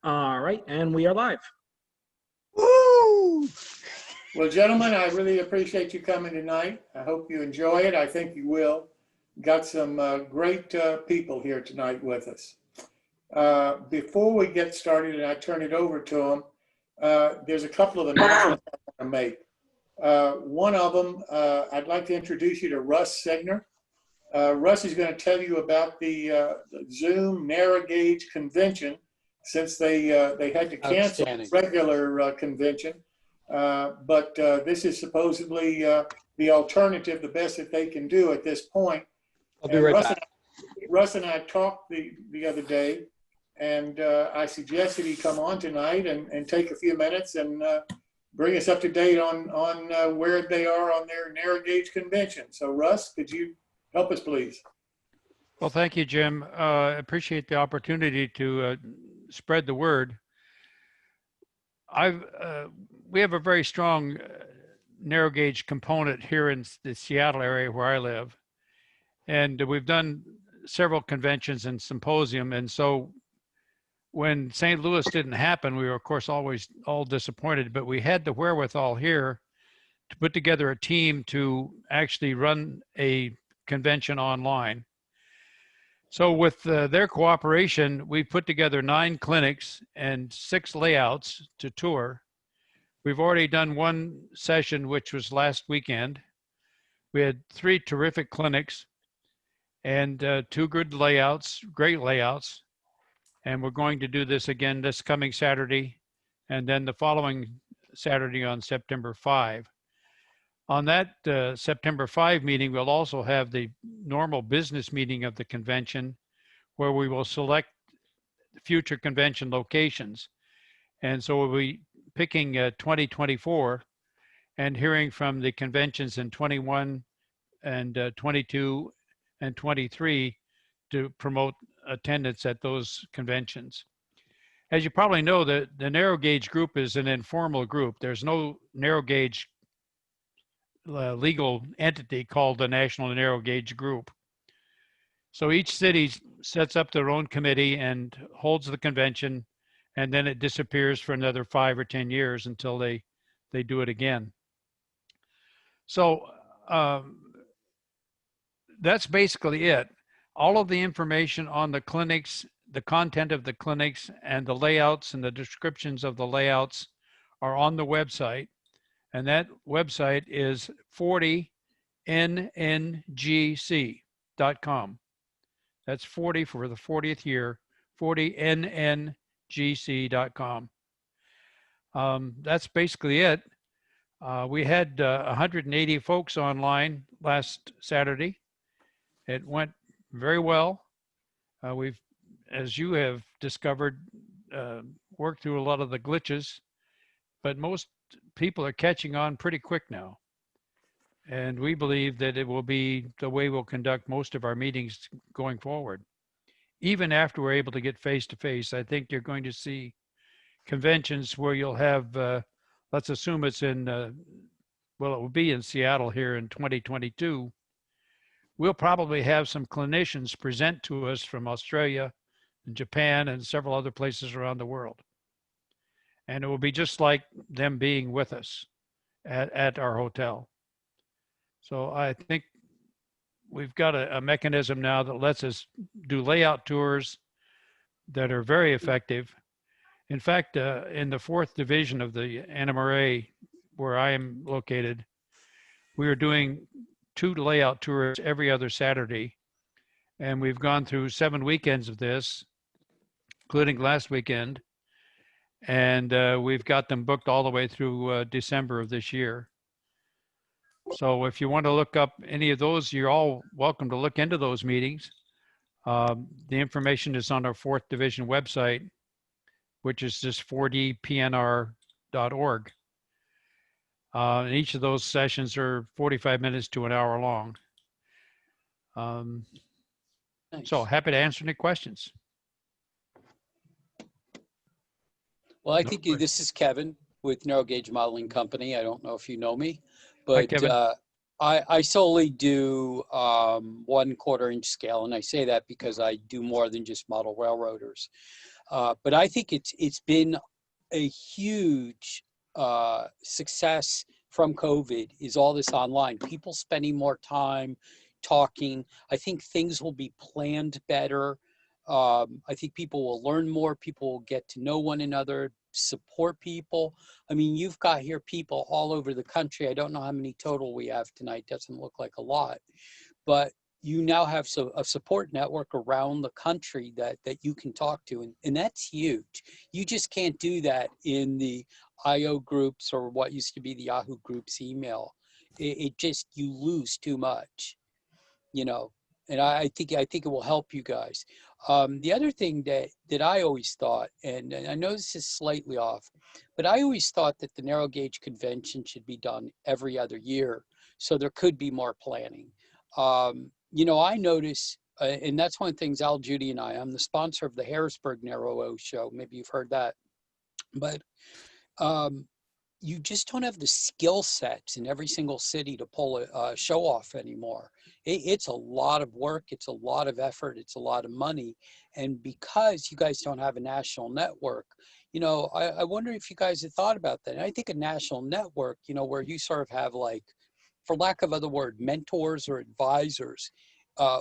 All right, and we are live. Woo! Well, gentlemen, I really appreciate you coming tonight. I hope you enjoy it. I think you will. Got some great people here tonight with us. Before we get started and I turn it over to them, there's a couple of announcements I want to make. One of them, I'd like to introduce you to Russ Segner. Russ is going to tell you about the Zoom narrow gauge convention, since they had to cancel the regular convention. But this is supposedly the alternative, the best that they can do at this point. I'll be right back. Russ and I talked the other day, and I suggested he come on tonight and take a few minutes and bring us up to date on where they are on their narrow gauge convention. So Russ, could you help us, please? Well, thank you, Jim. I appreciate the opportunity to spread the word. We have a very strong narrow gauge component here in the Seattle area where I live. And we've done several conventions and symposium. And so when St. Louis didn't happen, we were, of course, always all disappointed, but we had the wherewithal here to put together a team to actually run a convention online. So with their cooperation, we put together 9 clinics and 6 layouts to tour. We've already done one session, which was last weekend. We had 3 terrific clinics and 2 good layouts, great layouts. And we're going to do this again this coming Saturday, and then the following Saturday on September 5. On that September 5 meeting, we'll also have the normal business meeting of the convention, where we will select future convention locations. And so we'll be picking 2024 and hearing from the conventions in 21 and 22 and 23 to promote attendance at those conventions. As you probably know, the narrow gauge group is an informal group. There's no narrow gauge legal entity called the National Narrow Gauge Group. So each city sets up their own committee and holds the convention, and then it disappears for another 5 or 10 years until they do it again. So that's basically it. All of the information on the clinics, the content of the clinics, and the layouts and the descriptions of the layouts are on the website. And that website is 40nngc.com. That's 40 for the 40th year, 40nngc.com. That's basically it. We had 180 folks online last Saturday. It went very well. We've, as you have discovered, worked through a lot of the glitches, but most people are catching on pretty quick now. And we believe that it will be the way we'll conduct most of our meetings going forward. Even after we're able to get face-to-face, I think you're going to see conventions where you'll have, let's assume it's in, well, it will be in Seattle here in 2022. We'll probably have some clinicians present to us from Australia and Japan and several other places around the world. And it will be just like them being with us at our hotel. So I think we've got a mechanism now that lets us do layout tours that are very effective. In fact, in the 4th division of the NMRA, where I am located, we are doing 2 layout tours every other Saturday. And we've gone through 7 weekends of this, including last weekend. And we've got them booked all the way through December of this year. So if you want to look up any of those, you're all welcome to look into those meetings. The information is on our 4th division website, which is just 4dpnr.org. And each of those sessions are 45 minutes to an hour long. So happy to answer any questions. Well, I think this is Kevin with Narrow Gauge Modeling Company. I don't know if you know me, but I solely do 1/4 inch scale. And I say that because I do more than just model railroaders. But I think it's been a huge success from COVID is all this online. People spending more time talking. I think things will be planned better. I think people will learn more. People will get to know one another, support people. I mean, you've got here people all over the country. I don't know how many total we have tonight. Doesn't look like a lot, but you now have a support network around the country that you can talk to, and that's huge. You just can't do that in the IO groups or what used to be the Yahoo groups email. It just, you lose too much, you know. And I think it will help you guys. The other thing that I always thought, and I know this is slightly off, but I always thought that the narrow gauge convention should be done every other year, so there could be more planning. You know, I notice, and that's one of the things Al, Judy, and I'm the sponsor of the Harrisburg Narrow O show. Maybe you've heard that, but you just don't have the skill sets in every single city to pull a show off anymore. It's a lot of work. It's a lot of effort. It's a lot of money. And because you guys don't have a national network, you know, I wonder if you guys have thought about that. And I think a national network, you know, where you sort of have, like, for lack of other word, mentors or advisors,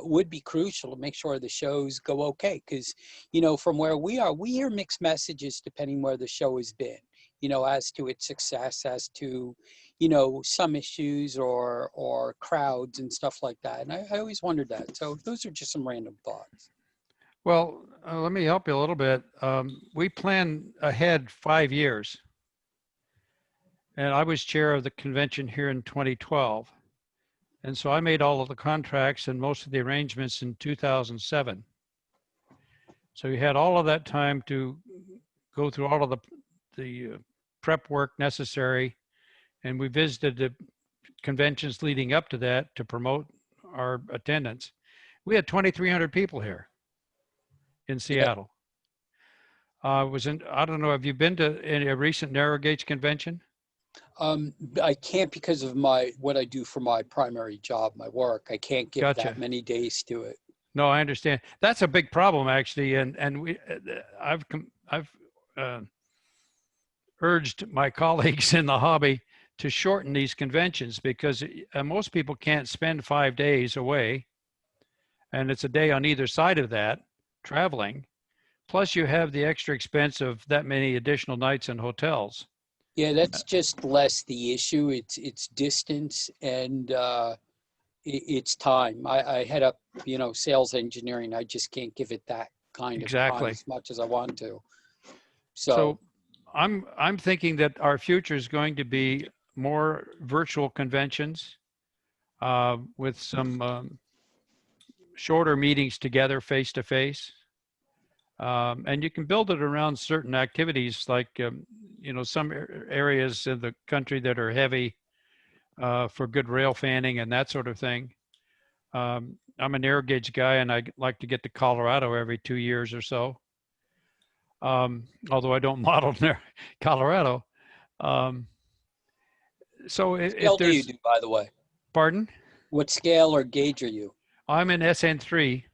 would be crucial to make sure the shows go okay. Because, you know, from where we are, we hear mixed messages depending where the show has been, you know, as to its success, as to, you know, some issues or crowds and stuff like that. And I always wondered that. So those are just some random thoughts. Well, let me help you a little bit. We plan ahead 5 years. And I was chair of the convention here in 2012. And so I made all of the contracts and most of the arrangements in 2007. So you had all of that time to go through all of the prep work necessary. And we visited the conventions leading up to that to promote our attendance. We had 2,300 people here in Seattle. I don't know, have you been to a recent narrow gauge convention? I can't, because of what I do for my primary job, my work. I can't give Gotcha. that many days to it. No, I understand. That's a big problem, actually, and I've urged my colleagues in the hobby to shorten these conventions, because most people can't spend 5 days away, and it's a day on either side of that traveling. Plus, you have the extra expense of that many additional nights in hotels. Yeah, that's just less the issue. It's distance and it's time. I head up, you know, sales engineering. I just can't give it that kind of time as much as I want to. So I'm thinking that our future is going to be more virtual conventions with some shorter meetings together face to face. And you can build it around certain activities, like, you know, some areas in the country that are heavy for good rail fanning and that sort of thing. I'm a narrow gauge guy, and I like to get to Colorado every 2 years or so. Although I don't model near Colorado. So what scale do you do, by the way? Pardon? What scale or gauge are you? I'm in SN3.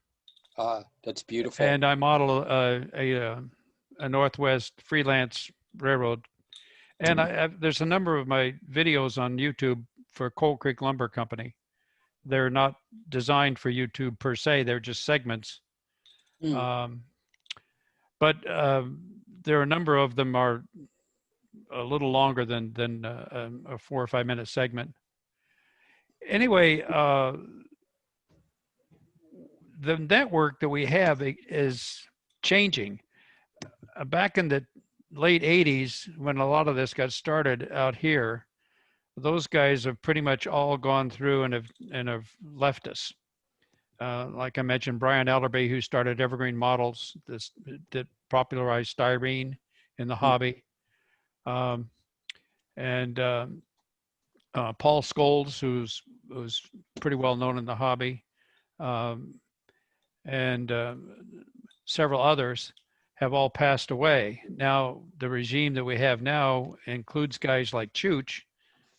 That's beautiful. And I model a Northwest freelance railroad. And there's a number of my videos on YouTube for Coal Creek Lumber Company. They're not designed for YouTube per se. They're just segments. But there are a number of them are a little longer than a 4 or 5 minute segment. Anyway, the network that we have is changing. Back in the late 80s, when a lot of this got started out here, those guys have pretty much all gone through and have left us. Like I mentioned, Brian Ellerby, who started Evergreen Models, that popularized styrene in the hobby. And Paul Scholes, who's pretty well known in the hobby. And several others have all passed away. Now, the regime that we have now includes guys like Chooch,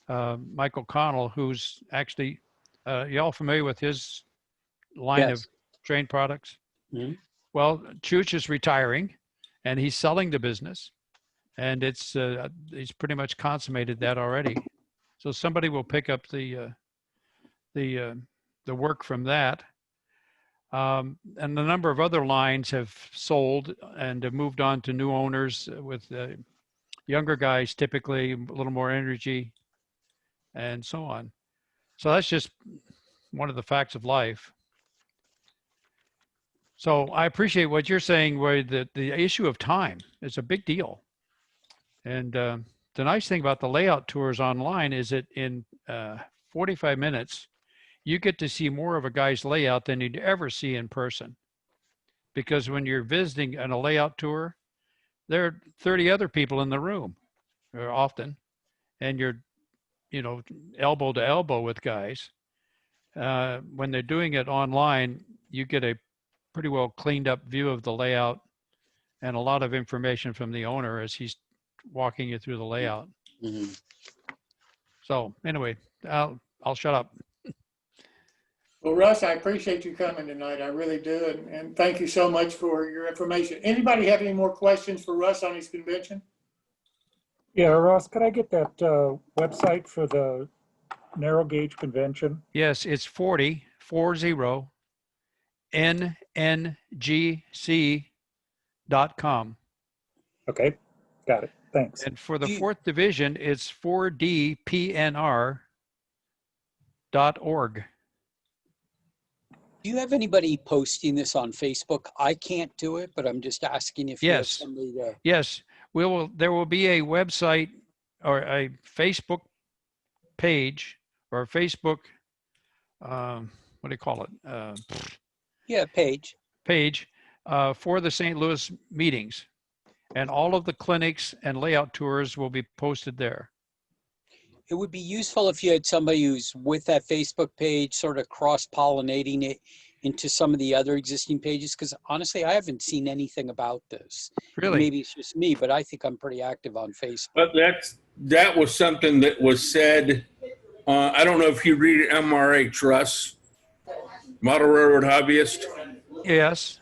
Michael Connell, who's actually, you all familiar with his line of train products? Mm-hmm. Well, Chooch is retiring, and he's selling the business, and he's pretty much consummated that already. So somebody will pick up the work from that. And a number of other lines have sold and have moved on to new owners with younger guys, typically a little more energy, and so on. So that's just one of the facts of life. So I appreciate what you're saying, where the issue of time is a big deal. And the nice thing about the layout tours online is that in 45 minutes, you get to see more of a guy's layout than you'd ever see in person. Because when you're visiting on a layout tour, there are 30 other people in the room, or often, and you're, elbow to elbow with guys. When they're doing it online, you get a pretty well cleaned up view of the layout and a lot of information from the owner as he's walking you through the layout. Mm-hmm. So anyway, I'll shut up. Well, Russ, I appreciate you coming tonight. I really do. And thank you so much for your information. Anybody have any more questions for Russ on his convention? Yeah, Ross, could I get that website for the narrow gauge convention? Yes, it's 40 NNGC.com. Okay, got it. Thanks. And for the fourth division, it's 4DPNR.org. Do you have anybody posting this on Facebook? I can't do it, but I'm just asking if you have Yes. somebody there. Yes, there will be a website or a Facebook page or a Facebook, what do you call it? Yeah, Paige. Page for the St. Louis meetings. And all of the clinics and layout tours will be posted there. It would be useful if you had somebody who's with that Facebook page, sort of cross-pollinating it into some of the other existing pages, because honestly, I haven't seen anything about this. Really? Maybe it's just me, but I think I'm pretty active on Facebook. But that was something that was said. I don't know if you read MRH, Russ, Model Railroad Hobbyist. Yes.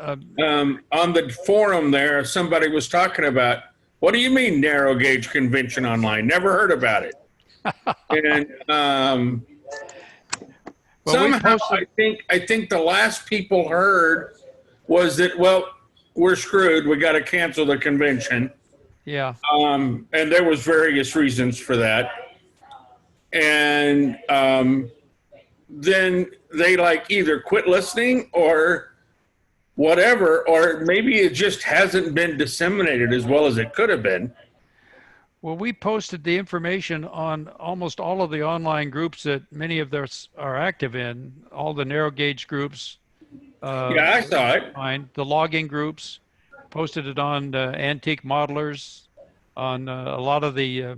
On the forum there, somebody was talking about, what do you mean narrow gauge convention online? Never heard about it. And Well, we somehow posted- I think the last people heard was that, well, we're screwed. We got to cancel the convention. Yeah. And there was various reasons for that. And then they either quit listening or whatever, or maybe it just hasn't been disseminated as well as it could have been. Well, we posted the information on almost all of the online groups that many of us are active in, all the narrow gauge groups. Yeah, I saw it. The logging groups, posted it on Antique Modelers, on a lot of the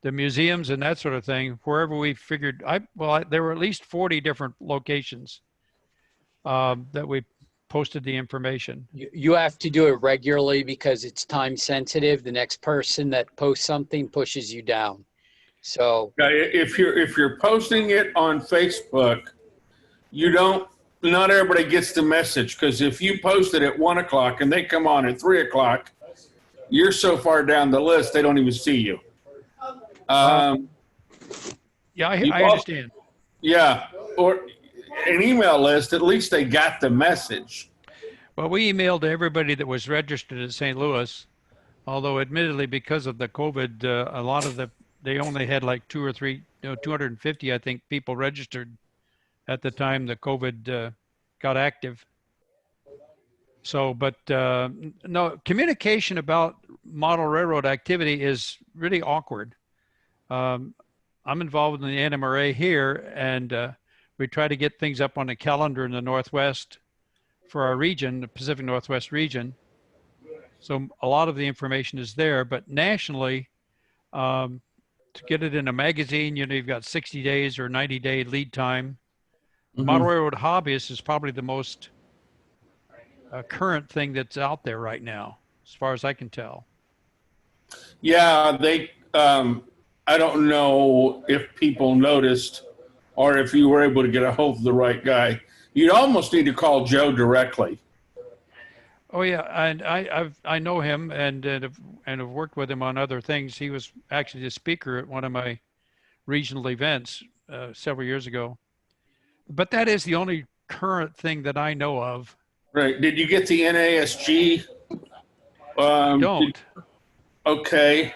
museums and that sort of thing, wherever we figured, there were at least 40 different locations that we posted the information. You have to do it regularly because it's time sensitive. The next person that posts something pushes you down. So If you're posting it on Facebook, not everybody gets the message, because if you post it at 1 o'clock and they come on at 3 o'clock, you're so far down the list they don't even see you. Yeah, I understand. Yeah, or an email list, at least they got the message. Well, we emailed everybody that was registered in St. Louis, although admittedly because of the COVID, a lot of they only had 250, I think, people registered at the time the COVID got active. So, but no, communication about model railroad activity is really awkward. I'm involved in the NMRA here, and we try to get things up on a calendar in the Northwest for our region, the Pacific Northwest region. So a lot of the information is there, but nationally, to get it in a magazine, you've got 60 days or 90-day lead time. Mm-hmm. Model Railroad Hobbyist is probably the most current thing that's out there right now, as far as I can tell. Yeah, I don't know if people noticed or if you were able to get a hold of the right guy. You'd almost need to call Joe directly. Oh yeah, and I know him and have worked with him on other things. He was actually the speaker at one of my regional events several years ago. But that is the only current thing that I know of. Right. Did you get the NASG? I don't. Okay.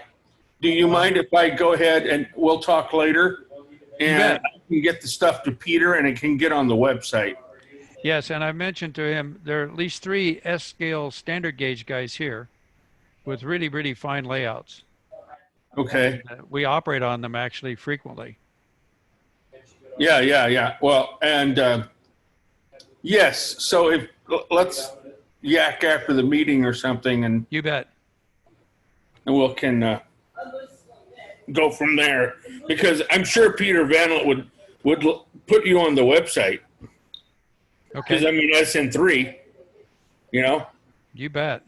Do you mind if I go ahead and we'll talk later? You And bet. I can get the stuff to Peter and it can get on the website. Yes, and I mentioned to him there are at least 3 S-scale standard gauge guys here with really, really fine layouts. Okay. We operate on them actually frequently. Yeah. Well, and yes. So if let's yak after the meeting or something, and You bet. we can go from there. Because I'm sure Peter Vanlett would put you on the website. Because Okay. I mean that's in 3. You know. You bet.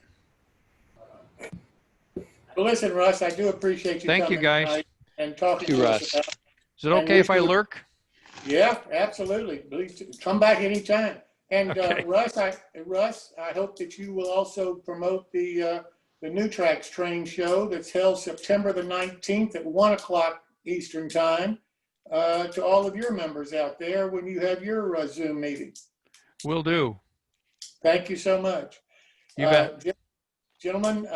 Well, listen, Russ, I do appreciate you Thank you, coming guys. tonight and talking Thank you, to us Russ. about. Is it okay if I lurk? Yeah, absolutely. Please come back anytime. And Okay. Russ, I hope that you will also promote the New Tracks Train Show that's held September the 19th at 1:00 Eastern Time to all of your members out there when you have your Zoom meeting. Will do. Thank you so much. You bet. Gentlemen,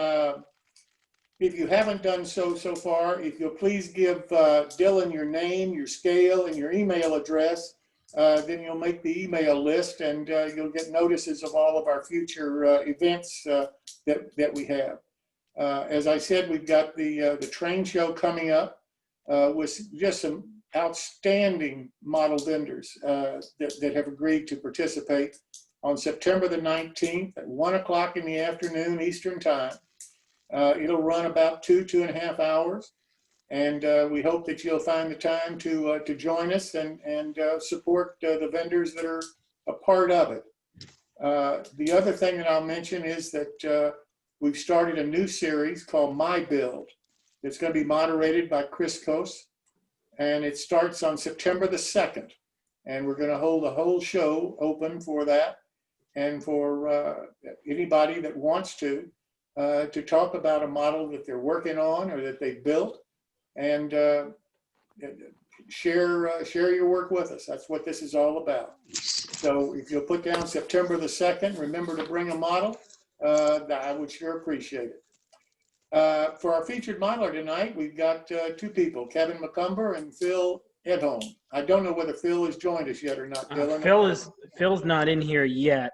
if you haven't done so far, if you'll please give Dylan your name, your scale, and your email address, then you'll make the email list and you'll get notices of all of our future events that we have. As I said, we've got the train show coming up with just some outstanding model vendors that have agreed to participate on September the 19th at 1:00 in the afternoon Eastern Time. It'll run about 2.5 hours, and we hope that you'll find the time to join us and support the vendors that are a part of it. The other thing that I'll mention is that we've started a new series called My Build. It's going to be moderated by Chris Kos, and it starts on September the 2nd. And we're going to hold the whole show open for that and for anybody that wants to talk about a model that they're working on or that they built, and share your work with us. That's what this is all about. So if you'll put down September the 2nd, remember to bring a model. I would sure appreciate it. For our featured modeler tonight, we've got 2 people, Kevin Macomber and Phil Edholm. I don't know whether Phil has joined us yet or not, Dylan. Phil's not in here yet.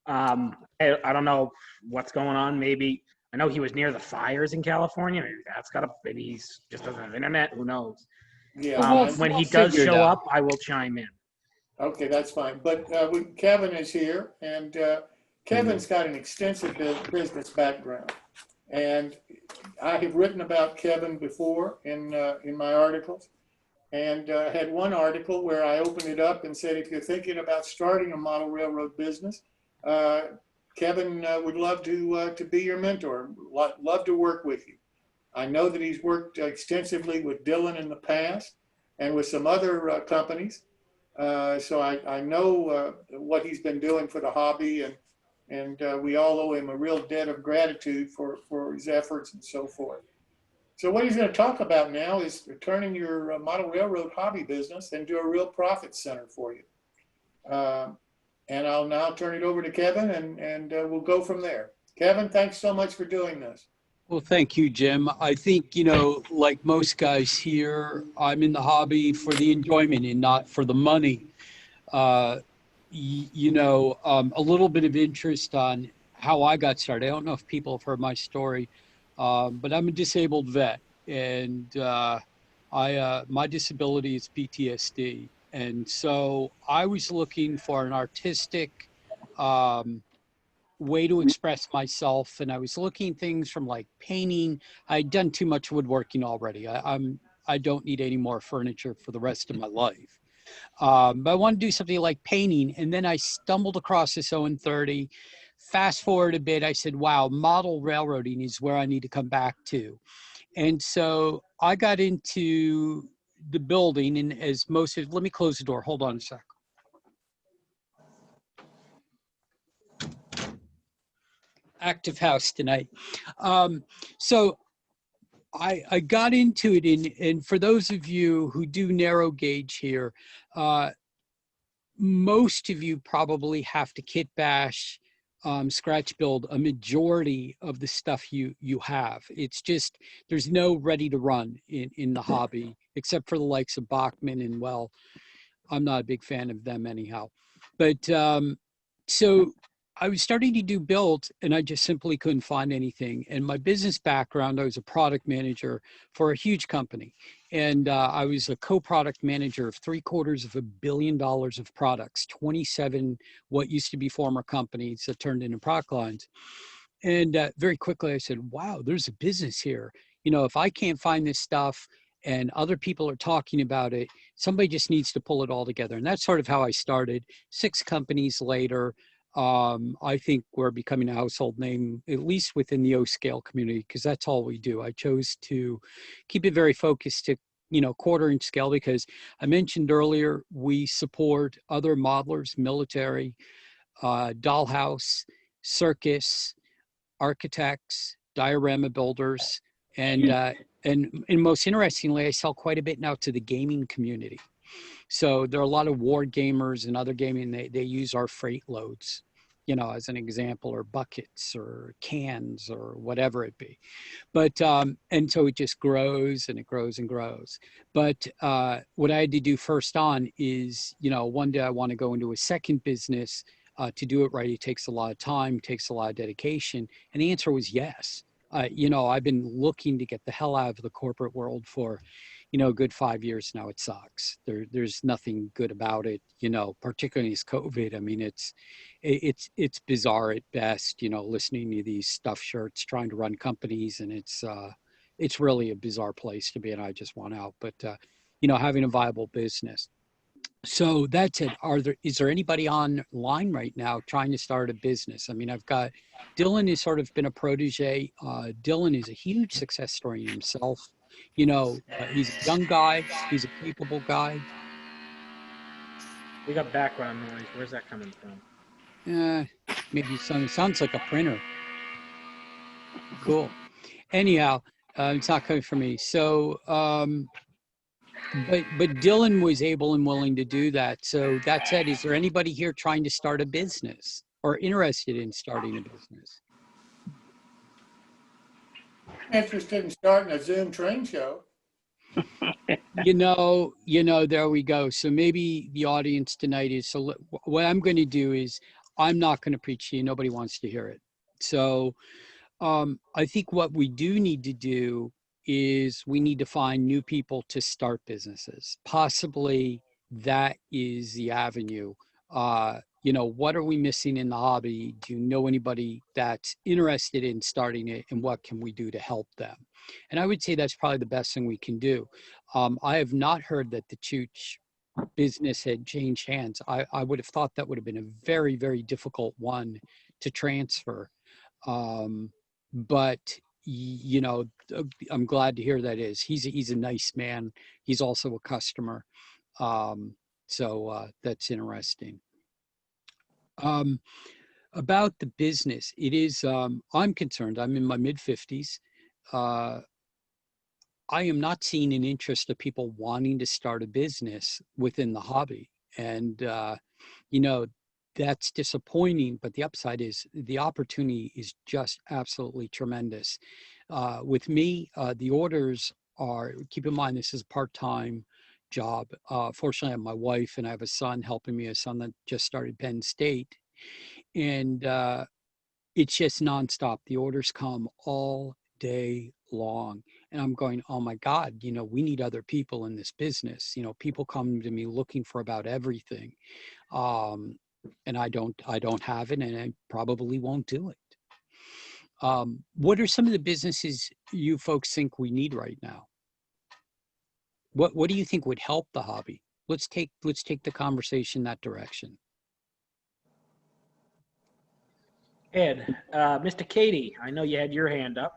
I don't know what's going on. Maybe I know he was near the fires in California. Maybe he's just doesn't have internet. Who knows? Yeah. When he we'll does figure it show out. up, I will chime in. Okay, that's fine. But Kevin is here, and Kevin's got an extensive business background. And I have written about Kevin before in my articles, and had one article where I opened it up and said, if you're thinking about starting a model railroad business, Kevin would love to be your mentor, love to work with you. I know that he's worked extensively with Dylan in the past and with some other companies. So I know what he's been doing for the hobby, and we all owe him a real debt of gratitude for his efforts and so forth. So what he's going to talk about now is turning your model railroad hobby business into a real profit center for you. And I'll now turn it over to Kevin, and we'll go from there. Kevin, thanks so much for doing this. Well, thank you, Jim. I think, like most guys here, I'm in the hobby for the enjoyment and not for the money. A little bit of interest on how I got started. I don't know if people have heard my story, but I'm a disabled vet, and my disability is PTSD. And so I was looking for an artistic way to express myself, and I was looking things from like painting. I'd done too much woodworking already. I don't need any more furniture for the rest of my life. But I want to do something like painting, and then I stumbled across this Owen 30. Fast forward a bit, I said, wow, model railroading is where I need to come back to. And so I got into the building, and let me close the door. Hold on a sec. active house tonight. So I got into it, and for those of you who do narrow gauge here, most of you probably have to kit bash, scratch build a majority of the stuff you have. It's just, there's no ready to run in the hobby, except for the likes of Bachman, and well, I'm not a big fan of them anyhow. But so I was starting to do build, and I just simply couldn't find anything. And my business background, I was a product manager for a huge company. And I was a co-product manager of $750 million of products, 27 what used to be former companies that turned into product lines. And very quickly I said, wow, there's a business here. You know, if I can't find this stuff and other people are talking about it, somebody just needs to pull it all together. And that's sort of how I started. 6 companies later, I think we're becoming a household name, at least within the O-scale community, because that's all we do. I chose to keep it very focused to, you know, 1/4 inch scale, because I mentioned earlier, we support other modelers, military, dollhouse, circus, architects, diorama builders, and most interestingly, I sell quite a bit now to the gaming community. So there are a lot of war gamers and other gaming, they use our freight loads, you know, as an example, or buckets or cans or whatever it be. But, and so it just grows and it grows and grows. But what I had to do first on is, you know, one day I want to go into a second business. To do it right, it takes a lot of time, takes a lot of dedication. And the answer was yes. You know, I've been looking to get the hell out of the corporate world for, you know, a good 5 years now. It sucks. There's nothing good about it, you know, particularly as COVID. I mean, it's bizarre at best, you know, listening to these stuff shirts, trying to run companies, and it's really a bizarre place to be, and I just want out. But, you know, having a viable business. So that said, is there anybody online right now trying to start a business? I mean, I've got Dylan has sort of been a protege. Dylan is a huge success story himself. You know, he's a young guy. He's a capable guy. We got background noise. Where's that coming from? Maybe sounds like a printer. Cool. Anyhow, it's not coming from me. So, but Dylan was able and willing to do that. So that said, is there anybody here trying to start a business or interested in starting a business? Interested in starting a Zoom train show. You know, there we go. So maybe the audience tonight is, so what I'm going to do is I'm not going to preach to you. Nobody wants to hear it. So I think what we do need to do is we need to find new people to start businesses. Possibly that is the avenue. You know, what are we missing in the hobby? Do you know anybody that's interested in starting it, and what can we do to help them? And I would say that's probably the best thing we can do. I have not heard that the Chooch business had changed hands. I would have thought that would have been a very, very difficult one to transfer. But you know, I'm glad to hear that is. He's a nice man. He's also a customer. So that's interesting. About the business, it is, I'm concerned. I'm in my mid-50s. I am not seeing an interest of people wanting to start a business within the hobby. And, you know, that's disappointing, but the upside is the opportunity is just absolutely tremendous. With me, the orders are, keep in mind, this is a part-time job. Fortunately, I have my wife and I have a son helping me, a son that just started Penn State. And it's just nonstop. The orders come all day long. And I'm going, oh my God, you know, we need other people in this business. You know, people come to me looking for about everything. And I don't have it, and I probably won't do it. What are some of the businesses you folks think we need right now? What do you think would help the hobby? Let's take the conversation that direction. Ed, Mr. Katie, I know you had your hand up.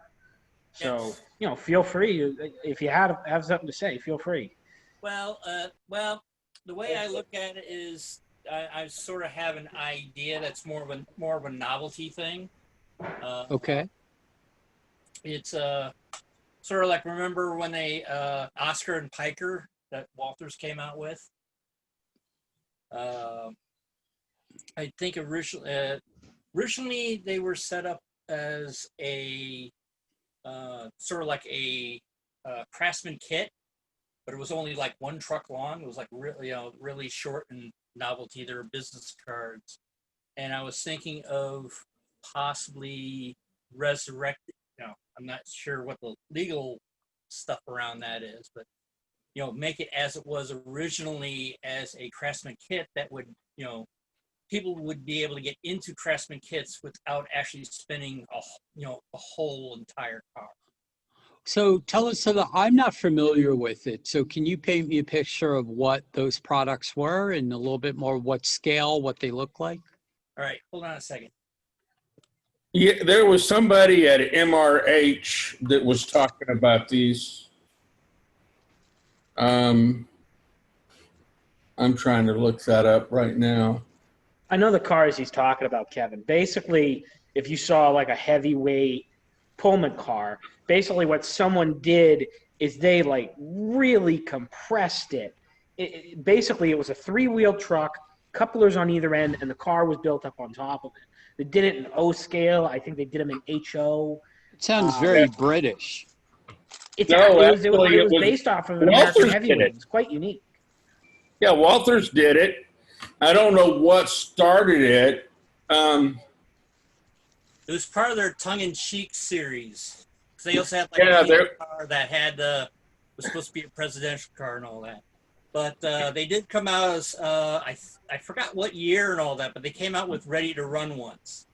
So, Yes. you know, feel free. If you have something to say, feel free. Well, the way I look at it is I sort of have an idea that's more of a novelty thing. Okay. It's sort of like, remember when they Oscar and Piker that Walters came out with? I think originally they were set up as a sort of like a Craftsman kit, but it was only like one truck long. It was like really, really short and novelty. They were business cards, and I was thinking of possibly resurrecting. I'm not sure what the legal stuff around that is, but make it as it was originally as a Craftsman kit that would, people would be able to get into Craftsman kits without actually spending a whole entire car. So tell us, so that I'm not familiar with it. So can you paint me a picture of what those products were and a little bit more what scale, what they look like? All right, hold on a second. Yeah, there was somebody at MRH that was talking about these. I'm trying to look that up right now. I know the cars he's talking about, Kevin. Basically, if you saw like a heavyweight Pullman car, basically what someone did is they like really compressed it. Basically, it was a 3-wheel truck, couplers on either end, and the car was built up on top of it. They did it in O scale. I think they did them in HO. It sounds very British. It was based off of an American Walters heavyweight. did it. It's quite unique. Yeah, Walters did it. I don't know what started it. It was part of their tongue-in-cheek series. They also had like a car that had was supposed to be a presidential car and all that. But they did come out as I forgot what year and all that, but they came out with ready to run ones,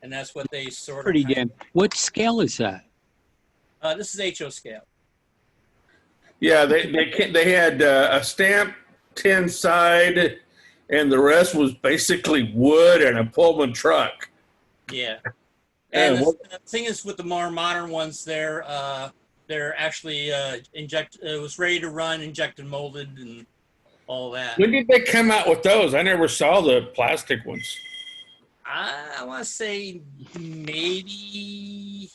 and that's what they sort Pretty of. damn. What scale is that? This is HO scale. Yeah, they had a stamp tin side, and the rest was basically wood and a Pullman truck. Yeah. And the thing is, with the more modern ones, they're actually it was ready to run, injected, molded, and all that. When did they come out with those? I never saw the plastic ones. I want to say maybe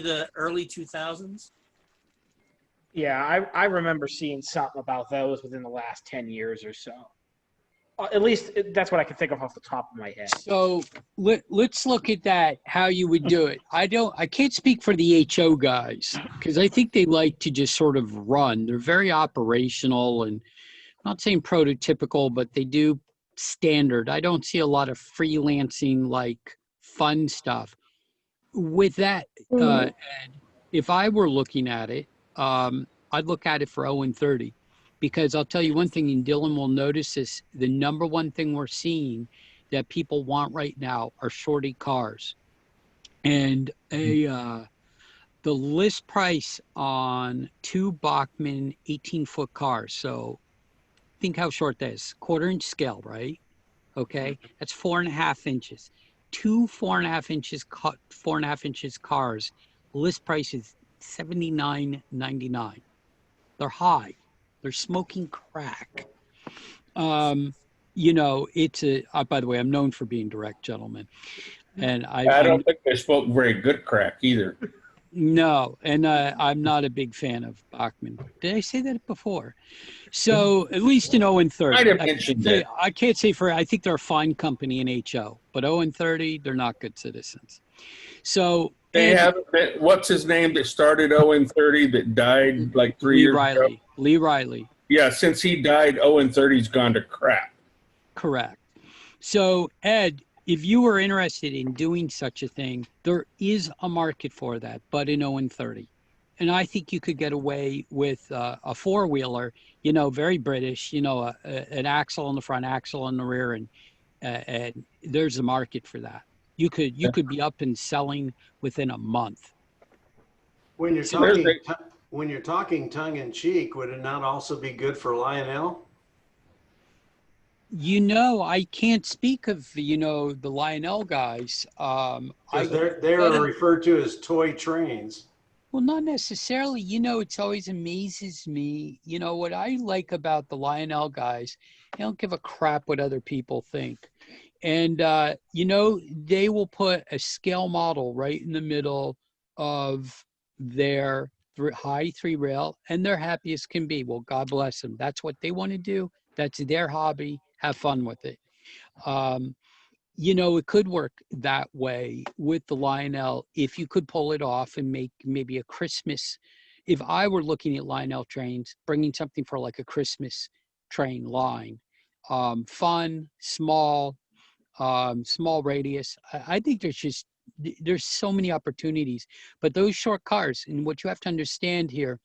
the early 2000s. Yeah, I remember seeing something about those within the last 10 years or so. At least that's what I can think of off the top of my head. So let's look at that, how you would do it. I can't speak for the HO guys because I think they like to just sort of run. They're very operational and I'm not saying prototypical, but they do standard. I don't see a lot of freelancing like fun stuff. With that, Ed, if I were looking at it, I'd look at it for 0 and 30. Because I'll tell you one thing, and Dylan will notice this, the number one thing we're seeing that people want right now are shorty cars. And the list price on 2 Bachmann 18-foot cars, so think how short that is, 1/4 inch scale, right? Okay, that's 4.5 inches. 2 4.5 inches cars, list price is $79.99. They're high. They're smoking crack. It's by the way, I'm known for being direct, gentlemen. And I don't think they smoke very good crack either. No, and I'm not a big fan of Bachmann. Did I say that before? So at least in 0 and 30. I'd have mentioned that. I can't say I think they're a fine company in HO, but 0 and 30, they're not good citizens. So they have what's his name that started 0 and 30 that died like 3 years ago? Lee Riley. Yeah, since he died, 0 and 30's gone to crap. Correct. So Ed, if you were interested in doing such a thing, there is a market for that, but in 0 and 30. And I think you could get away with a 4-wheeler, very British, an axle on the front, axle on the rear, and there's a market for that. You could be up and selling within a month. When you're talking tongue in cheek, would it not also be good for Lionel? I can't speak of the Lionel guys. They're referred to as toy trains. Well, not necessarily. It's always amazes me. What I like about the Lionel guys, they don't give a crap what other people think. And, they will put a scale model right in the middle of their high 3 rail, and they're happy as can be. Well, God bless them. That's what they want to do. That's their hobby. Have fun with it. It could work that way with the Lionel if you could pull it off and make maybe a Christmas. If I were looking at Lionel trains, bringing something for like a Christmas train line, fun, small radius. I think there's so many opportunities, but those short cars, and what you have to understand here,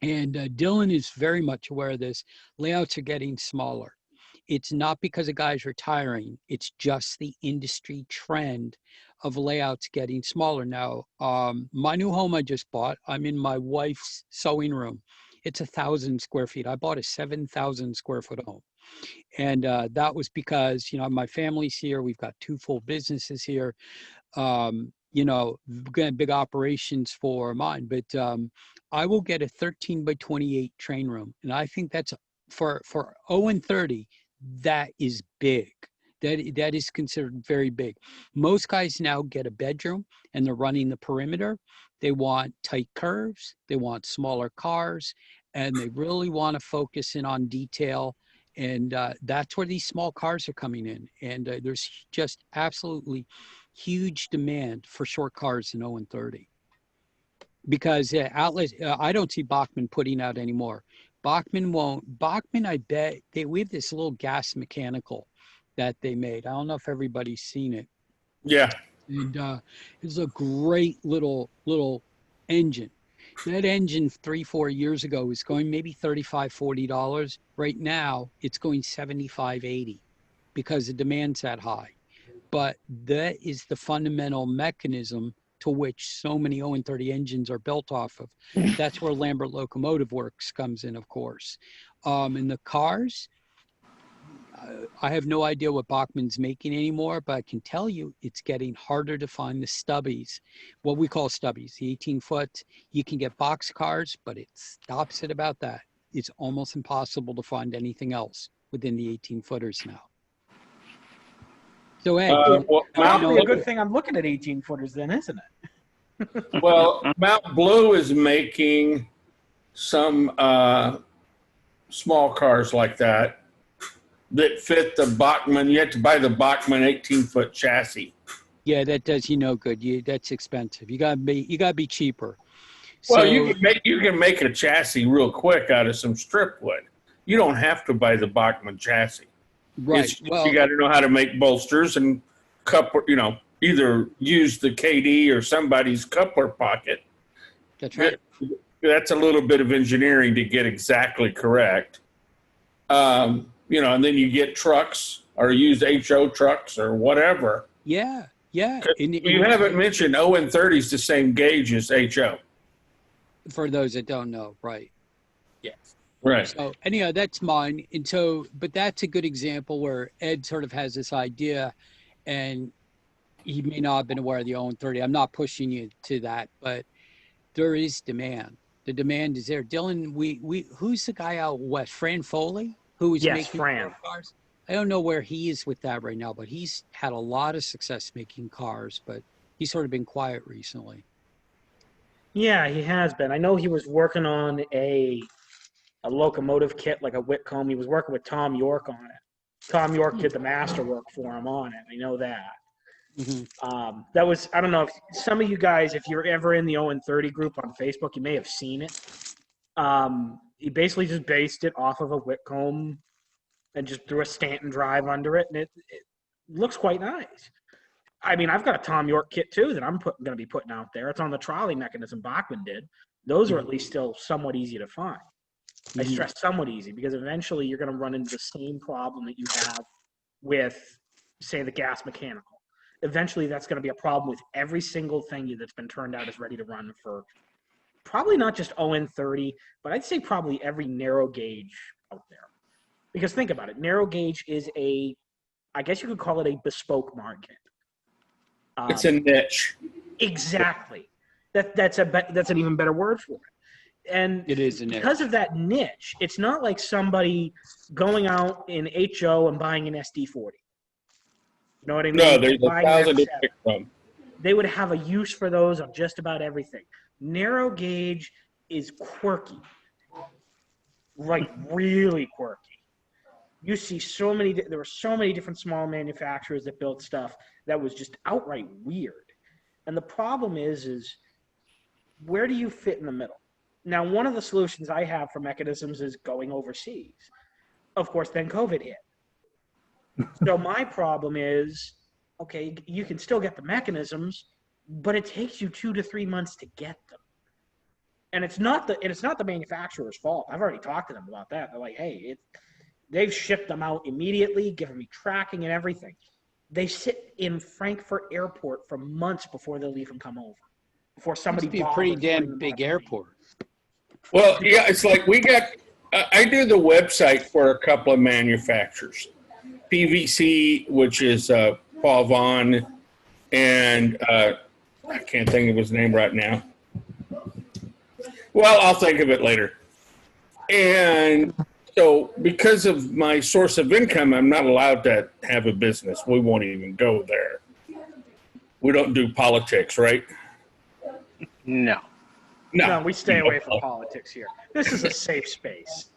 and Dylan is very much aware of this, layouts are getting smaller. It's not because a guy's retiring. It's just the industry trend of layouts getting smaller. Now, my new home I just bought, I'm in my wife's sewing room. It's 1,000 square feet. I bought a 7,000 square foot home. And that was because, my family's here. We've got 2 full businesses here. Big operations for mine. But I will get a 13 by 28 train room. And I think that's for 0 and 30, that is big. That is considered very big. Most guys now get a bedroom and they're running the perimeter. They want tight curves. They want smaller cars, and they really want to focus in on detail. And that's where these small cars are coming in. And there's just absolutely huge demand for short cars in 0 and 30. Because outlets, I don't see Bachmann putting out anymore. Bachmann won't. Bachmann, I bet, we have this little gas mechanical that they made. I don't know if everybody's seen it. Yeah. And it's a great little engine. That engine 3-4 years ago was going maybe $35-$40. Right now, it's going $75-$80 because the demand's that high. But that is the fundamental mechanism to which so many 0 and 30 engines are built off of. That's where Lambert Locomotive Works comes in, of course. In the cars, I have no idea what Bachmann's making anymore, but I can tell you it's getting harder to find the stubbies, what we call stubbies, the 18-foot. You can get box cars, but it stops at about that. It's almost impossible to find anything else within the 18-footers now. So, hey, probably a good thing I'm looking at 18-footers then, isn't it? Well, Mount Blue is making some small cars like that fit the Bachmann. You have to buy the Bachmann 18-foot chassis. Yeah, that does you no good. That's expensive. You gotta be cheaper. Well, you can make a chassis real quick out of some strip wood. You don't have to buy the Bachmann chassis. Right. You got to know how to make bolsters and coupler. Either use the KD or somebody's coupler pocket. That's right. That's a little bit of engineering to get exactly correct. And then you get trucks or use HO trucks or whatever. Yeah. You haven't mentioned 0 and 30 is the same gauge as HO. For those that don't know, right? Yes. Right. So anyhow, that's mine. And so, but that's a good example where Ed sort of has this idea, and he may not have been aware of the 0 and 30. I'm not pushing you to that, but there is demand. The demand is there. Dylan, we who's the guy out west? Fran Foley, who is making Fran. cars. I don't know where he is with that right now, but he's had a lot of success making cars, but he's sort of been quiet recently. Yeah, he has been. I know he was working on a locomotive kit, like a Whitcomb. He was working with Tom York on it. Tom York did the masterwork for him on it. I know that. Mm-hmm. That was, I don't know if some of you guys, if you're ever in the 0 and 30 group on Facebook, you may have seen it. He basically just based it off of a Whitcomb and just threw a Stanton drive under it, and it looks quite nice. I mean, I've got a Tom York kit too that I'm going to be putting out there. It's on the trolley mechanism Bachmann did. Those are at least still somewhat easy to find. I stress somewhat easy because eventually you're going to run into the same problem that you have with, say, the gas mechanical. Eventually that's going to be a problem with every single thing that's been turned out as ready to run for probably not just 0 and 30, but I'd say probably every narrow gauge out there. Because think about it, narrow gauge is I guess you could call it a bespoke market. It's a niche. Exactly. That's an even better word for it. And it is a niche. Because of that niche, it's not like somebody going out in HO and buying an SD40. You know what I mean? No, there's Buying 1,000 to F7. pick from. They would have a use for those on just about everything. Narrow gauge is quirky, like really quirky. You see there were so many different small manufacturers that built stuff that was just outright weird. And the problem is where do you fit in the middle? Now, one of the solutions I have for mechanisms is going overseas. Of course, then COVID hit. So my problem is, okay, you can still get the mechanisms, but it takes you 2 to 3 months to get them. And it's not the manufacturer's fault. I've already talked to them about that. They're like, hey, they've shipped them out immediately, given me tracking and everything. They sit in Frankfurt Airport for months before they'll even come over. Before somebody Must be a pretty damn big airport. Well, yeah, it's like I do the website for a couple of manufacturers. PVC, which is Paul Vaughn, and I can't think of his name right now. Well, I'll think of it later. And so because of my source of income, I'm not allowed to have a business. We won't even go there. We don't do politics, right? No. No, we stay away from politics here. This is a safe space.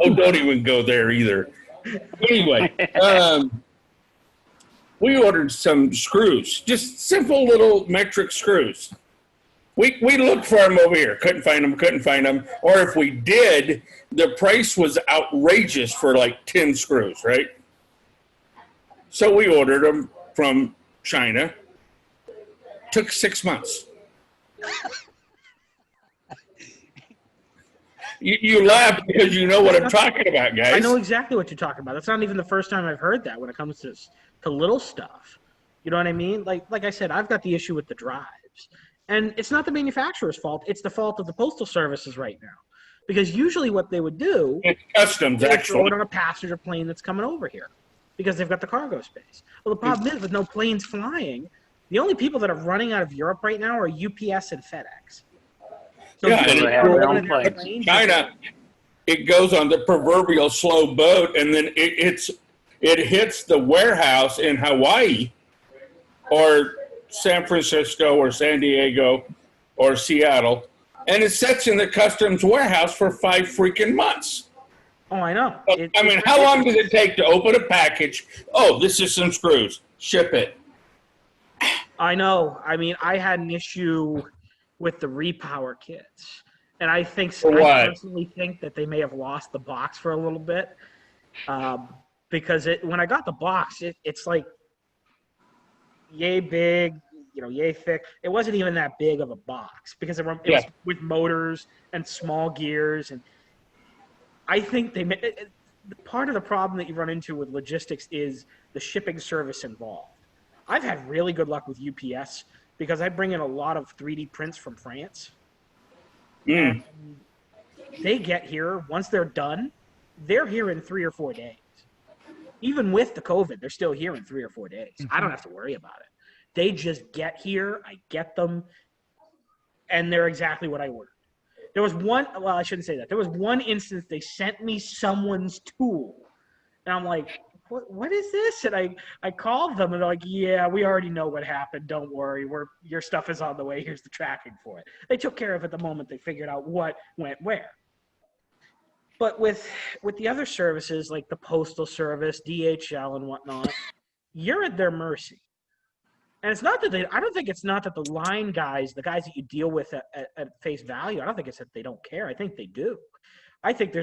Oh, don't even go there either. Anyway, we ordered some screws, just simple little metric screws. We looked for them over here, couldn't find them. Or if we did, the price was outrageous for like 10 screws, right? So we ordered them from China. Took 6 months. You laugh because you know what I'm talking about, guys. I know exactly what you're talking about. That's not even the first time I've heard that when it comes to little stuff. You know what I mean? Like I said, I've got the issue with the drives. And it's not the manufacturer's fault. It's the fault of the postal services right now. Because usually what they would do it's customs, is actually. throw it on a passenger plane that's coming over here because they've got the cargo space. Well, the problem is with no planes flying, the only people that are running out of Europe right now are UPS and FedEx. So yeah, and they have their own planes. China, it goes on the proverbial slow boat, and then it hits the warehouse in Hawaii or San Francisco or San Diego or Seattle, and it sits in the customs warehouse for 5 freaking months. Oh, I know. I mean, how long does it take to open a package? Oh, this is some screws. Ship it. I know. I mean, I had an issue with the repower kits. And I personally think that they may have lost the box for a little bit. Because when I got the box, it's like yay big, yay thick. It wasn't even that big of a box because it was with motors and small gears. And I think part of the problem that you run into with logistics is the shipping service involved. I've had really good luck with UPS because I bring in a lot of 3D prints from France. And they get here, once they're done, they're here in 3 or 4 days. Even with the COVID, they're still here in 3 or 4 days. I don't have to worry about it. They just get here, I get them, and they're exactly what I ordered. There was I shouldn't say that. There was one instance they sent me someone's tool. And I'm like, what is this? And I called them and they're like, yeah, we already know what happened. Don't worry. Your stuff is on the way. Here's the tracking for it. They took care of it the moment they figured out what went where. But with the other services like the Postal Service, DHL and whatnot, you're at their mercy. And it's not that I don't think it's not that the line guys, the guys that you deal with at face value, I don't think it's that they don't care. I think they do. I think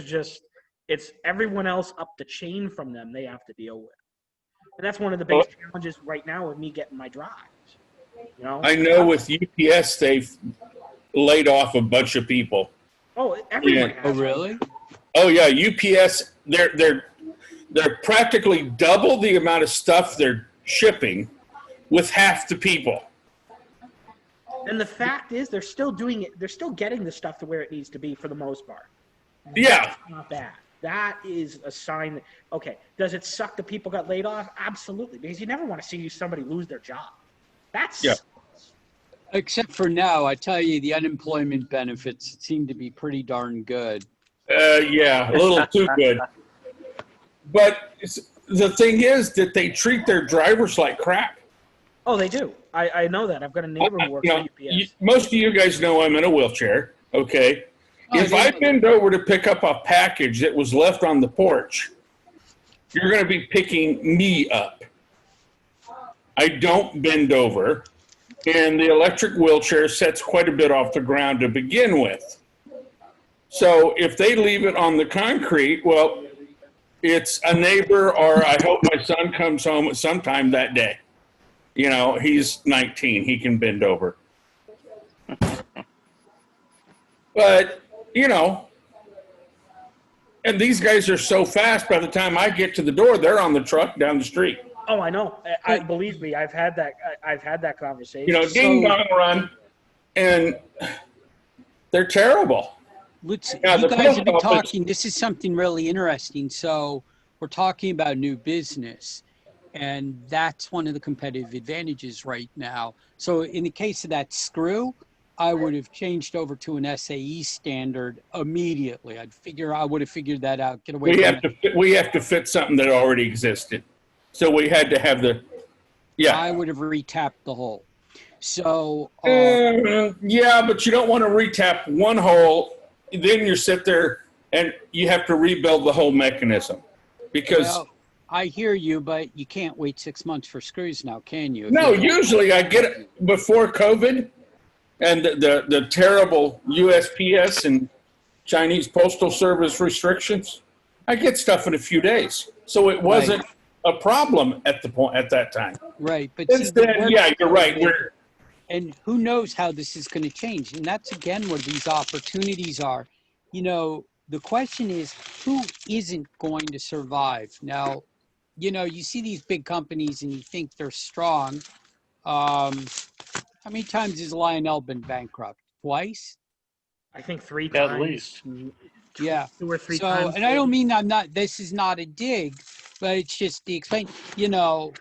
it's everyone else up the chain from them they have to deal with. And that's one of the biggest challenges right now with me getting my drives. I know with UPS, they've laid off a bunch of people. Oh, everyone has. Oh, really? Oh, yeah. UPS, they're practically double the amount of stuff they're shipping with half the people. And the fact is they're still doing it. They're still getting the stuff to where it needs to be for the most part. Yeah. That's not bad. That is a sign that, okay, does it suck that people got laid off? Absolutely, because you never want to see somebody lose their job. Except for now, I tell you, the unemployment benefits seem to be pretty darn good. Yeah, a little too good. But the thing is that they treat their drivers like crap. Oh, they do. I know that. I've got a neighbor who works You for know, UPS. most of you guys know I'm in a wheelchair, okay? If I bend over to pick up a package that was left on the porch, you're going to be picking me up. I don't bend over, and the electric wheelchair sets quite a bit off the ground to begin with. So if they leave it on the concrete, well, it's a neighbor, or I hope my son comes home at some time that day. You know, he's 19, he can bend over. But, you know, and these guys are so fast, by the time I get to the door, they're on the truck down the street. Oh, I know. I believe me. I've had that conversation. You know, ding dong run, and they're terrible. Let's, Yeah, you the guys have been post office- talking, this is something really interesting. So we're talking about new business, and that's one of the competitive advantages right now. So in the case of that screw, I would have changed over to an SAE standard immediately. I would have figured that out. Get away from it. We have to fit something that already existed. So we had to have the, yeah. I would have retapped the hole. So yeah, but you don't want to retap one hole. Then you sit there and you have to rebuild the whole mechanism, because well, I hear you, but you can't wait 6 months for screws now, can you? no, usually I get it before COVID and the terrible USPS and Chinese Postal Service restrictions. I get stuff in a few days, so it wasn't a problem at that time. Right, but Since then, yeah, you're right. And who knows how this is going to change? And that's again where these opportunities are. You know, the question is, who isn't going to survive? Now, you know, you see these big companies and you think they're strong. How many times has Lionel been bankrupt? Twice? I think 3 times. At least. Yeah. 2 or 3 times. And I don't mean this is not a dig, but it's just the explain, you know,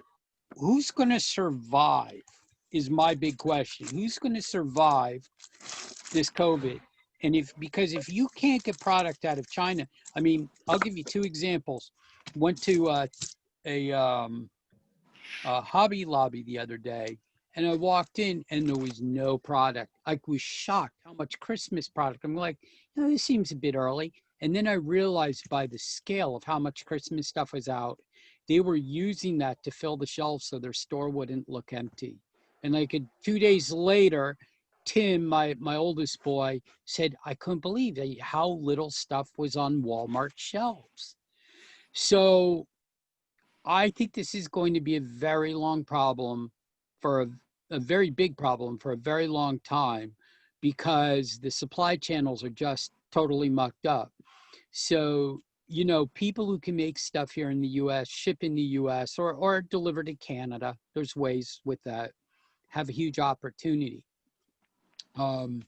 who's going to survive is my big question. Who's going to survive this COVID? And because if you can't get product out of China, I mean, I'll give you 2 examples. Went to a Hobby Lobby the other day, and I walked in and there was no product. I was shocked how much Christmas product. I'm like, you know, this seems a bit early. And then I realized by the scale of how much Christmas stuff was out, they were using that to fill the shelves so their store wouldn't look empty. And like 2 days later, Tim, my oldest boy, said, I couldn't believe how little stuff was on Walmart shelves. So I think this is going to be a very long problem for a very big problem for a very long time, because the supply channels are just totally mucked up. So, you know, people who can make stuff here in the US, ship in the US, or deliver to Canada, there's ways with that, have a huge opportunity. You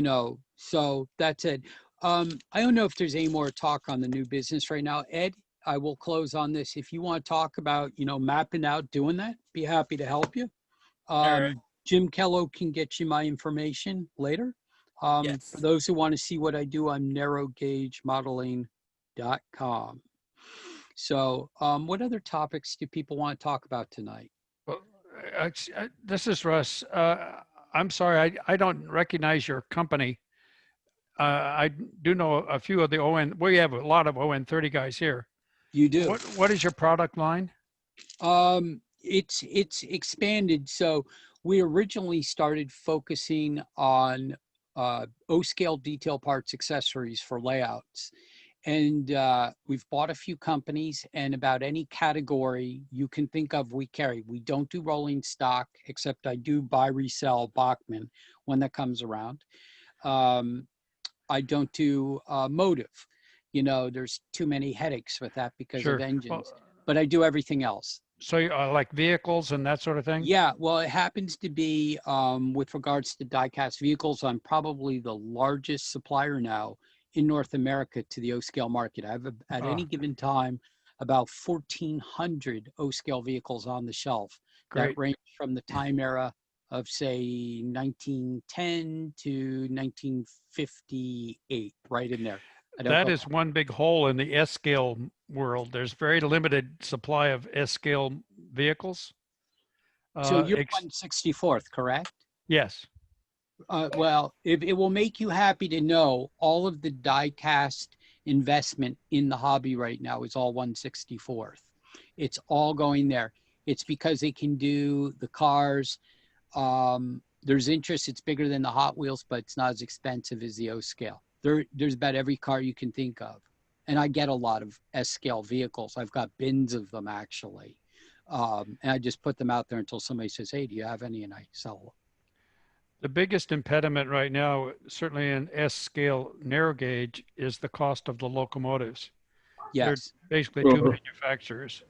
know, so that's it. I don't know if there's any more talk on the new business right now. Ed, I will close on this. If you want to talk about, you know, mapping out, doing that, be happy to help you. right. Jim Kello can get you my information later. Yes. For those who want to see what I do, I'm narrowgaugemodeling.com. So what other topics do people want to talk about tonight? Well, this is Russ. I'm sorry, I don't recognize your company. I do know a few of the ON. We have a lot of ON 30 guys here. You do. What is your product line? It's expanded. So we originally started focusing on O-scale detail parts, accessories for layouts. And we've bought a few companies, and about any category you can think of, we carry. We don't do rolling stock, except I do buy, resell Bachmann when that comes around. I don't do motive. You know, there's too many headaches with that because of engines, but I do everything else. So like vehicles and that sort of thing? Yeah, well, it happens to be with regards to die-cast vehicles, I'm probably the largest supplier now in North America to the O-scale market. I have at any given time about 1,400 O-scale vehicles on the shelf. Great. That range from the time era of, say, 1910 to 1958, right in there. That is one big hole in the S-scale world. There's very limited supply of S-scale vehicles. So you're 164th, correct? Yes. Well, it will make you happy to know all of the die-cast investment in the hobby right now is all 164th. It's all going there. It's because they can do the cars. There's interest. It's bigger than the Hot Wheels, but it's not as expensive as the O-scale. There's about every car you can think of. And I get a lot of S-scale vehicles. I've got bins of them, actually. And I just put them out there until somebody says, hey, do you have any? And I sell them. The biggest impediment right now, certainly in S-scale narrow gauge, is the cost of the locomotives. Yes. They're basically two manufacturers.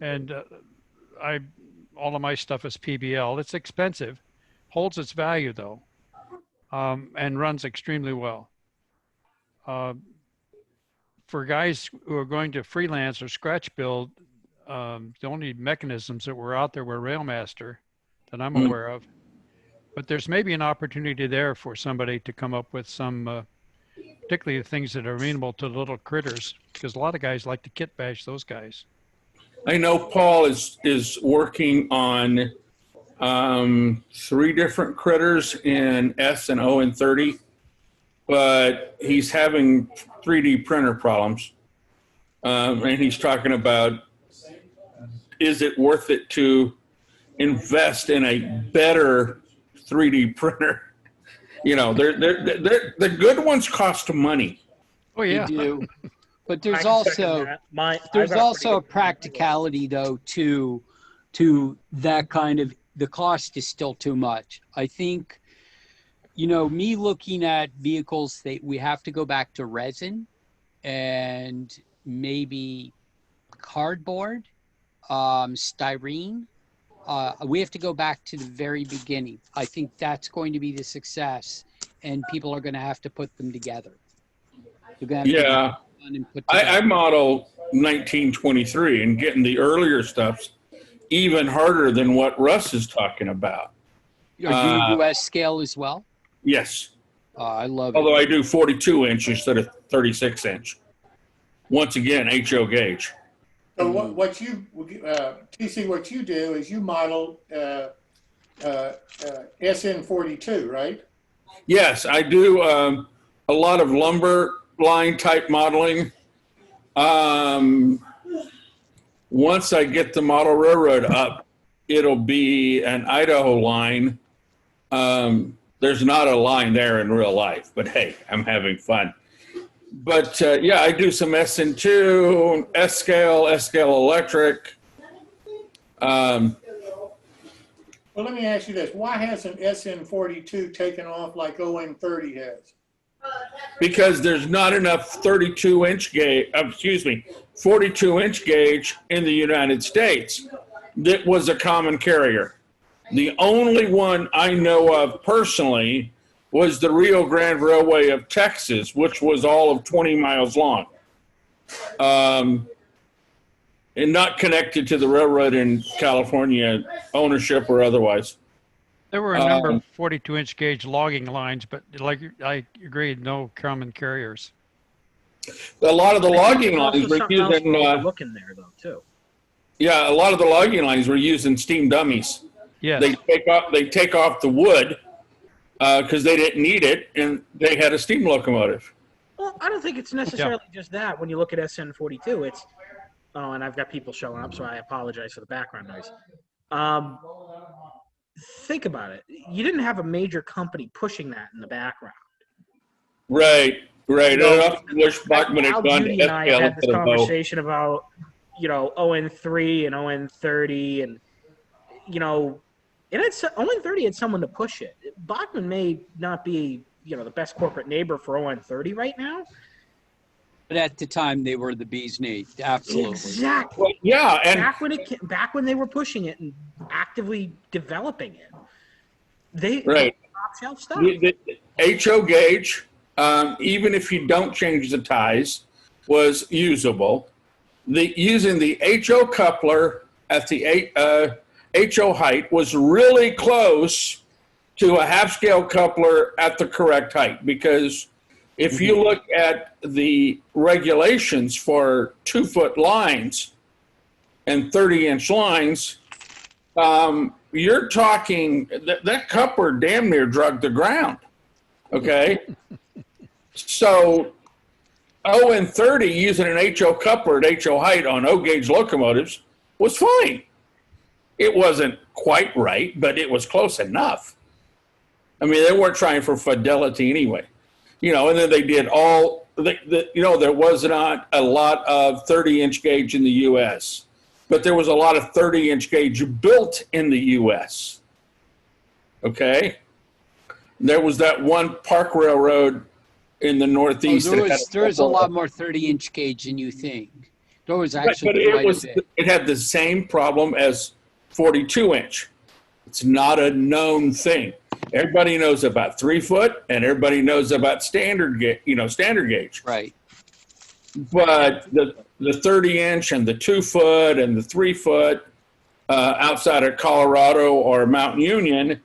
And all of my stuff is PBL. It's expensive, holds its value though, and runs extremely well. For guys who are going to freelance or scratch build, the only mechanisms that were out there were Railmaster that I'm aware of. But there's maybe an opportunity there for somebody to come up with some, particularly the things that are amenable to little critters, because a lot of guys like to kit bash those guys. I know Paul is working on 3 different critters in S and O and 30, but he's having 3D printer problems. And he's talking about, is it worth it to invest in a better 3D printer? You know, the good ones cost money. Oh yeah. They do. But there's also a practicality though to that kind of, the cost is still too much. I think, you know, me looking at vehicles, we have to go back to resin and maybe cardboard, styrene. We have to go back to the very beginning. I think that's going to be the success, and people are going to have to put them together. Yeah. I model 1923, and getting the earlier stuff's even harder than what Russ is talking about. Do you do S-scale as well? Yes. I love Although it. I do 42 inch instead of 36 inch. Once again, HO gauge. So what you, TC, what you do is you model SN42, right? Yes, I do a lot of lumber line type modeling. Once I get the model railroad up, it'll be an Idaho line. There's not a line there in real life, but hey, I'm having fun. But yeah, I do some SN2, S-scale electric. Well, let me ask you this. Why hasn't SN42 taken off like ON30 has? Because there's not enough 42 inch gauge, 42 inch gauge in the United States that was a common carrier. The only one I know of personally was the Rio Grande Railway of Texas, which was all of 20 miles long. And not connected to the railroad in California, ownership or otherwise. There were a number of 42 inch gauge logging lines, but like I agree, no common carriers. A lot of the logging lines were using looking there though too. Yeah, a lot of the logging lines were using steam dummies. Yeah, they take off the wood because they didn't need it, and they had a steam locomotive. Well, I don't think it's necessarily just that. When you look at SN42, it's and I've got people showing up, so I apologize for the background noise. Think about it. You didn't have a major company pushing that in the background. Right. You know, I wish Bachman had gone to Judy and I SPL had this instead of conversation about, you know, ON3 and ON30, and you know, ON30 had someone to push it. Bachman may not be, you know, the best corporate neighbor for ON30 right now. But at the time, they were the bee's knees. Absolutely. Exactly. Well, yeah, and back when they were pushing it and actively developing it, they right. Top shelf stuff. The HO gauge, even if you don't change the ties, was usable. Using the HO coupler at the HO height was really close to a half-scale coupler at the correct height, because If you look at the regulations for 2-foot lines and 30-inch lines, you're talking that coupler damn near drug the ground. Okay. So ON 30 using an HO coupler at HO height on O gauge locomotives was fine. It wasn't quite right, but it was close enough. I mean, they weren't trying for fidelity anyway. You know, and then they did all, you know, there was not a lot of 30-inch gauge in the U.S., but there was a lot of 30-inch gauge built in the U.S. Okay? There was that one Park Railroad in the Northeast. There was a lot more 30-inch gauge than you think. There was actually it had the same problem as 42-inch. It's not a known thing. Everybody knows about 3-foot, and everybody knows about standard gauge. Right. But the 30-inch and the 2-foot and the 3-foot outside of Colorado or Mount Union,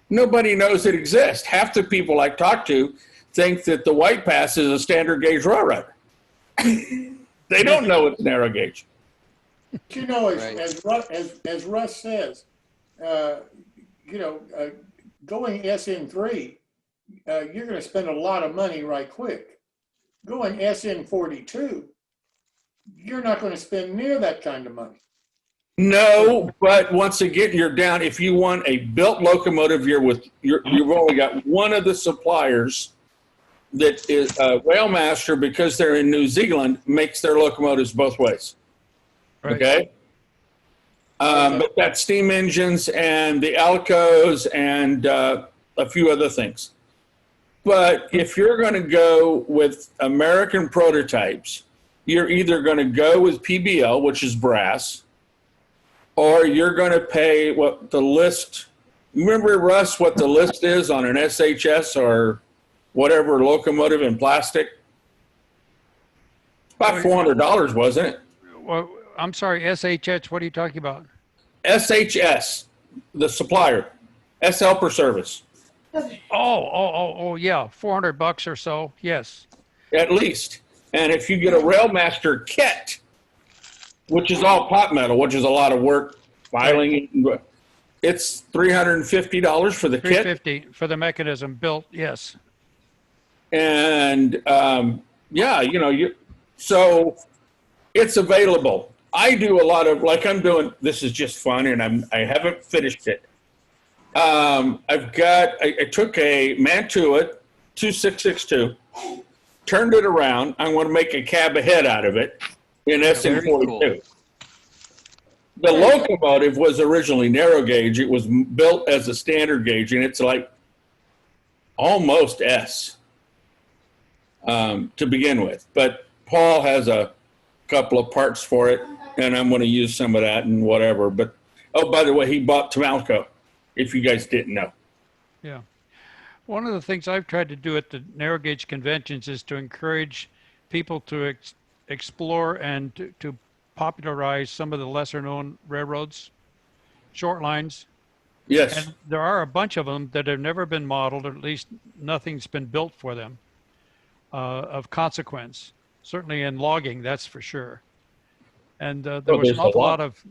nobody knows it exists. Half the people I talk to think that the White Pass is a standard gauge railroad. They don't know it's narrow gauge. You know, as Russ says, you know, going SN3, you're going to spend a lot of money right quick. Going SN42, you're not going to spend near that kind of money. No, but once again, you're down. If you want a built locomotive, you've only got one of the suppliers that is Railmaster, because they're in New Zealand, makes their locomotives both ways. Right. Okay. But that's steam engines and the Alcos and a few other things. But if you're going to go with American prototypes, you're either going to go with PBL, which is brass, or you're going to pay what the list. Remember, Russ, what the list is on an SHS or whatever locomotive in plastic? About $400, wasn't it? Well, I'm sorry, SHS, what are you talking about? SHS, the supplier, S Helper Service. Oh, yeah, $400 or so, yes. At least. And if you get a Railmaster kit, which is all pot metal, which is a lot of work, filing, it's $350 for the kit. $350 for the mechanism built, yes. And yeah, you know, so it's available. I do a lot of, like I'm doing, this is just fun, and I haven't finished it. I took a Mantuit 2662, turned it around. I'm going to make a cab ahead out of it in SN42. Cool. The locomotive was originally narrow gauge. It was built as a standard gauge, and it's like almost S to begin with. But Paul has a couple of parts for it, and I'm going to use some of that and whatever. But, oh, by the way, he bought Tamalco, if you guys didn't know. Yeah. One of the things I've tried to do at the narrow gauge conventions is to encourage people to explore and to popularize some of the lesser known railroads, short lines. Yes. And there are a bunch of them that have never been modeled, or at least nothing's been built for them of consequence. Certainly in logging, that's for sure. And there was an awful lot of,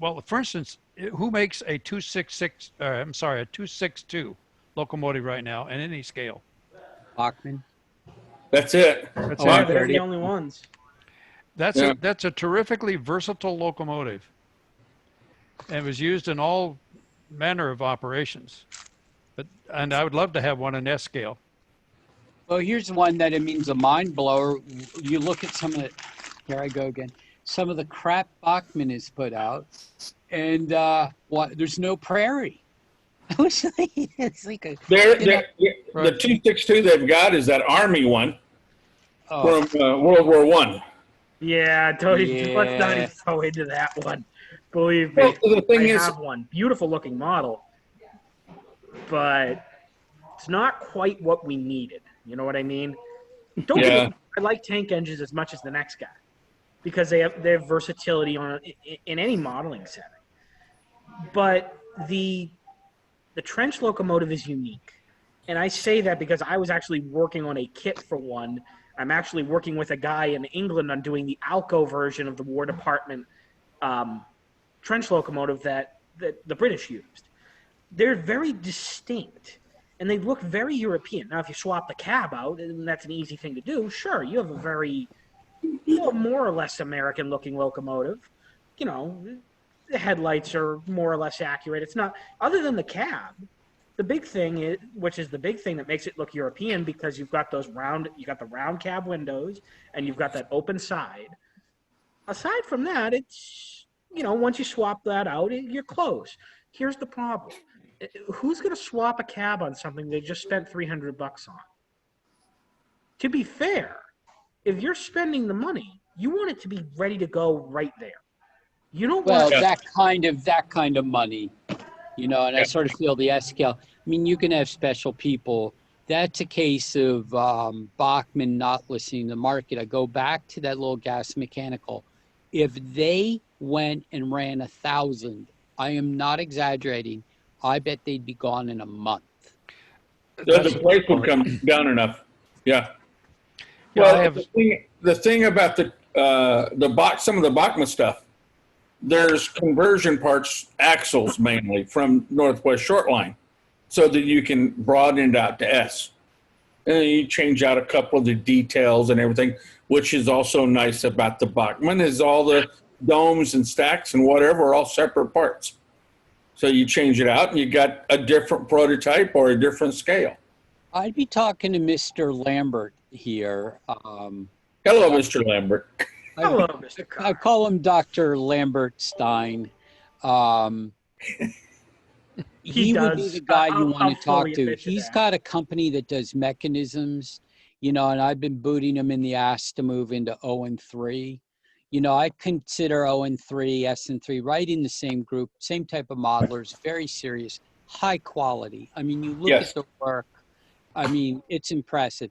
well, for instance, who makes a 262 locomotive right now in any scale? Bachman. That's it. That's it. They're the only ones. That's a terrifically versatile locomotive. And it was used in all manner of operations. And I would love to have one in S scale. Well, here's one that, it means a mind blower. You look at some of the, here I go again, some of the crap Bachman has put out, and there's no prairie. It's like a, the 262 they've got is that Army one from World War I. Yeah, Tony, let's not even go into that one. Believe me, well, the thing I have one. Beautiful looking model, but it's not quite what we needed. You know what I mean? Don't get me, I like tank engines as much as the next guy because they have versatility in any modeling setting. But the trench locomotive is unique And I say that because I was actually working on a kit for one. I'm actually working with a guy in England on doing the Alco version of the War Department trench locomotive that the British used. They're very distinct, and they look very European. Now, if you swap the cab out, and that's an easy thing to do, sure, you have a very, more or less American-looking locomotive. You know, the headlights are more or less accurate. It's not, other than the cab, the big thing is, which is the big thing that makes it look European, because you got the round cab windows, and you've got that open side. Aside from that, it's, once you swap that out, you're close. Here's the problem. Who's going to swap a cab on something they just spent $300 on? To be fair, if you're spending the money, you want it to be ready to go right there. You don't Well, want that kind of money, and I sort of feel the scale. I mean, you can have special people. That's a case of Bachmann not listening to the market. I go back to that little gas mechanical. If they went and ran 1,000, I am not exaggerating, I bet they'd be gone in a month. The price would come down enough. Yeah. Yeah, Well, the thing about some of the Bachmann stuff, there's conversion parts, axles mainly, from Northwest Shortline, so that you can broaden it out to S. And then you change out a couple of the details and everything, which is also nice about the Bachmann, is all the domes and stacks and whatever are all separate parts. So you change it out and you got a different prototype or a different scale. I'd be talking to Mr. Lambert here. Hello, Mr. Lambert. Hello, Mr. Carr. I call him Dr. Lambert Stein. He would be the guy you want to talk to. He's got a company that does mechanisms, and I've been booting him in the ass to move into O and 3. I consider O and 3, S and 3 right in the same group, same type of modelers, very serious, high quality. I mean, you look at the work. I mean, it's impressive.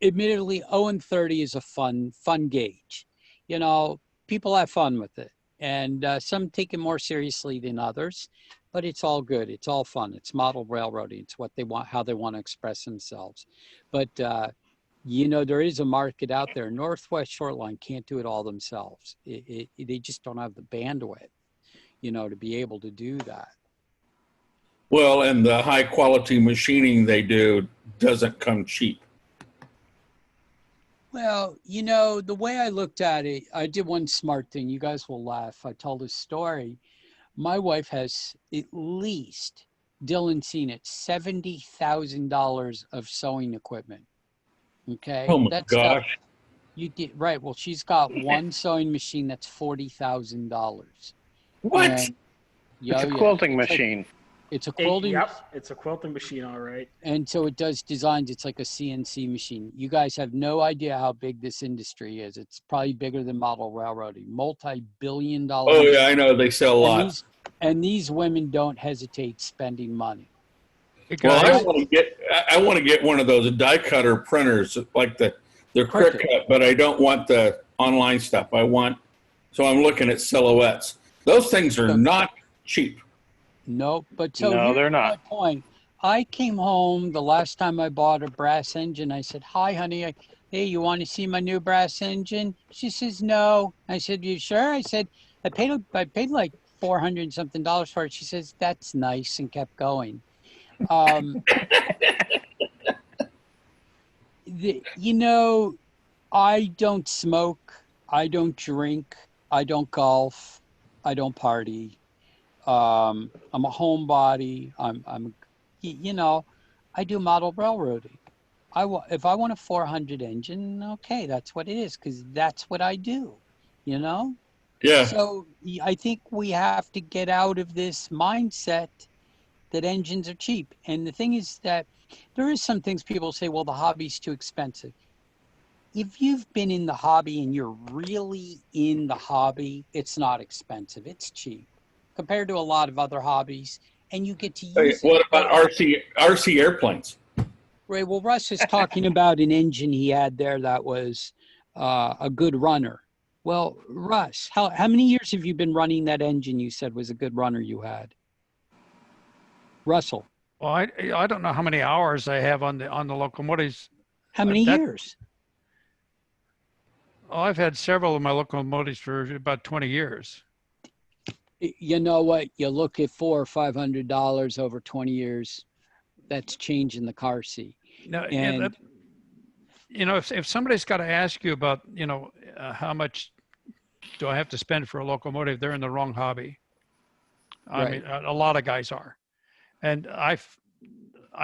Admittedly, O and 30 is a fun gauge. People have fun with it, and some take it more seriously than others, but it's all good. It's all fun. It's model railroading. It's what they want, how they want to express themselves. But, there is a market out there. Northwest Shortline can't do it all themselves. They just don't have the bandwidth, to be able to do that. Well, and the high quality machining they do doesn't come cheap. Well, the way I looked at it, I did one smart thing. You guys will laugh. I told a story. My wife has at least, Dylan's seen it, $70,000 of sewing equipment. Okay. Oh my gosh. You did right. Well, she's got one sewing machine that's $40,000. What? And, It's a quilting machine. It's a quilting. Yep, it's a quilting machine, all right. And so it does designs. It's like a CNC machine. You guys have no idea how big this industry is. It's probably bigger than model railroading, multi-billion-dollar. Oh yeah, I know they sell lots. And these women don't hesitate spending money. Well, I want to get one of those die cutter printers, like they're quick cut, but I don't want the online stuff. So I'm looking at silhouettes. Those things are not cheap. No, but so no, they're not. My point. I came home the last time I bought a brass engine. I said, "Hi, honey. Hey, you want to see my new brass engine?" She says, "No." I said, "You sure?" I said, I paid like $400 something for it." She says, "That's nice," and kept going. I don't smoke. I don't drink. I don't golf. I don't party. I'm a homebody. I do model railroading. If I want a 400 engine, okay, that's what it is, because that's what I do, Yeah. So I think we have to get out of this mindset that engines are cheap. And the thing is that there is some things people say, well, the hobby's too expensive. If you've been in the hobby and you're really in the hobby, it's not expensive. It's cheap compared to a lot of other hobbies, and you get to use it. What about RC airplanes? Right. Well, Russ is talking about an engine he had there that was a good runner. Well, Russ, how many years have you been running that engine you said was a good runner you had? Russell. Well, I don't know how many hours I have on the locomotives. How many That, years? oh, I've had several of my locomotives for about 20 years. You know what? You look at $400 or $500 over 20 years. That's change in the car seat. No, And if somebody's got to ask you about, how much do I have to spend for a locomotive, they're in the wrong hobby. I right. mean, a lot of guys are. And I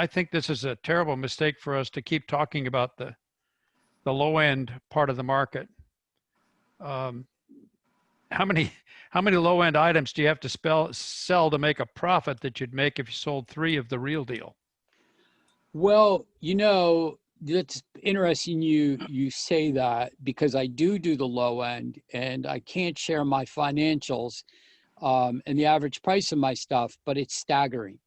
think this is a terrible mistake for us to keep talking about the low end part of the market. How many low end items do you have to sell to make a profit that you'd make if you sold 3 of the real deal? Well, that's interesting you say that, because I do the low end, and I can't share my financials and the average price of my stuff, but it's staggering.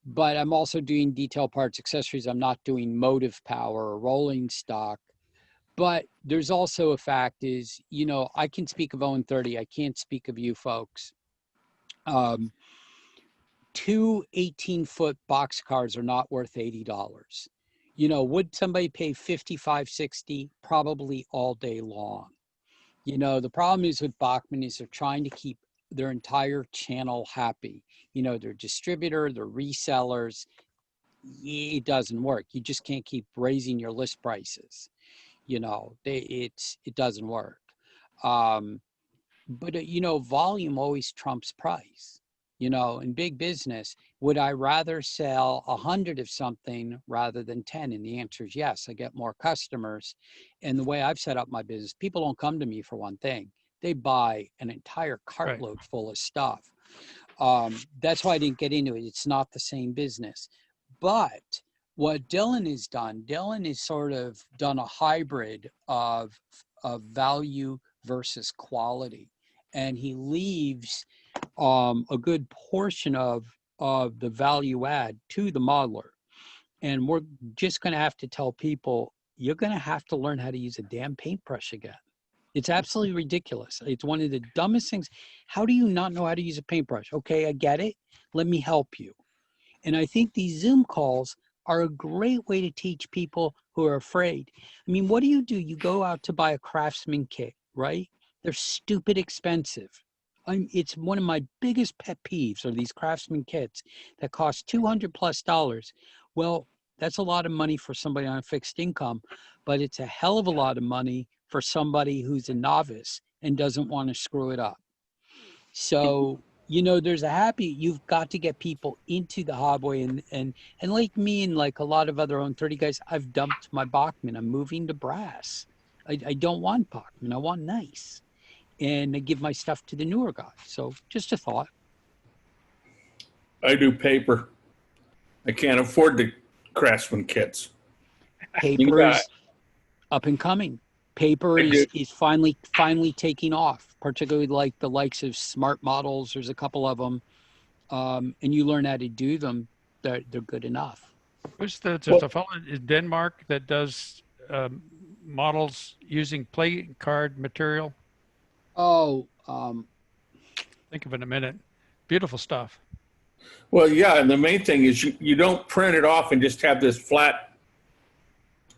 But I'm also doing detail parts, accessories. I'm not doing motive power or rolling stock. But there's also a fact is, I can speak of Owen 30. I can't speak of you folks. 2 18-foot box cars are not worth $80. Would somebody pay 55, 60? Probably all day long. The problem is with Bachman is they're trying to keep their entire channel happy. Their distributor, their resellers. It doesn't work. You just can't keep raising your list prices. It doesn't work. But volume always trumps price. In big business, would I rather sell 100 of something rather than 10? And the answer is yes. I get more customers. And the way I've set up my business, people don't come to me for one thing. They buy an entire cartload full of stuff. That's why I didn't get into it. It's not the same business. But what Dylan has sort of done a hybrid of value versus quality. And he leaves a good portion of the value add to the modeler. And we're just going to have to tell people, you're going to have to learn how to use a damn paintbrush again. It's absolutely ridiculous. It's one of the dumbest things. How do you not know how to use a paintbrush? Okay, I get it. Let me help you. And I think these Zoom calls are a great way to teach people who are afraid. I mean, what do? You go out to buy a Craftsman kit, right? They're stupid expensive. It's one of my biggest pet peeves are these Craftsman kits that cost $200+. Well, that's a lot of money for somebody on a fixed income, but it's a hell of a lot of money for somebody who's a novice and doesn't want to screw it up. So, there's you've got to get people into the hobby, and like me and like a lot of other Own 30 guys, I've dumped my Bachman. I'm moving to brass. I don't want Bachman. I want nice. And I give my stuff to the newer guys. So just a thought. I do paper. I can't afford the Craftsman kits. Paper is up and coming. Paper is finally taking off, particularly like the likes of Smart Models. There's a couple of them, and you learn how to do them. They're good enough. There's a fellow in Denmark that does models using play card material. Oh, think of it in a minute. Beautiful stuff. Well, yeah, and the main thing is you don't print it off and just have this flat,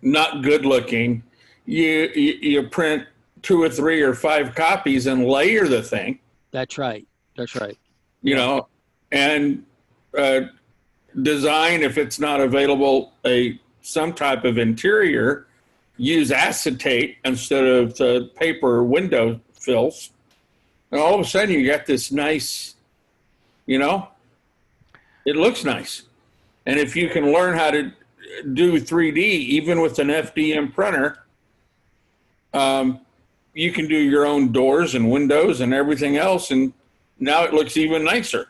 not good looking. You print 2 or 3 or 5 copies and layer the thing. That's right. And design, if it's not available, some type of interior. Use acetate instead of the paper window fills, and all of a sudden you got this nice, it looks nice. And if you can learn how to do 3D, even with an FDM printer, you can do your own doors and windows and everything else, and now it looks even nicer.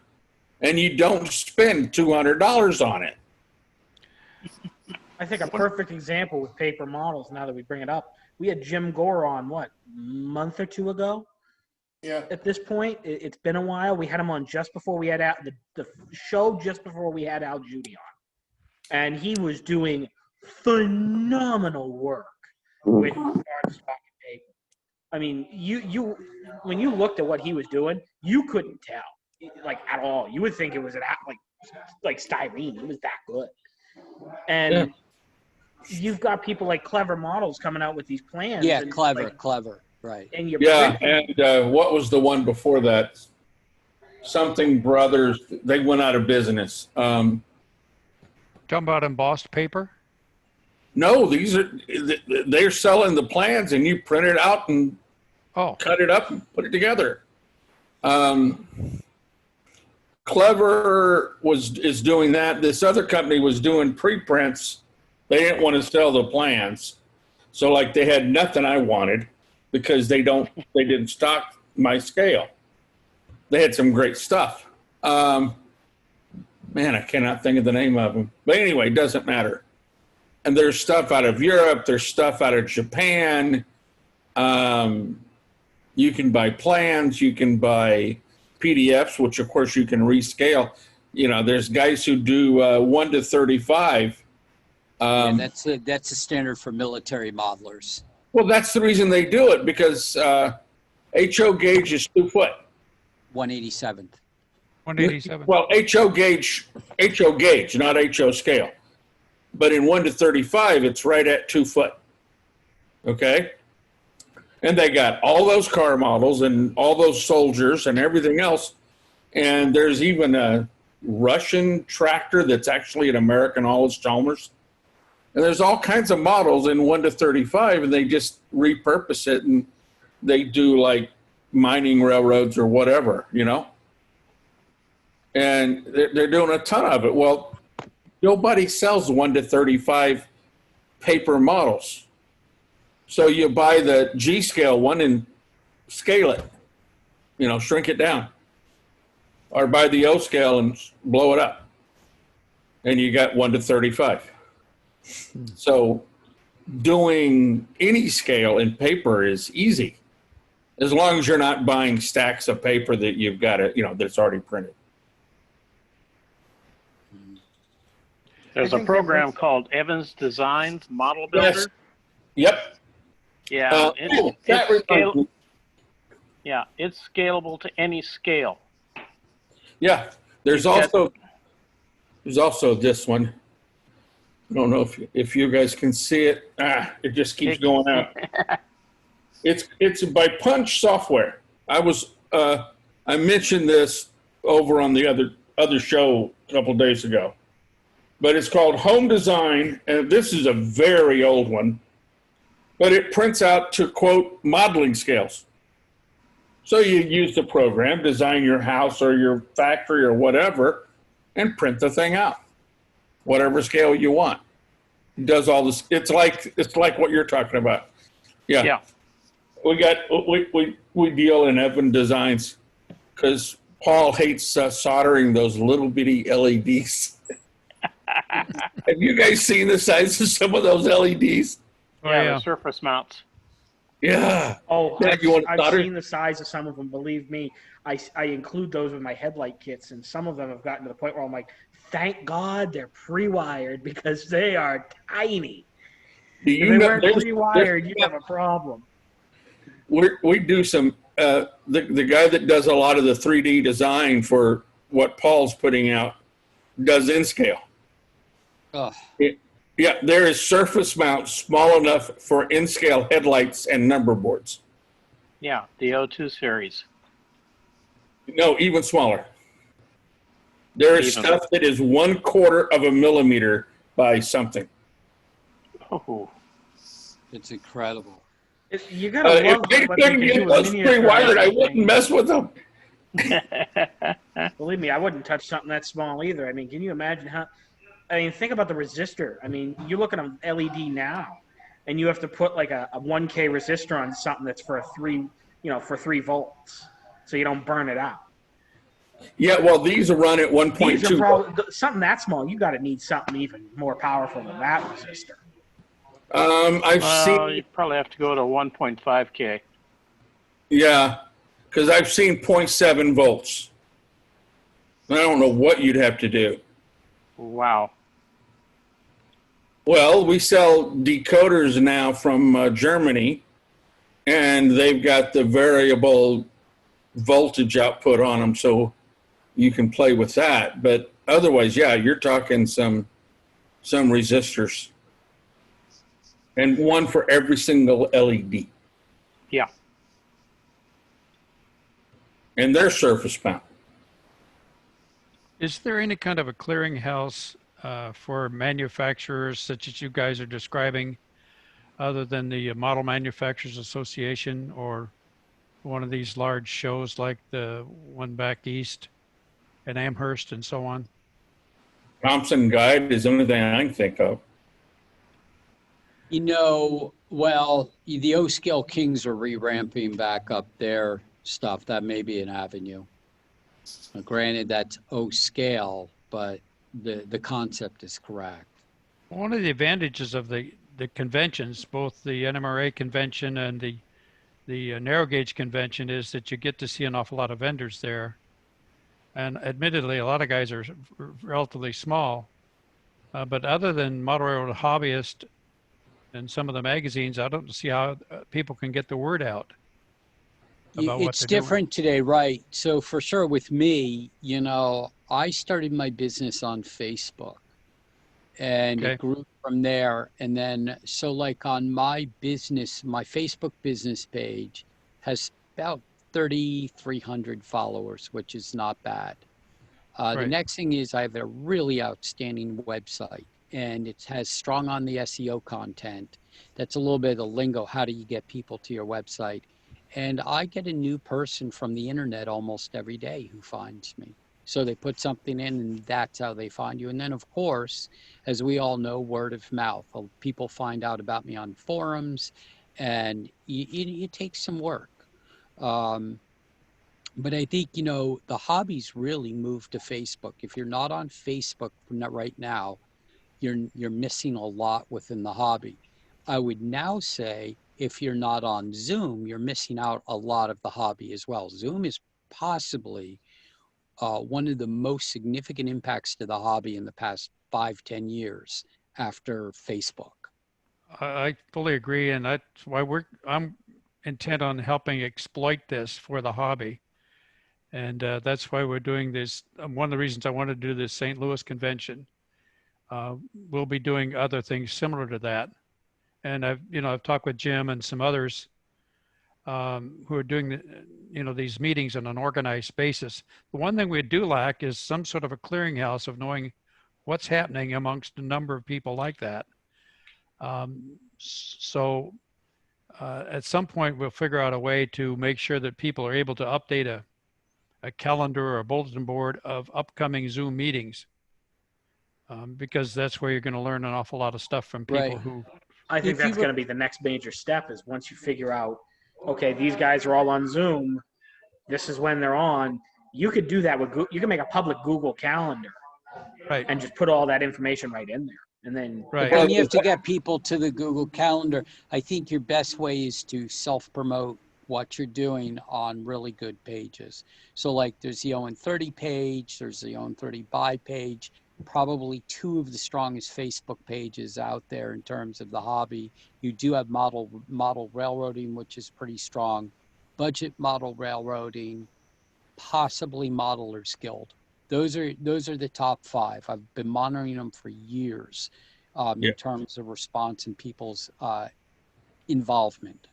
And you don't spend $200 on it. I think a perfect example with paper models, now that we bring it up, we had Jim Gore on, a month or 2 ago? Yeah. At this point, it's been a while. We had him on just before we had the show, just before we had Al Judy on. And he was doing phenomenal work with cardstock and paper. I mean, you when you looked at what he was doing, you couldn't tell, like, at all. You would think it was like styrene. It was that good. And you've got people like Clever Models coming out with these plans. Yeah, and clever, right. And you're and what was the one before that? Something Brothers. They went out of business. Talking about embossed paper? No, they're selling the plans, and you print it out and cut it up and put it together. Clever is doing that. This other company was doing pre-prints. They didn't want to sell the plans, so like they had nothing I wanted because they didn't stock my scale. They had some great stuff. Man, I cannot think of the name of them. But anyway, it doesn't matter. And there's stuff out of Europe. There's stuff out of Japan. You can buy plans. You can buy PDFs, which of course you can rescale. You know, there's guys who do 1 to 35. That's a standard for military modelers. Well, that's the reason they do it, because HO gauge is 2 foot. 187th. 187. Well, HO gauge, not HO scale. But in 1 to 35, it's right at 2 foot. Okay? And they got all those car models and all those soldiers and everything else. And there's even a Russian tractor that's actually an American All-Chalmers. And there's all kinds of models in 1 to 35, and they just repurpose it, and they do like mining railroads or whatever, you know? And they're doing a ton of it. Well, nobody sells 1 to 35 paper models. So you buy the G scale one and scale it, you know, shrink it down. Or buy the O scale and blow it up. And you got 1 to 35. So doing any scale in paper is easy, as long as you're not buying stacks of paper that you've got to, you know, that's already printed. There's a program called Evans Designs Model Builder. Yes. Yep. Yeah, it's scalable to any scale. Yeah, there's also this one. I don't know if you guys can see it. It just keeps going out. It's by Punch Software. I mentioned this over on the other show a couple days ago, but it's called Home Design, and this is a very old one, but it prints out to quote modeling scales. So you use the program, design your house or your factory or whatever, and print the thing out, whatever scale you want. It does all this. It's like what you're talking about. Yeah. We deal in Evan Designs because Paul hates soldering those little bitty LEDs. Have you guys seen the size of some of those LEDs? Yeah, the surface mounts. Yeah. Oh, Yeah, I've seen the size of some of them. Believe me, I include those with my headlight kits, and some of them have gotten to the point where I'm like, thank God they're pre-wired, because they are tiny. If they weren't pre-wired, you'd have a problem. We do some, the guy that does a lot of the 3D design for what Paul's putting out does in scale. Oh. Yeah, there is surface mount small enough for in-scale headlights and number boards. Yeah, the O2 series. No, even smaller. There is stuff that is 1/4 of a millimeter by something. Oh, it's incredible. You gotta love if what they they couldn't can do get with those pre-wired, I wouldn't mess with them. Believe me, I wouldn't touch something that small either. I mean, can you imagine how? I mean, think about the resistor. I mean, you look at an LED now, and you have to put like a 1K resistor on something that's for 3 volts, so you don't burn it out. Yeah, well, these are run at 1.2. Something that small, you got to need something even more powerful than that resistor. I've seen. You probably have to go to 1.5K. Yeah, because I've seen 0.7 volts. I don't know what you'd have to do. Wow. Well, we sell decoders now from Germany, and they've got the variable voltage output on them, so you can play with that. But otherwise, yeah, you're talking some resistors, and one for every single LED. Yeah. And they're surface mount. Is there any kind of a clearinghouse for manufacturers such as you guys are describing, other than the Model Manufacturers Association or one of these large shows like the one back east at Amherst and so on? Thompson Guide is the only thing I can think of. You know, well, the O Scale Kings are re-ramping back up their stuff. That may be an avenue. Granted, that's O Scale, but the concept is correct. One of the advantages of the conventions, both the NMRA convention and the narrow gauge convention, is that you get to see an awful lot of vendors there. And admittedly, a lot of guys are relatively small. But other than Model Railroad Hobbyist and some of the magazines, I don't see how people can get the word out about what It's they're doing. different today, right? So for sure with me, you know, I started my business on Facebook and Okay. it grew from there. And then, so like on my business, my Facebook business page has about 3,300 followers, which is not bad. The Right. next thing is I have a really outstanding website and it has strong on the SEO content. That's a little bit of the lingo. How do you get people to your website? And I get a new person from the internet almost every day who finds me. So they put something in and that's how they find you. And then of course, as we all know, word of mouth. People find out about me on forums and it takes some work. But I think, you know, the hobbies really moved to Facebook. If you're not on Facebook right now, you're missing a lot within the hobby. I would now say if you're not on Zoom, you're missing out a lot of the hobby as well. Zoom is possibly one of the most significant impacts to the hobby in the past 5-10 years after Facebook. I fully agree, and that's why I'm intent on helping exploit this for the hobby. And that's why we're doing this. One of the reasons I wanted to do this St. Louis convention. We'll be doing other things similar to that. And I've talked with Jim and some others who are doing these meetings on an organized basis. The one thing we do lack is some sort of a clearinghouse of knowing what's happening amongst a number of people like that. So at some point we'll figure out a way to make sure that people are able to update a calendar or a bulletin board of upcoming Zoom meetings. Because that's where you're going to learn an awful lot of stuff from people who. I think that's going to be the next major step is once you figure out, okay, these guys are all on Zoom. This is when they're on. You could do that with Google. You can make a public Google Calendar, right, and just put all that information right in there, and then. Right. But then you have to get people to the Google Calendar. I think your best way is to self-promote what you're doing on really good pages. So like there's the Owen 30 page, there's the Owen 30 buy page. Probably two of the strongest Facebook pages out there in terms of the hobby. You do have model railroading, which is pretty strong, budget model railroading, possibly Modelers Guild. Those are the top 5. I've been monitoring them for years in terms of response and people's involvement.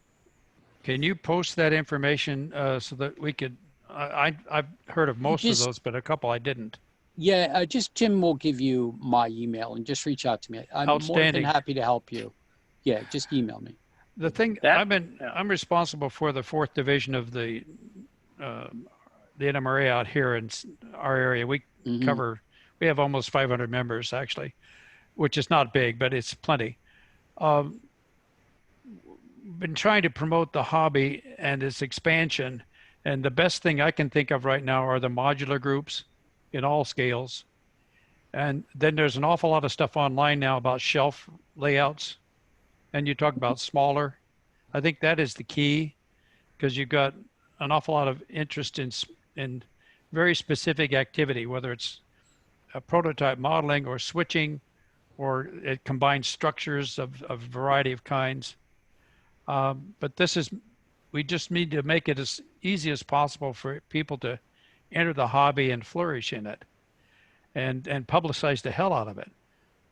Can you post that information so that we could? I've heard of most of those, but a couple I didn't. Yeah, just Jim will give you my email and just reach out to me. I'm more than happy to help you. Yeah, just email me. The thing I'm responsible for the 4th division of the NMRA out here in our area. We we have almost 500 members actually, which is not big, but it's plenty. Been trying to promote the hobby and its expansion, and the best thing I can think of right now are the modular groups in all scales. And then there's an awful lot of stuff online now about shelf layouts, and you talk about smaller. I think that is the key, because you've got an awful lot of interest in very specific activity, whether it's a prototype modeling or switching, or it combines structures of a variety of kinds. But we just need to make it as easy as possible for people to enter the hobby and flourish in it. and publicize the hell out of it.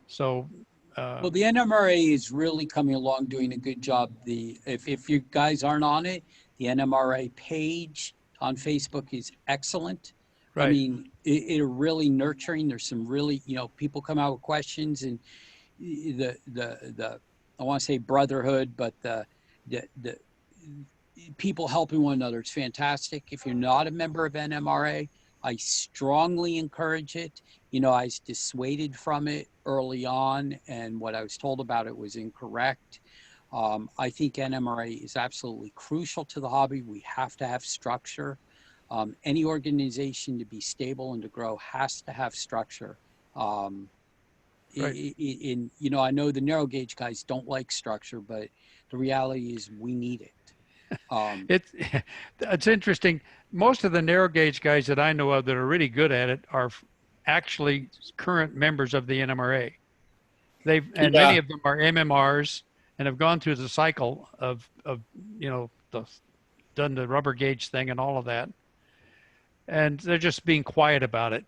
So, Well, the NMRA is really coming along, doing a good job. If you guys aren't on it, the NMRA page on Facebook is excellent. I right. mean, it are really nurturing. There's some really, people come out with questions, and the I want to say brotherhood, but the people helping one another. It's fantastic. If you're not a member of NMRA, I strongly encourage it. I was dissuaded from it early on, and what I was told about it was incorrect. I think NMRA is absolutely crucial to the hobby. We have to have structure. Any organization to be stable and to grow has to have structure. Right. I know the narrow gauge guys don't like structure, but the reality is we need it. It's interesting. Most of the narrow gauge guys that I know of that are really good at it are actually current members of the NMRA. And many of them are MMRs and have gone through the cycle of done the rubber gauge thing and all of that. And they're just being quiet about it.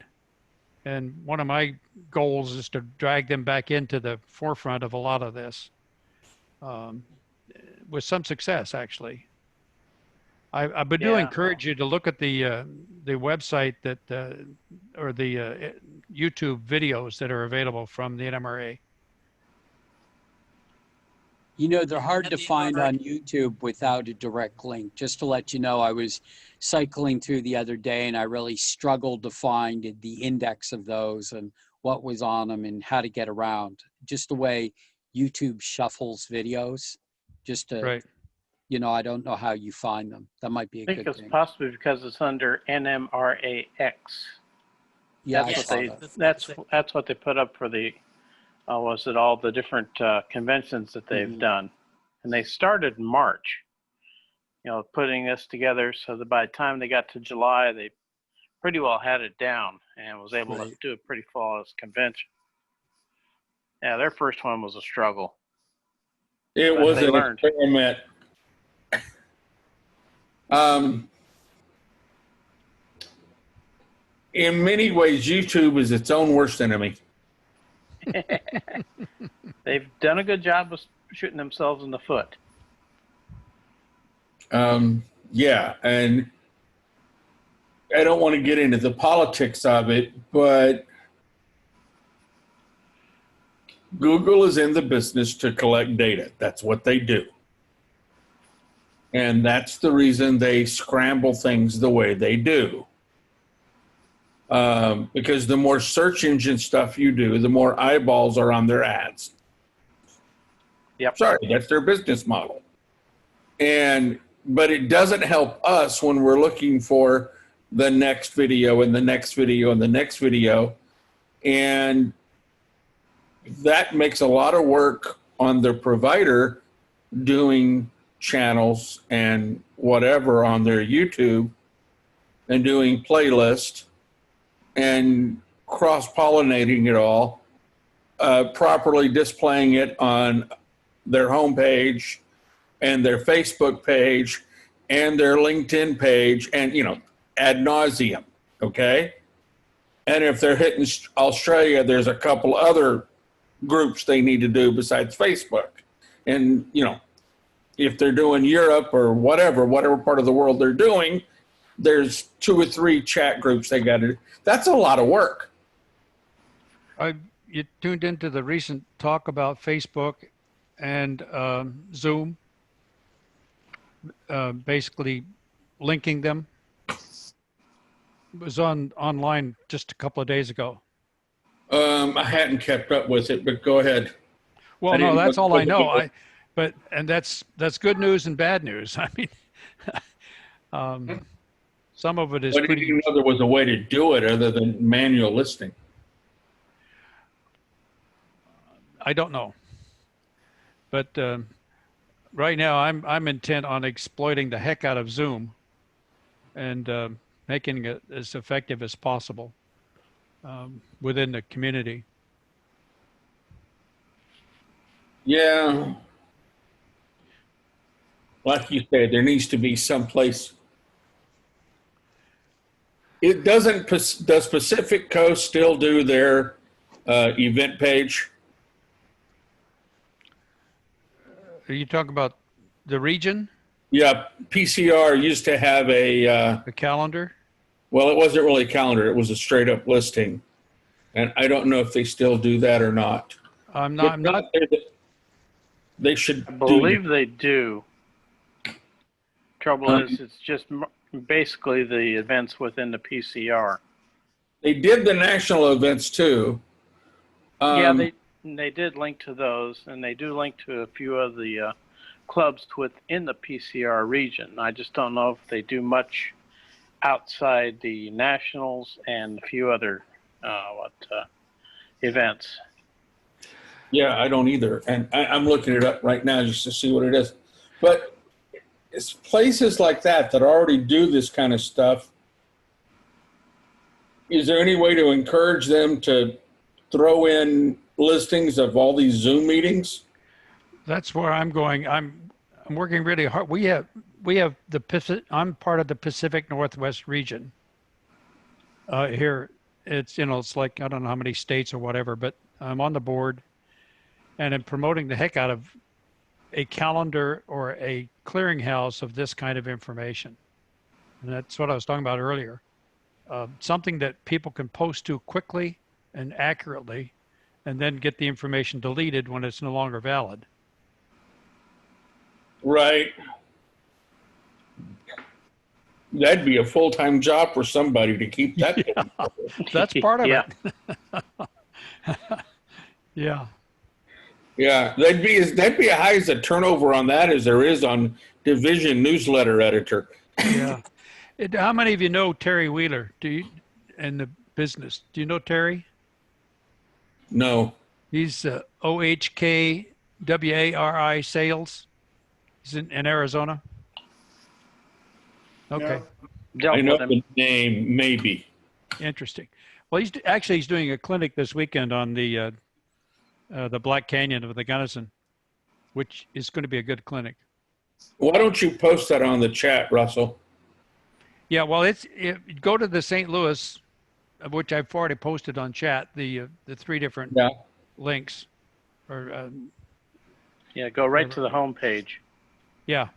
And one of my goals is to drag them back into the forefront of a lot of this, with some success, actually. I do encourage you to look at the website or the YouTube videos that are available from the NMRA. They're hard to find on YouTube without a direct link. Just to let you know, I was cycling through the other day and I really struggled to find the index of those and what was on them and how to get around. Just the way YouTube shuffles videos, just to, right. I don't know how you find them. That might be a good thing. I think it's possibly because it's under NMRAX. Yeah, that's what they put up for the all the different conventions that they've done, and they started in March. Putting this together so that by the time they got to July, they pretty well had it down and was able to do a pretty flawless convention. Yeah, their first one was a struggle. It was an experiment. In many ways, YouTube is its own worst enemy. They've done a good job of shooting themselves in the foot. Yeah, and I don't want to get into the politics of it, but Google is in the business to collect data. That's what they do. And that's the reason they scramble things the way they do. Because the more search engine stuff you do, the more eyeballs are on their ads. Yep. Sorry, that's their business model. But it doesn't help us when we're looking for the next video and the next video and the next video. And that makes a lot of work on the provider doing channels and whatever on their YouTube and doing playlists and cross-pollinating it all, properly displaying it on their homepage and their Facebook page and their LinkedIn page and, ad nauseum, okay? And if they're hitting Australia, there's a couple other groups they need to do besides Facebook. And, if they're doing Europe or whatever part of the world they're doing, there's 2 or 3 chat groups they got to do. That's a lot of work. You tuned into the recent talk about Facebook and Zoom, basically linking them. It was online just a couple of days ago. I hadn't kept up with it, but go ahead. Well, no, that's all I know. And that's good news and bad news. I mean, some of it is But pretty. did you know there was a way to do it other than manual listing? I don't know, but right now I'm intent on exploiting the heck out of Zoom and making it as effective as possible within the community. Yeah. Like you said, there needs to be some place It doesn't, does Pacific Coast still do their event page? Are you talking about the region, Yeah, PCR used to have the calendar? well, it wasn't really a calendar. It was a straight up listing. And I don't know if they still do that or not. I'm not. They should I believe they do. Trouble is, it's just basically the events within the PCR. They did the national events too. Yeah, they did link to those, and they do link to a few of the clubs within the PCR region. I just don't know if they do much outside the nationals and a few other events. Yeah, I don't either. And I'm looking it up right now just to see what it is. But it's places like that that already do this kind of stuff. Is there any way to encourage them to throw in listings of all these Zoom meetings? That's where I'm going. I'm working really hard. We have the Pacific. I'm part of the Pacific Northwest region. Here, it's it's like I don't know how many states or whatever, but I'm on the board, and I'm promoting the heck out of a calendar or a clearinghouse of this kind of information. And that's what I was talking about earlier. Something that people can post to quickly and accurately, and then get the information deleted when it's no longer valid. Right. That'd be a full-time job for somebody to keep that. Yeah, that's part of Yeah. it. Yeah. Yeah, that'd be as high as a turnover on that as there is on division newsletter editor. Yeah. How many of you know Terry Wheeler? In the business? Do you know Terry? No. He's OHKWARI sales. He's in Arizona. Okay. Dealt I know with him. the name, maybe. Interesting. Well, he's doing a clinic this weekend on the Black Canyon of the Gunnison, which is going to be a good clinic. Why don't you post that on the chat, Russell? Yeah, well, go to the St. Louis, of which I've already posted on chat, the 3 different links. Or Yeah, go right to the home page. yeah.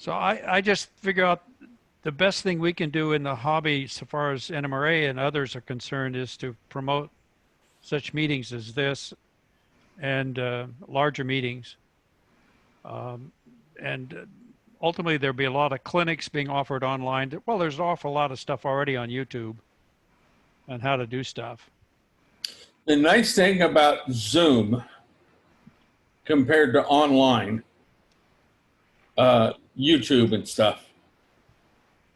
So I just figure out the best thing we can do in the hobby, so far as NMRA and others are concerned, is to promote such meetings as this and larger meetings. And ultimately, there'll be a lot of clinics being offered online. Well, there's an awful lot of stuff already on YouTube on how to do stuff. The nice thing about Zoom compared to online, YouTube and stuff,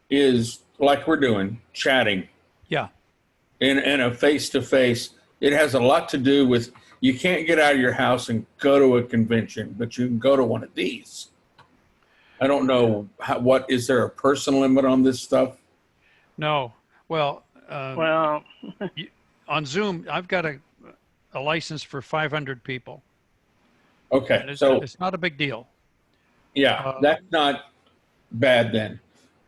is like we're doing, chatting. Yeah. In a face-to-face. It has a lot to do with, you can't get out of your house and go to a convention, but you can go to one of these. I don't know, is there a person limit on this stuff? No. Well, Well, on Zoom, I've got a license for 500 people. Okay, So it's not a big deal. Yeah, that's not bad then.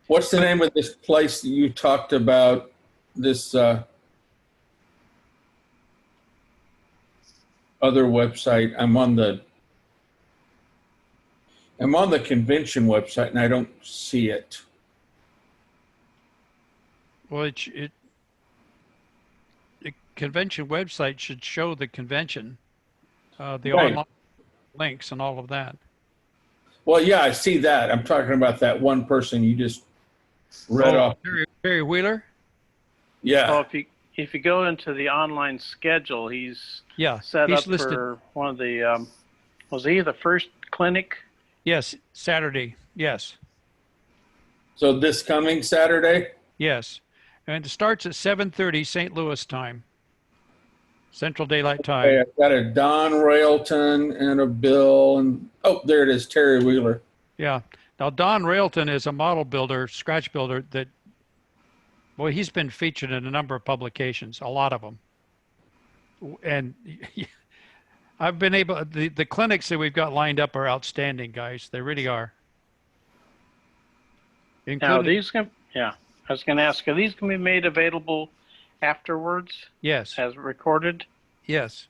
What's the name of this place that you talked about? This other website. I'm on the convention website and I don't see it. Well, the convention website should show the convention, the online links and all of that. Well, yeah, I see that. I'm talking about that one person you just read off. Terry Wheeler? Yeah. Oh, if you go into the online schedule, he's set up listed for one of the, was he the first clinic? Yes, Saturday. Yes. So this coming Saturday? Yes. And it starts at 7:30 St. Louis time. Central Daylight Time. Okay, I've got a Don Railton and a Bill and there it is, Terry Wheeler. Yeah. Now Don Railton is a model builder, scratch builder that, boy, he's been featured in a number of publications, a lot of them. And I've been able, the clinics that we've got lined up are outstanding, guys. They really are. Now, including, these can, yeah, I was going to ask, are these going to be made available afterwards yes, as recorded? yes.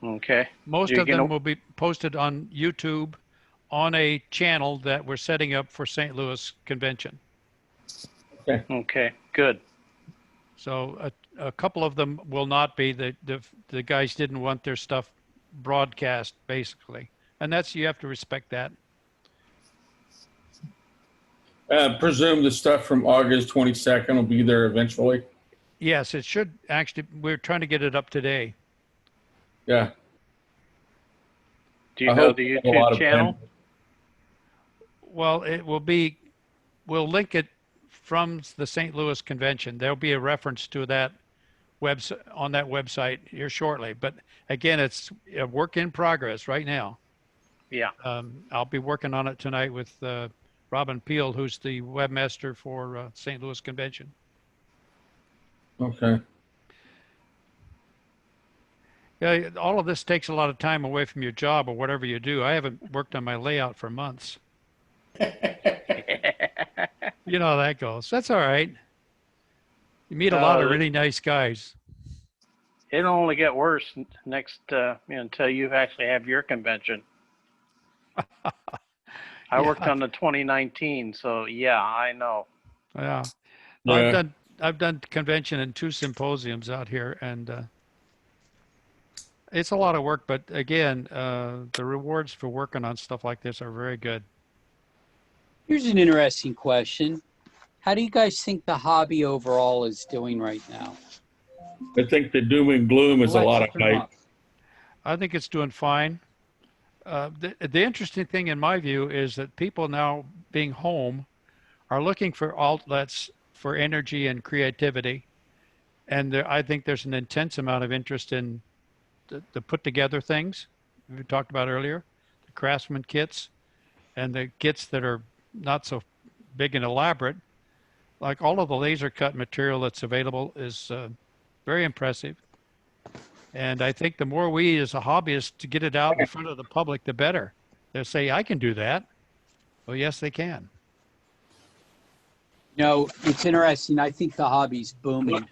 Okay. Most You're of them gonna, will be posted on YouTube on a channel that we're setting up for St. Louis convention. okay, good. So a couple of them will not be. The guys didn't want their stuff broadcast, basically. And that's, you have to respect that. Presume the stuff from August 22nd will be there eventually. Yes, it should actually, we're trying to get it up today. Yeah. Do you I know hope the we have a lot YouTube of channel? Well, it will be, we'll link it from the St. Louis convention. There'll be a reference to that website on that website here shortly. But again, it's a work in progress right now. Yeah. I'll be working on it tonight with Robin Peel, who's the webmaster for St. Louis convention. Okay. Yeah, all of this takes a lot of time away from your job or whatever you do. I haven't worked on my layout for months. You know how that goes. That's all right. You meet a lot of really nice guys. It'll only get worse next, until you actually have your convention. I worked on the 2019, so yeah, I know. Yeah. Yeah. I've done convention and 2 symposiums out here, and it's a lot of work, but again, the rewards for working on stuff like this are very good. Here's an interesting question. How do you guys think the hobby overall is doing right now? I think the doom and gloom is a lot of hype. I think it's doing fine. The interesting thing in my view is that people now being home are looking for outlets for energy and creativity. And I think there's an intense amount of interest in the put together things we talked about earlier, the craftsman kits and the kits that are not so big and elaborate. Like all of the laser cut material that's available is very impressive. And I think the more we as a hobbyist to get it out in front of the public, the better. They'll say, I can do that. Well, yes, they can. No, it's interesting. I think the hobby's booming.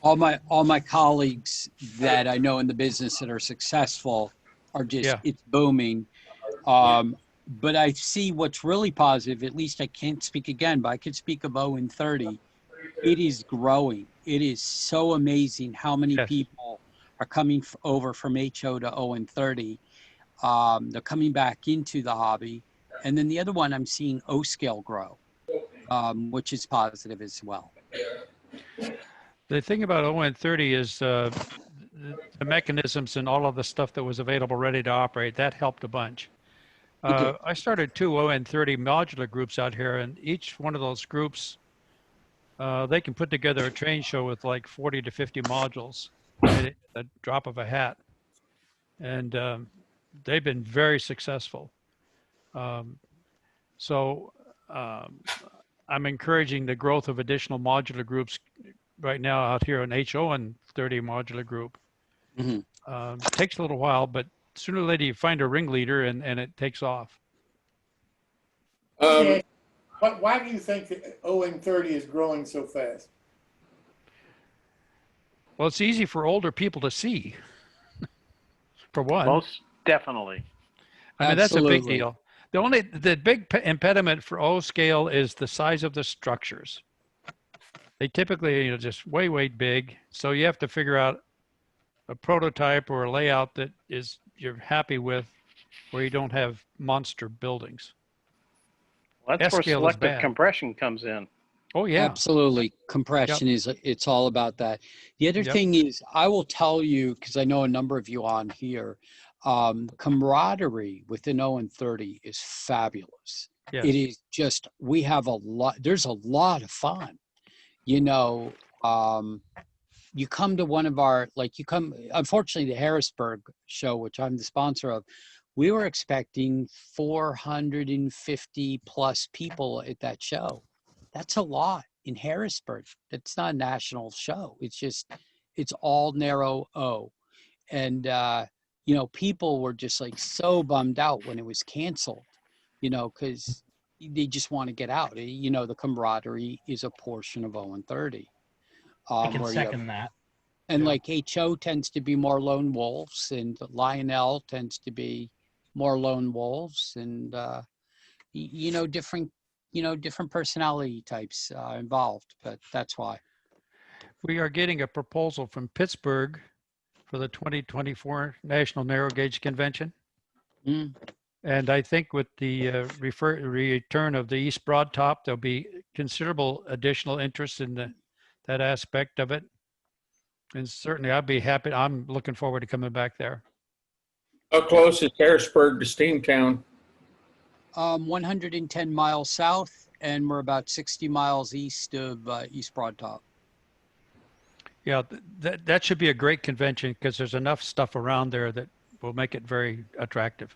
All my colleagues that I know in the business that are successful are just, it's booming. But I see what's really positive, at least I can't speak again, but I could speak of Owen 30. It is growing. It is so amazing how many people are coming over from HO to Owen 30. They're coming back into the hobby. And then the other one, I'm seeing O-scale grow, which is positive as well. The thing about Owen 30 is the mechanisms and all of the stuff that was available ready to operate, that helped a bunch. I started 2 ON 30 modular groups out here, and each one of those groups, they can put together a train show with like 40 to 50 modules at a drop of a hat. And they've been very successful. So I'm encouraging the growth of additional modular groups right now out here in HON 30 modular group. Takes a little while, but sooner or later you find a ringleader and it takes off. Why do you think that ON 30 is growing so fast? Well, it's easy for older people to see, for one. Most definitely. I mean, that's a big deal. The big impediment for O scale is the size of the structures. They typically, just way big. So you have to figure out a prototype or a layout that you're happy with, where you don't have monster buildings. Well, that's where selective compression comes in. Oh yeah, absolutely. Compression it's all about that. The other thing is, I will tell you, because I know a number of you on here, camaraderie within ON 30 is fabulous. It is just, we have there's a lot of fun. You come to one of our, unfortunately the Harrisburg show, which I'm the sponsor of, we were expecting 450 plus people at that show. That's a lot in Harrisburg. That's not a national show. It's all narrow O. And, people were just like so bummed out when it was canceled, you know, because they just want to get out. You know, the camaraderie is a portion of Owen 30. I can Where you have- second that. And Yeah. like HO tends to be more lone wolves, and Lionel tends to be more lone wolves, and you know, different personality types involved. But that's why. We are getting a proposal from Pittsburgh for the 2024 National Narrow Gauge Convention. Mm. And I think with the return of the East Broad Top, there'll be considerable additional interest in that aspect of it. And certainly I'll be happy. I'm looking forward to coming back there. How close is Harrisburg to Steamtown? 110 miles south, and we're about 60 miles east of East Broad Top. Yeah, that should be a great convention because there's enough stuff around there that will make it very attractive.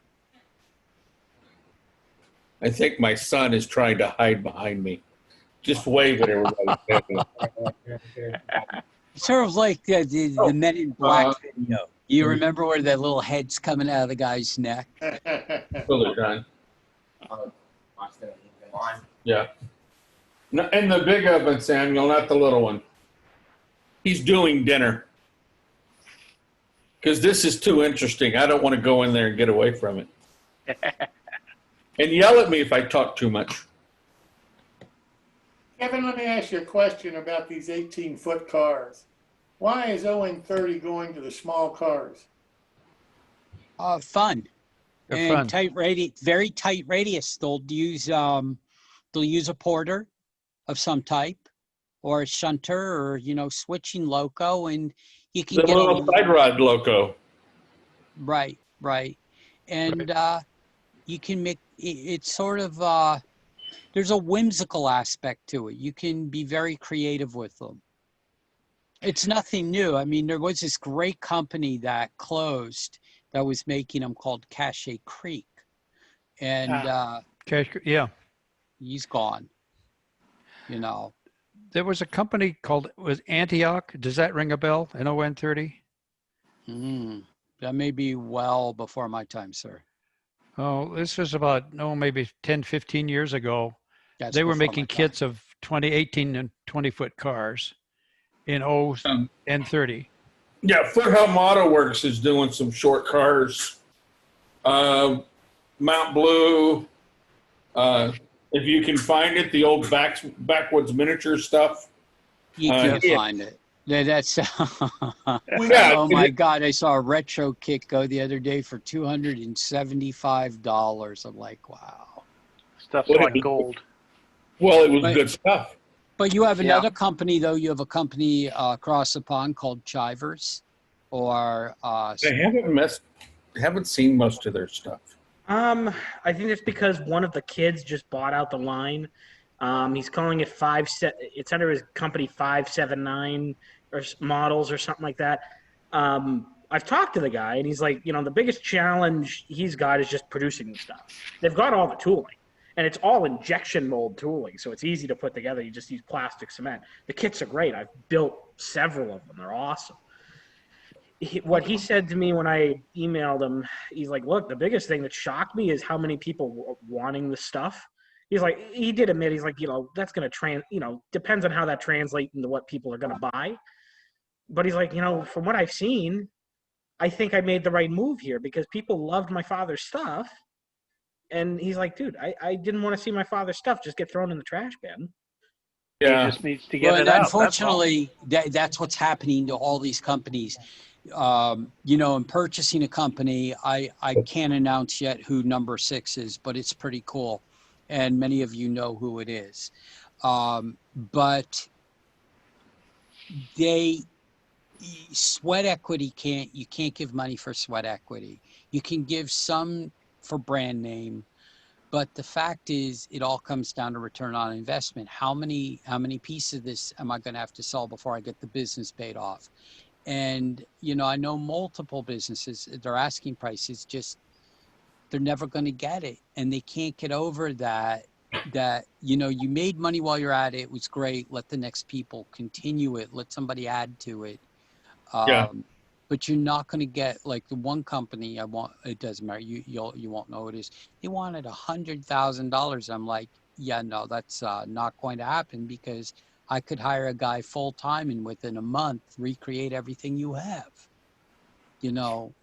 I think my son is trying to hide behind me. Just wave at everybody. Sort of like the Men in Black video. You remember where that little head's coming out of the guy's neck? Well, they're done. Yeah. No, and the big oven, Samuel, not the little one. He's doing dinner. Because this is too interesting. I don't want to go in there and get away from it. And yell at me if I talk too much. Kevin, let me ask you a question about these 18-foot cars. Why is Owen 30 going to the small cars? Fun. They're And fun. tight radius, very tight radius. They'll use a porter of some type, or a shunter, or switching loco, and you can The get little side rod loco. right, and you can make it's sort of there's a whimsical aspect to it. You can be very creative with them. It's nothing new. I mean, there was this great company that closed that was making them called Cache Creek, and Yeah. he's gone. There was a company called, was Antioch. Does that ring a bell? NON 30? That may be well before my time, sir. Oh, this was about, maybe 10, 15 years ago. That's They were before my making time. kits of 18 and 20-foot cars in and 30. Yeah, Foothelm Auto Works is doing some short cars. Mount Blue. If you can find it, the old backwoods miniature stuff. You can't yeah. find it. That's Yeah, oh my God! I saw a retro kit go the other day for $275. I'm like, wow. Stuff's What like did- gold. Well, it was But- good stuff. But you have Yeah. another company, though. You have a company across the pond called Chivers, or I haven't seen most of their stuff. I think it's because one of the kids just bought out the line. He's calling it it's under his company 579 or models or something like that. I've talked to the guy, and he's like, the biggest challenge he's got is just producing the stuff. They've got all the tooling, and it's all injection mold tooling, so it's easy to put together. You just use plastic cement. The kits are great. I've built several of them. They're awesome. What he said to me when I emailed him, he's like, look, the biggest thing that shocked me is how many people were wanting the stuff. He's like, he did admit, he's like, that's going to depends on how that translates into what people are going to buy. But he's like, from what I've seen, I think I made the right move here because people loved my father's stuff. And he's like, dude, I didn't want to see my father's stuff just get thrown in the trash bin. Yeah. He just needs to get well, it and out. unfortunately, that's what's happening to all these companies. In purchasing a company, I can't announce yet who number 6 is, but it's pretty cool. And many of you know who it is. But sweat equity you can't give money for sweat equity. You can give some for brand name, but the fact is it all comes down to return on investment. How many pieces of this am I going to have to sell before I get the business paid off? And, I know multiple businesses, their asking prices they're never going to get it. And they can't get over that, you made money while you're at it. It was great. Let the next people continue it. Let somebody add to it. Yeah. but you're not going to get like the one company I want. It doesn't matter. You won't know what it is. They wanted $100,000. I'm like, yeah, no, that's not going to happen because I could hire a guy full time and within a month recreate everything you have. You know,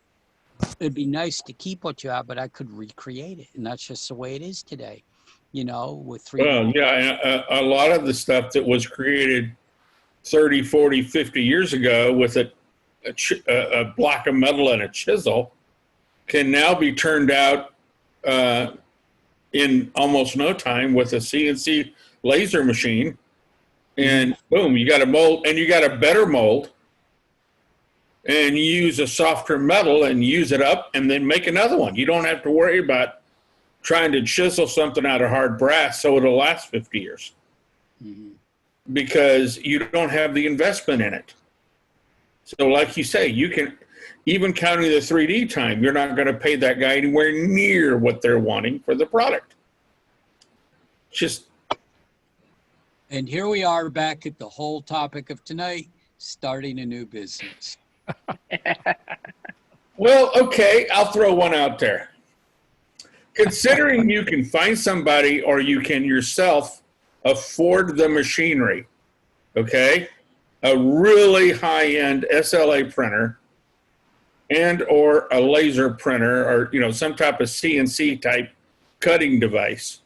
it'd be nice to keep what you have, but I could recreate it, and that's just the way it is today. You know, with 3D. Well, yeah, a lot of the stuff that was created 30, 40, 50 years ago with a block of metal and a chisel can now be turned out in almost no time with a CNC laser machine. And boom, you got a mold, and you got a better mold, and you use a softer metal and use it up and then make another one. You don't have to worry about trying to chisel something out of hard brass so it'll last 50 years. Mm-hmm. Because you don't have the investment in it. So like you say, you can, even counting the 3D time, you're not going to pay that guy anywhere near what they're wanting for the product. Just. And here we are back at the whole topic of tonight, starting a new business. Well, okay, I'll throw one out there. Considering you can find somebody or you can yourself afford the machinery, okay? A really high-end SLA printer and or a laser printer or, you know, some type of CNC type cutting device.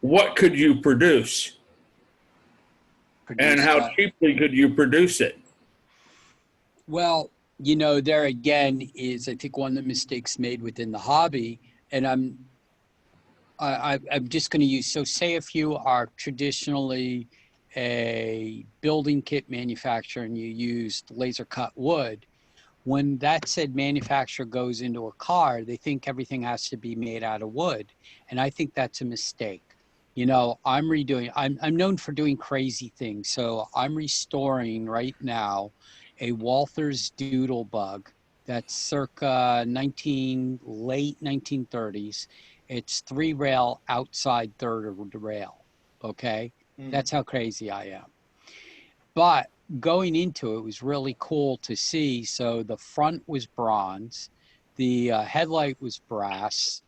What could you produce? And how cheaply could you produce it? Well, you know, there again is, I think, one of the mistakes made within the hobby, and I'm just going to use, so say if you are traditionally a building kit manufacturer and you use laser cut wood, when that said manufacturer goes into a car, they think everything has to be made out of wood. And I think that's a mistake. You know, I'm known for doing crazy things. So I'm restoring right now a Walther's Doodle Bug that's circa late 1930s. It's 3-rail outside third of the rail, okay? That's how crazy I am. But going into it was really cool to see. So the front was bronze, the headlight was brass,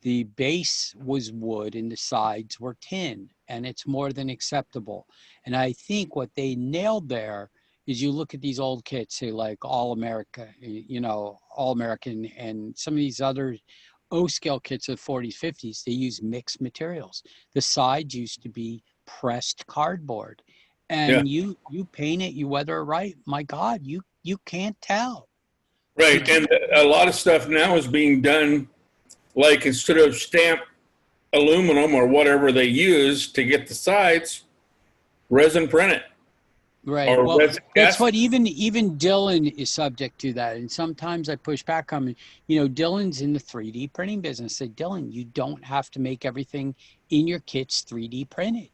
the base was wood, and the sides were tin, and it's more than acceptable. And I think what they nailed there is you look at these old kits, say like All America, you know, All American, and some of these other O-scale kits of 40s, 50s, they use mixed materials. The sides used to be pressed cardboard, and you paint it, you weather it right. My God, you can't tell. Right, and a lot of stuff now is being done, like instead of stamped aluminum or whatever they use to get the sides, resin print it. Right. Well, that's what even Dylan is subject to that. And sometimes I push back on him. You know, Dylan's in the 3D printing business. I say, Dylan, you don't have to make everything in your kits 3D printed.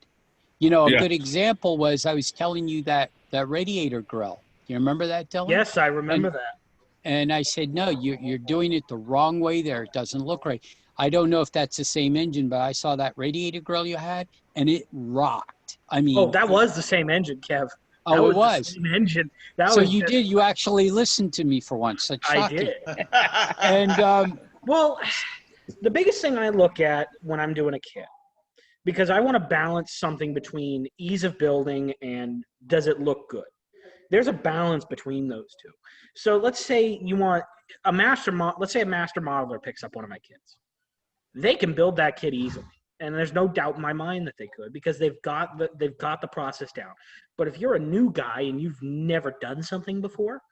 You know, a good example was I was telling you that radiator grill. Do you remember that, Dylan? Yes, I remember that. And I said, no, you're doing it the wrong way there. It doesn't look right. I don't know if that's the same engine, but I saw that radiator grill you had, and it rocked. I mean. Oh, that was the same engine, Kev. Oh, it was. The same engine. So you did. You actually listened to me for once. That's shocking. I did. And well, the biggest thing I look at when I'm doing a kit, because I want to balance something between ease of building and does it look good. There's a balance between those two. So let's say you want let's say a master modeler picks up one of my kits. They can build that kit easily. And there's no doubt in my mind that they could, because they've got the process down. But if you're a new guy and you've never done something before,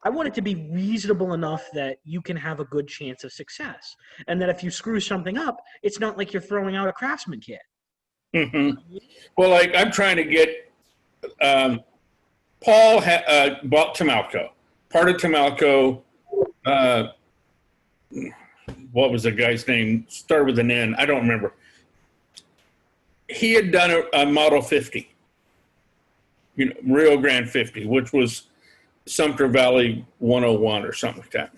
I want it to be reasonable enough that you can have a good chance of success. And that if you screw something up, it's not like you're throwing out a Craftsman kit. Mm-hmm. Well, like I'm trying to get Paul bought Tamalco. Part of Tamalco, what was the guy's name? Started with an N. I don't remember. He had done a Model 50, you know, Rio Grande 50, which was Sumter Valley 101 or something like that.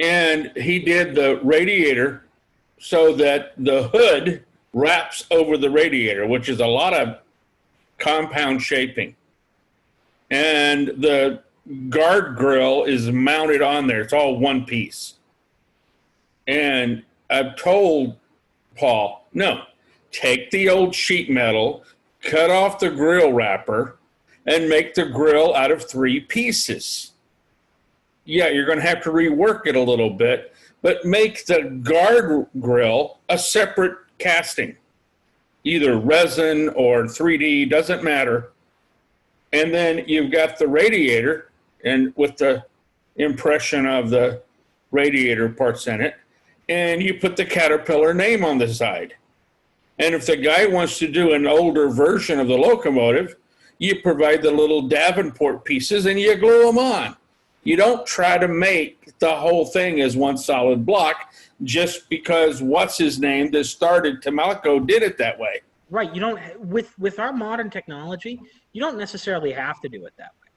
And he did the radiator so that the hood wraps over the radiator, which is a lot of compound shaping. and the guard grill is mounted on there. It's all one piece. And I've told Paul, no, take the old sheet metal, cut off the grill wrapper, and make the grill out of 3 pieces. Yeah, you're going to have to rework it a little bit, but make the guard grill a separate casting, either resin or 3D, doesn't matter. And then you've got the radiator, and with the impression of the radiator parts in it, and you put the Caterpillar name on the side. And if the guy wants to do an older version of the locomotive, you provide the little Davenport pieces and you glue them on. You don't try to make the whole thing as one solid block just because what's his name that started Tamalco did it that way. Right. You don't, with our modern technology, you don't necessarily have to do it that way.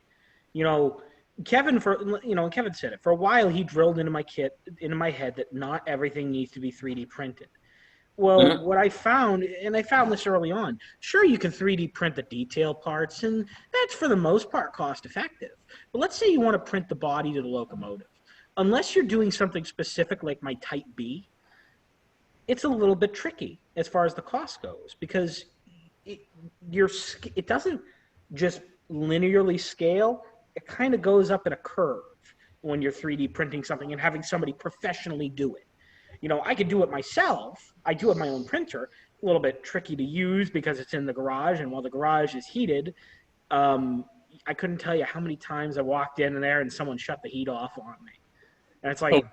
You know, Kevin said it, for a while he drilled into my head that not everything needs to be 3D printed. Well, what I found, and I found this early on, sure, you can 3D print the detail parts, and that's for the most part cost effective. But let's say you want to print the body to the locomotive. Unless you're doing something specific like my Type B, it's a little bit tricky as far as the cost goes, because it doesn't just linearly scale. It kind of goes up in a curve when you're 3D printing something and having somebody professionally do it. You know, I could do it myself. I do have my own printer. A little bit tricky to use because it's in the garage, and while the garage is heated, I couldn't tell you how many times I walked in there and someone shut the heat off on me. And it's like,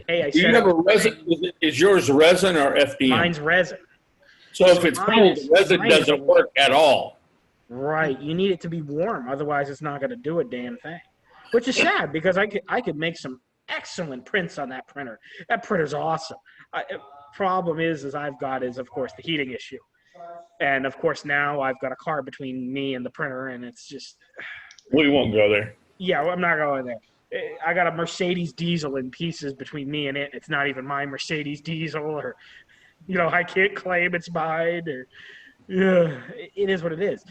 hey, I said, you have a resin? Is yours resin or FDM? Mine's resin. So if it's cold, the resin doesn't work at all. Right. You need it to be warm. Otherwise, it's not going to do a damn thing. Which is sad because I could make some excellent prints on that printer. That printer's awesome. Problem is I've got is, of course, the heating issue. And, of course, now I've got a car between me and the printer, and it's just... We won't go there. Yeah, well, I'm not going there. I got a Mercedes diesel in pieces between me and it. It's not even my Mercedes diesel, or, you know, I can't claim it's mine, or... Yeah, it is what it is.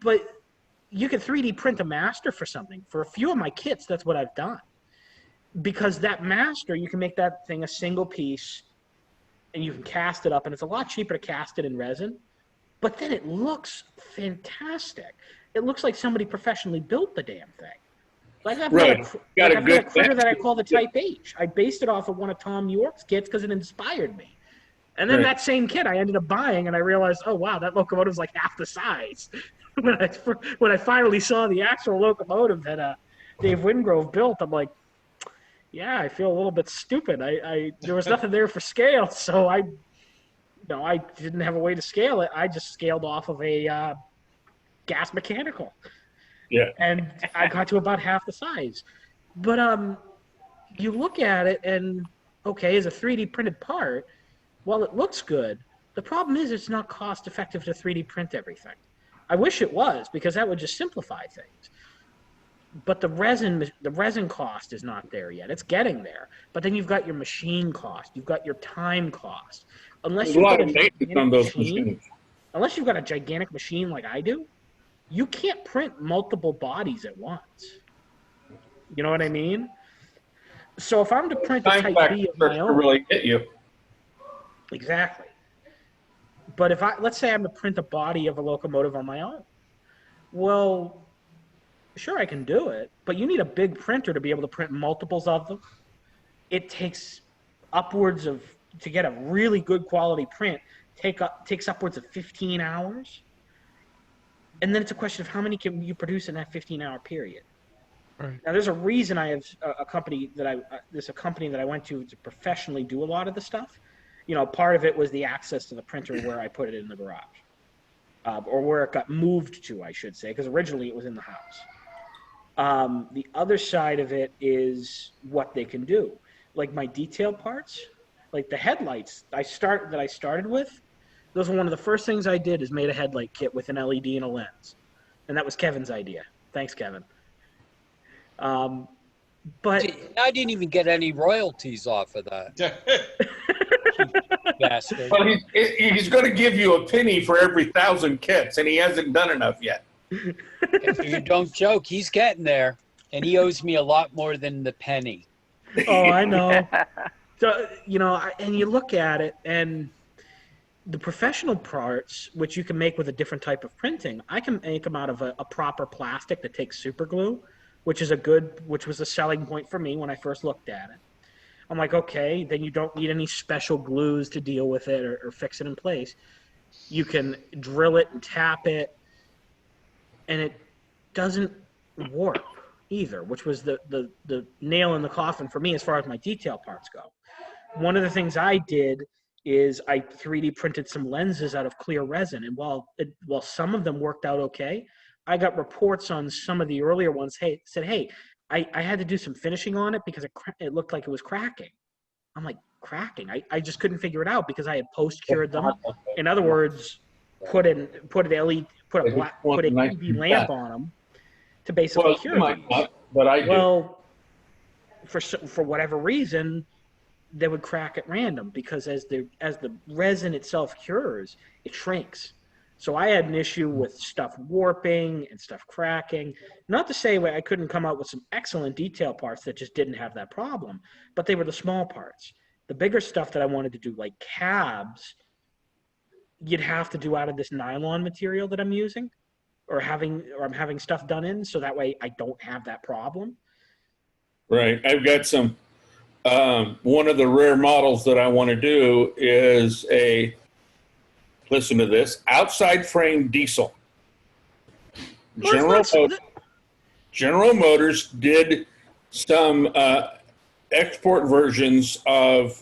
But you can 3D print a master for something. For a few of my kits, that's what I've done. Because that master, you can make that thing a single piece, and you can cast it up, and it's a lot cheaper to cast it in resin. But then it looks fantastic. It looks like somebody professionally built the damn thing. Like I've got a critter that I call the Type H. I based it off of one of Tom York's kits because it inspired me. And then that same kit I ended up buying, and I realized, oh, wow, that locomotive's like half the size. When I finally saw the actual locomotive that Dave Wingrove built, I'm like, yeah, I feel a little bit stupid. There was nothing there for scale, so I didn't have a way to scale it. I just scaled off of a gas mechanical. Yeah. And I got to about half the size. But you look at it, and, okay, as a 3D printed part, while it looks good, the problem is it's not cost effective to 3D print everything. I wish it was, because that would just simplify things. But the resin cost is not there yet. It's getting there. But then you've got your machine cost. You've got your time cost. Unless you've got a gigantic machine like I do, you can't print multiple bodies at once. You know what I mean? So if I'm to print a Type B of my own, really hit you. Exactly. But let's say I'm to print a body of a locomotive on my own. Well, sure, I can do it, but you need a big printer to be able to print multiples of them. It takes to get a really good quality print, takes upwards of 15 hours. And then it's a question of how many can you produce in that 15-hour period. Right. Now, there's a reason I have a company that I went to professionally do a lot of the stuff. You know, part of it was the access to the printer where I put it in the garage, or where it got moved to, I should say, because originally it was in the house. The other side of it is what they can do. Like my detail parts, like the headlights that I started with, those were one of the first things I did is made a headlight kit with an LED and a lens. And that was Kevin's idea. Thanks, Kevin. But I didn't even get any royalties off of that. Well, he's going to give you a penny for every 1,000 kits, and he hasn't done enough yet. You don't joke. He's getting there, and he owes me a lot more than the penny. Oh, I know. So, and you look at it, and the professional parts, which you can make with a different type of printing, I can make them out of a proper plastic that takes super glue, which was a selling point for me when I first looked at it. I'm like, okay, then you don't need any special glues to deal with it or fix it in place. You can drill it and tap it, and it doesn't warp either, which was the nail in the coffin for me as far as my detail parts go. One of the things I did is I 3D printed some lenses out of clear resin. And while some of them worked out okay, I got reports on some of the earlier ones. Hey, I had to do some finishing on it because it looked like it was cracking. I'm like, cracking? I just couldn't figure it out because I had post-cured them. In other words, put an UV lamp on them to basically cure them. But I do. Well, for whatever reason, they would crack at random because as the resin itself cures, it shrinks. So I had an issue with stuff warping and stuff cracking. Not to say I couldn't come out with some excellent detail parts that just didn't have that problem, but they were the small parts. The bigger stuff that I wanted to do, like cabs, you'd have to do out of this nylon material that I'm using, or I'm having stuff done in, so that way I don't have that problem. Right. I've got some. One of the rare models that I want to do is listen to this, outside frame diesel. General Motors did some export versions of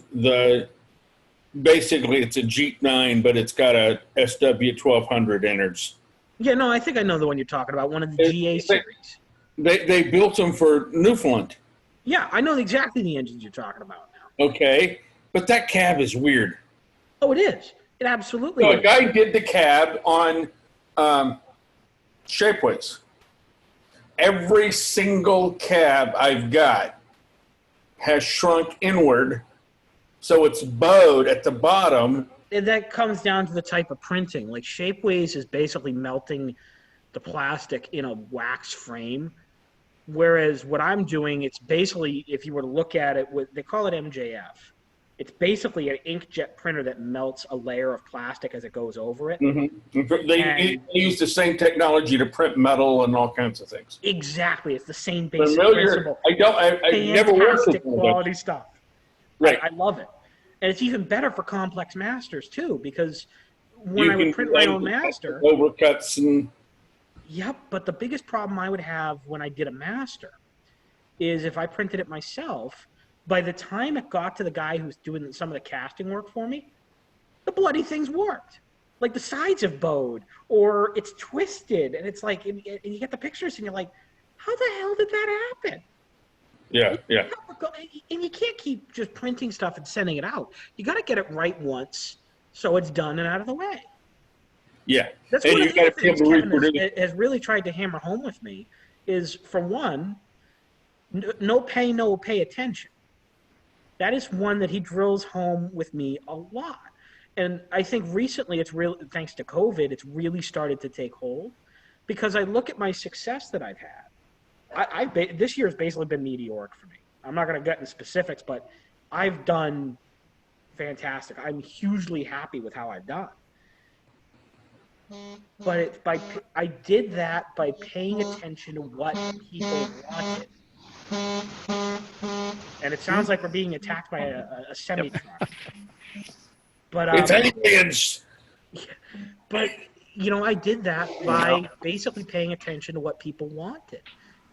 basically it's a Jeep 9, but it's got a SW 1200 innards. Yeah, no, I think I know the one you're talking about, one of the GA series. They built them for Newfoundland. Yeah, I know exactly the engines you're talking about now. Okay, but that cab is weird. Oh, it is. It absolutely is. So a guy did the cab on Shapeways. Every single cab I've got has shrunk inward, so it's bowed at the bottom. And that comes down to the type of printing. Like Shapeways is basically melting the plastic in a wax frame. Whereas what I'm doing, it's basically, if you were to look at it, they call it MJF. It's basically an inkjet printer that melts a layer of plastic as it goes over it. Mm-hmm. They use the same technology to print metal and all kinds of things. Exactly. It's the same basic principle. I never worked with quality stuff. Right. I love it. And it's even better for complex masters, too, because when I would print my own master. Overcuts and. Yep, but the biggest problem I would have when I did a master is if I printed it myself, by the time it got to the guy who's doing some of the casting work for me, the bloody thing's warped. Like the sides have bowed or it's twisted. And it's like, and you get the pictures and you're like, how the hell did that happen? Yeah. And you can't keep just printing stuff and sending it out. You got to get it right once so it's done and out of the way. Yeah, that's and one you of the things Kevin has really tried to hammer home with me is, for one, no pay attention. That is one that he drills home with me a lot. And I think recently it's really, thanks to COVID, it's really started to take hold because I look at my success that I've had. This year has basically been meteoric for me. I'm not going to get into specifics, but I've done fantastic. I'm hugely happy with how I've done. But I did that by paying attention to what people wanted. And it sounds like we're being attacked by a semi-truck. But it's aliens. But I did that by basically paying attention to what people wanted.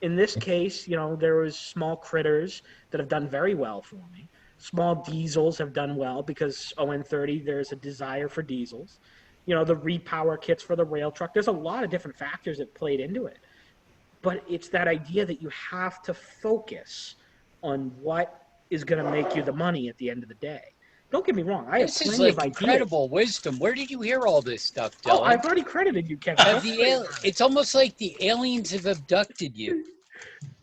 In this case, there was small critters that have done very well for me. Small diesels have done well because ON30, there's a desire for diesels. The repower kits for the rail truck. There's a lot of different factors that played into it. But it's that idea that you have to focus on what is going to make you the money at the end of the day. Don't get me wrong. I have plenty of ideas. Incredible wisdom. Where did you hear all this stuff, Dylan? Oh, I've already credited you, Kevin. It's almost like the aliens have abducted you.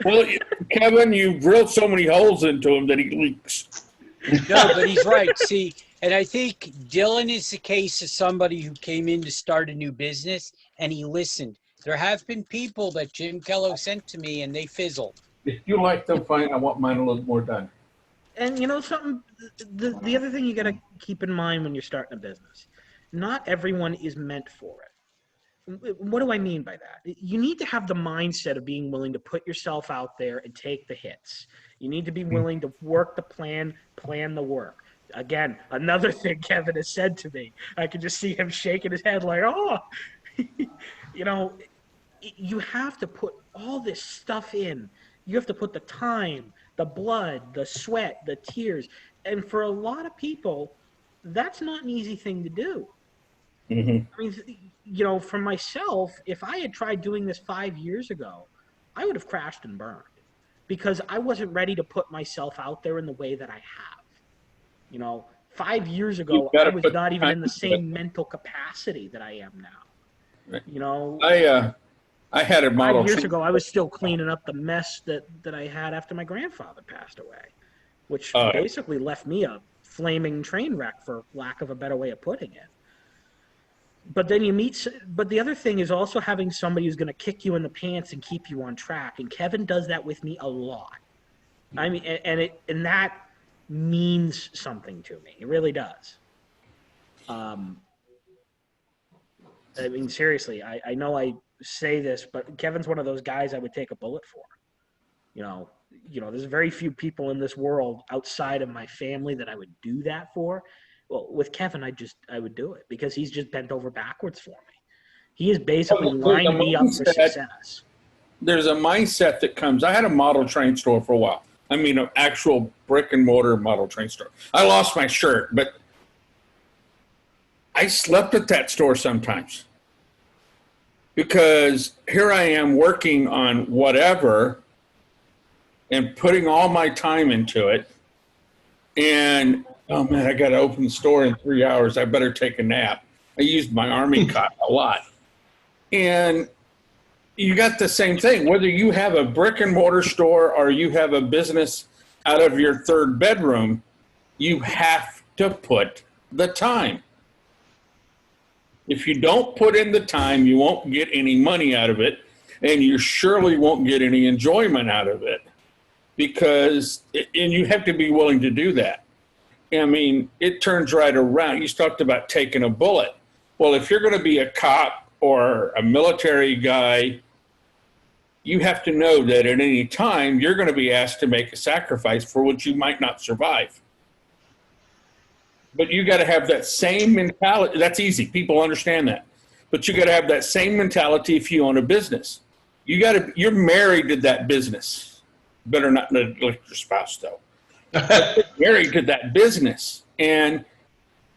Well, Kevin, you drilled so many holes into him that he leaks. No, but he's right. See, and I think Dylan is the case of somebody who came in to start a new business and he listened. There have been people that Jim Kello sent to me and they fizzled. If you like them, fine. I want mine a little more done. And you know something, the other thing you got to keep in mind when you're starting a business, not everyone is meant for it. What do I mean by that? You need to have the mindset of being willing to put yourself out there and take the hits. You need to be willing to work the plan the work. Again, another thing Kevin has said to me, I can just see him shaking his head like, oh, you know, you have to put all this stuff in. You have to put the time, the blood, the sweat, the tears. And for a lot of people, that's not an easy thing to do. Mm-hmm. I mean, you know, for myself, if I had tried doing this 5 years ago, I would have crashed and burned because I wasn't ready to put myself out there in the way that I have. You know, 5 years ago, I was not even in the same mental capacity that I am now. Right. You know, I had a model 5 years ago, I was still cleaning up the mess that I had after my grandfather passed away, which basically left me a flaming train wreck, for lack of a better way of putting it. But then but the other thing is also having somebody who's going to kick you in the pants and keep you on track. And Kevin does that with me a lot. I mean, and that means something to me. It really does. I mean, seriously, I know I say this, but Kevin's one of those guys I would take a bullet for. You know, there's very few people in this world outside of my family that I would do that for. Well, with Kevin, I would do it because he's just bent over backwards for me. He is basically lined me up for success. There's a mindset that comes. I had a model train store for a while. I mean, an actual brick and mortar model train store. I lost my shirt, but I slept at that store sometimes because here I am working on whatever and putting all my time into it. And, oh man, I got to open the store in 3 hours. I better take a nap. I used my Army cot a lot. And you got the same thing, whether you have a brick and mortar store or you have a business out of your third bedroom, you have to put the time. If you don't put in the time, you won't get any money out of it, and you surely won't get any enjoyment out of it, and you have to be willing to do that. I mean, it turns right around. You talked about taking a bullet. Well, if you're going to be a cop or a military guy, you have to know that at any time you're going to be asked to make a sacrifice for which you might not survive. But you got to have that same mentality. That's easy. People understand that. But you got to have that same mentality if you own a business. You're married to that business. Better not neglect your spouse, though. Married to that business. And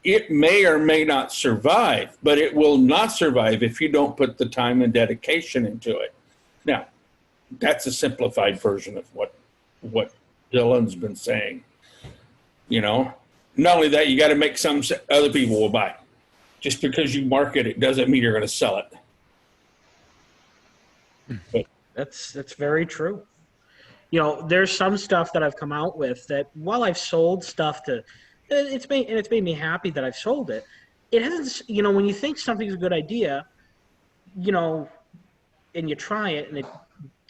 it may or may not survive, but it will not survive if you don't put the time and dedication into it. Now, that's a simplified version of what Dylan's been saying. You know, not only that, you got to make some other people will buy. Just because you market it doesn't mean you're going to sell it. But that's very true. You know, there's some stuff that I've come out with that while I've sold stuff it's made me happy that I've sold it. It hasn't, you know, when you think something's a good idea, you know, and you try it and it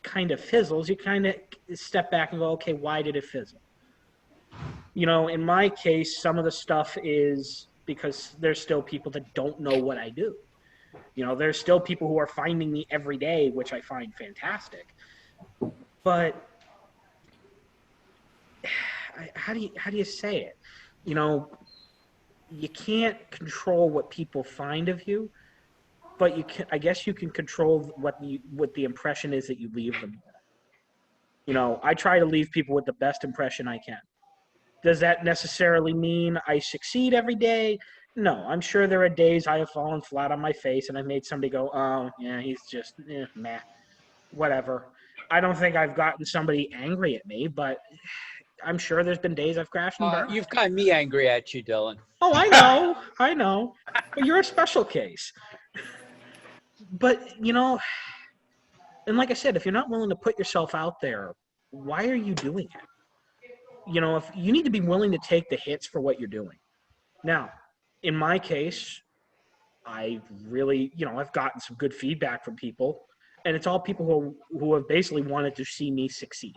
kind of fizzles, you kind of step back and go, okay, why did it fizzle? You know, in my case, some of the stuff is because there's still people that don't know what I do. You know, there's still people who are finding me every day, which I find fantastic. But how do you say it? You know, you can't control what people find of you, but you can. I guess you can control what the impression is that you leave them. You know, I try to leave people with the best impression I can. Does that necessarily mean I succeed every day? No, I'm sure there are days I have fallen flat on my face and I've made somebody go, oh, yeah, he's just, meh, whatever. I don't think I've gotten somebody angry at me, but I'm sure there's been days I've crashed and burned. You've got me angry at you, Dylan. Oh, I know. But you're a special case. But, you know, and like I said, if you're not willing to put yourself out there, why are you doing it? You know, if you need to be willing to take the hits for what you're doing. Now, in my case, I've really, I've gotten some good feedback from people, and it's all people who have basically wanted to see me succeed,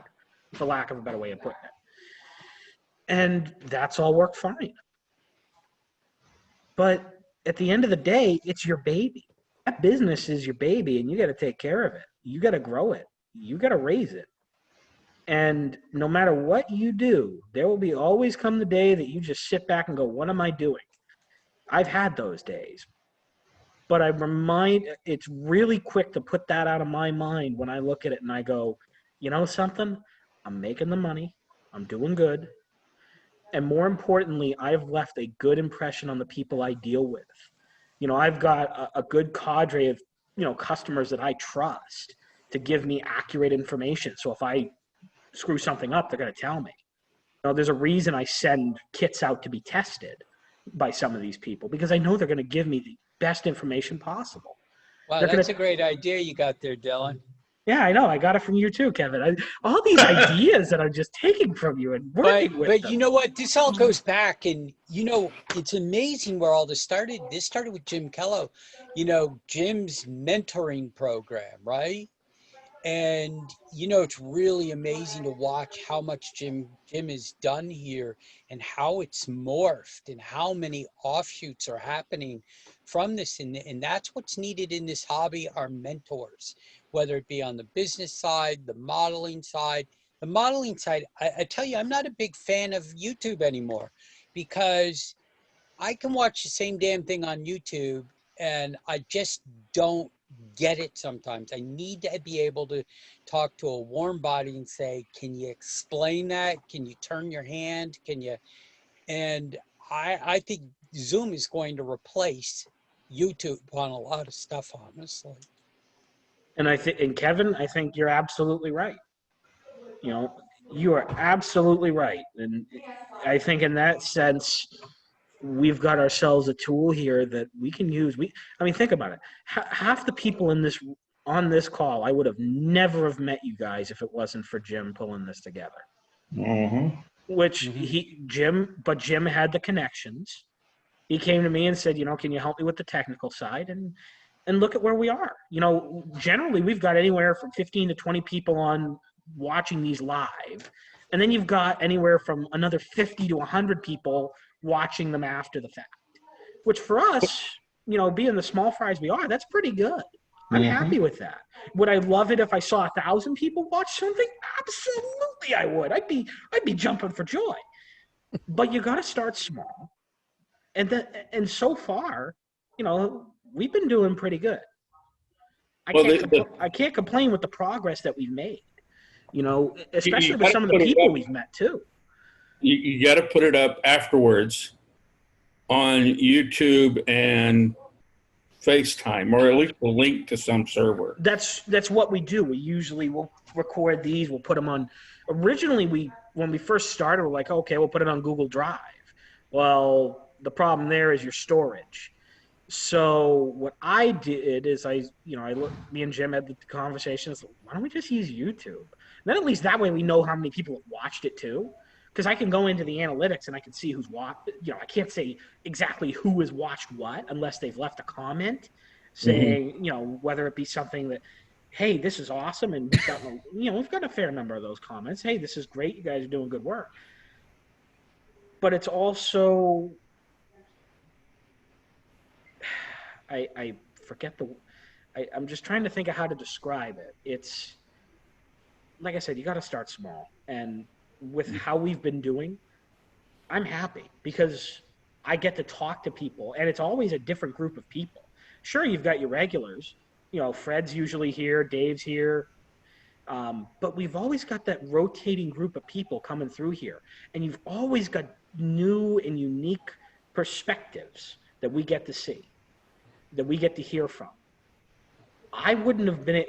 for lack of a better way of putting it. And that's all worked fine. But at the end of the day, it's your baby. That business is your baby, and you got to take care of it. You got to grow it. You got to raise it. And no matter what you do, there will be always come the day that you just sit back and go, what am I doing? I've had those days. But it's really quick to put that out of my mind when I look at it and I go, you know something? I'm making the money. I'm doing good. And more importantly, I've left a good impression on the people I deal with. I've got a good cadre of, customers that I trust to give me accurate information. So if I screw something up, they're going to tell me. There's a reason I send kits out to be tested by some of these people, because I know they're going to give me the best information possible. Wow, that's a great idea you got there, Dylan. Yeah, I know. I got it from you too, Kevin. All these ideas that I'm just taking from you and working with them. But you know what? This all goes back, and it's amazing where all this started. This started with Jim Kello, Jim's mentoring program, right? And it's really amazing to watch how much Jim has done here, and how it's morphed, and how many offshoots are happening from this. And that's what's needed in this hobby, are mentors, whether it be on the business side, the modeling side. The modeling side, I tell you, I'm not a big fan of YouTube anymore, because I can watch the same damn thing on YouTube and I just don't get it sometimes. I need to be able to talk to a warm body and say, can you explain that? Can you turn your hand? Can you? And I think Zoom is going to replace YouTube on a lot of stuff, honestly. And Kevin, I think you're absolutely right. You are absolutely right. And I think in that sense, we've got ourselves a tool here that we can use. Think about it. Half the people on this call, I would have never have met you guys if it wasn't for Jim pulling this together. Mm-hmm. Jim had the connections. He came to me and said, can you help me with the technical side? And look at where we are. Generally we've got anywhere from 15 to 20 people on watching these live. And then you've got anywhere from another 50 to 100 people watching them after the fact, which for us, being the small fries we are, that's pretty good. I'm happy with that. Would I love it if I saw 1,000 people watch something? Absolutely, I would. I'd be jumping for joy. But you got to start small. And so far, we've been doing pretty good. I can't complain with the progress that we've made. Especially with some of the people we've met too. You got to put it up afterwards on YouTube and FaceTime, or at least a link to some server. That's what we do. We usually will record these. We'll put them on. Originally, when we first started, we're like, okay, we'll put it on Google Drive. Well, the problem there is your storage. So what I did is me and Jim had the conversation. So why don't we just use YouTube? And then at least that way we know how many people have watched it too. Because I can go into the analytics and I can see who's watched. I can't say exactly who has watched what unless they've left a comment saying, whether it be something that, hey, this is awesome, and we've got a fair number of those comments. Hey, this is great. You guys are doing good work. But it's also, I forget I'm just trying to think of how to describe it. It's like I said, you got to start small, and with how we've been doing, I'm happy because I get to talk to people, and it's always a different group of people. Sure, you've got your regulars, Fred's usually here, Dave's here, but we've always got that rotating group of people coming through here, and you've always got new and unique perspectives that we get to see, that we get to hear from. I wouldn't have been,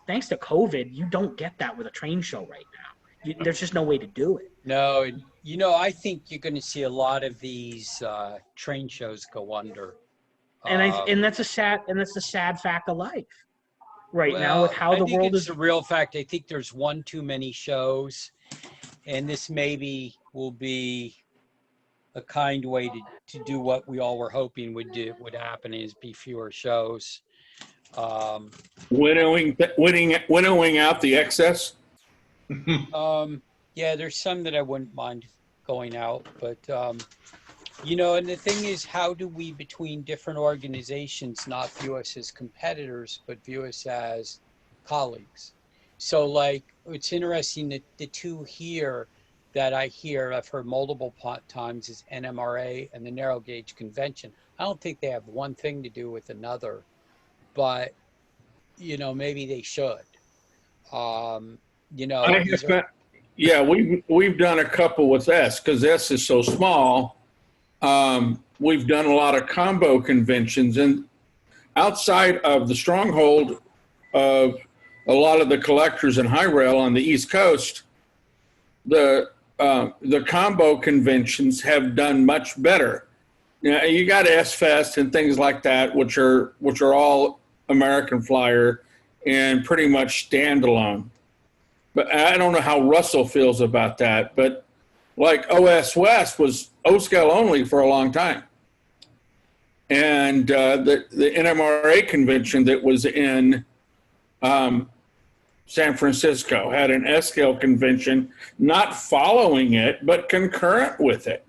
thanks to COVID, you don't get that with a train show right now. There's just no way to do it. No, I think you're going to see a lot of these train shows go under. And that's a sad fact of life right now with how the world is. It's a real fact. I think there's one too many shows, and this maybe will be a kind way to do what we all were hoping would happen, is be fewer shows. Winnowing out the excess. Yeah, there's some that I wouldn't mind going out, but you know, and the thing is, how do we, between different organizations, not view us as competitors, but view us as colleagues? So like, it's interesting that the two here that I've heard multiple times, is NMRA and the Narrow Gauge Convention. I don't think they have one thing to do with another, but you know, maybe they should. You know, yeah, we've done a couple with S, because S is so small. We've done a lot of combo conventions, and outside of the stronghold of a lot of the collectors and high rail on the East Coast, the combo conventions have done much better. You got S Fest and things like that, which are all American Flyer and pretty much standalone. But I don't know how Russell feels about that. But like OS West was O-scale only for a long time. And the NMRA convention that was in San Francisco had an S-scale convention, not following it, but concurrent with it.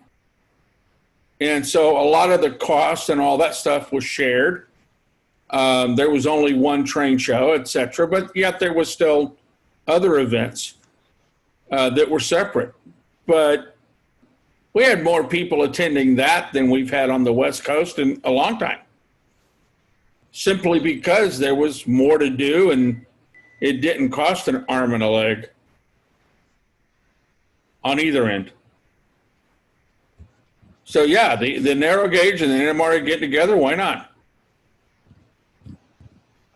And so a lot of the costs and all that stuff was shared. There was only one train show, et cetera, but yet there was still other events that were separate. But we had more people attending that than we've had on the West Coast in a long time, simply because there was more to do and it didn't cost an arm and a leg on either end. So yeah, the narrow gauge and the NMRA get together, why not?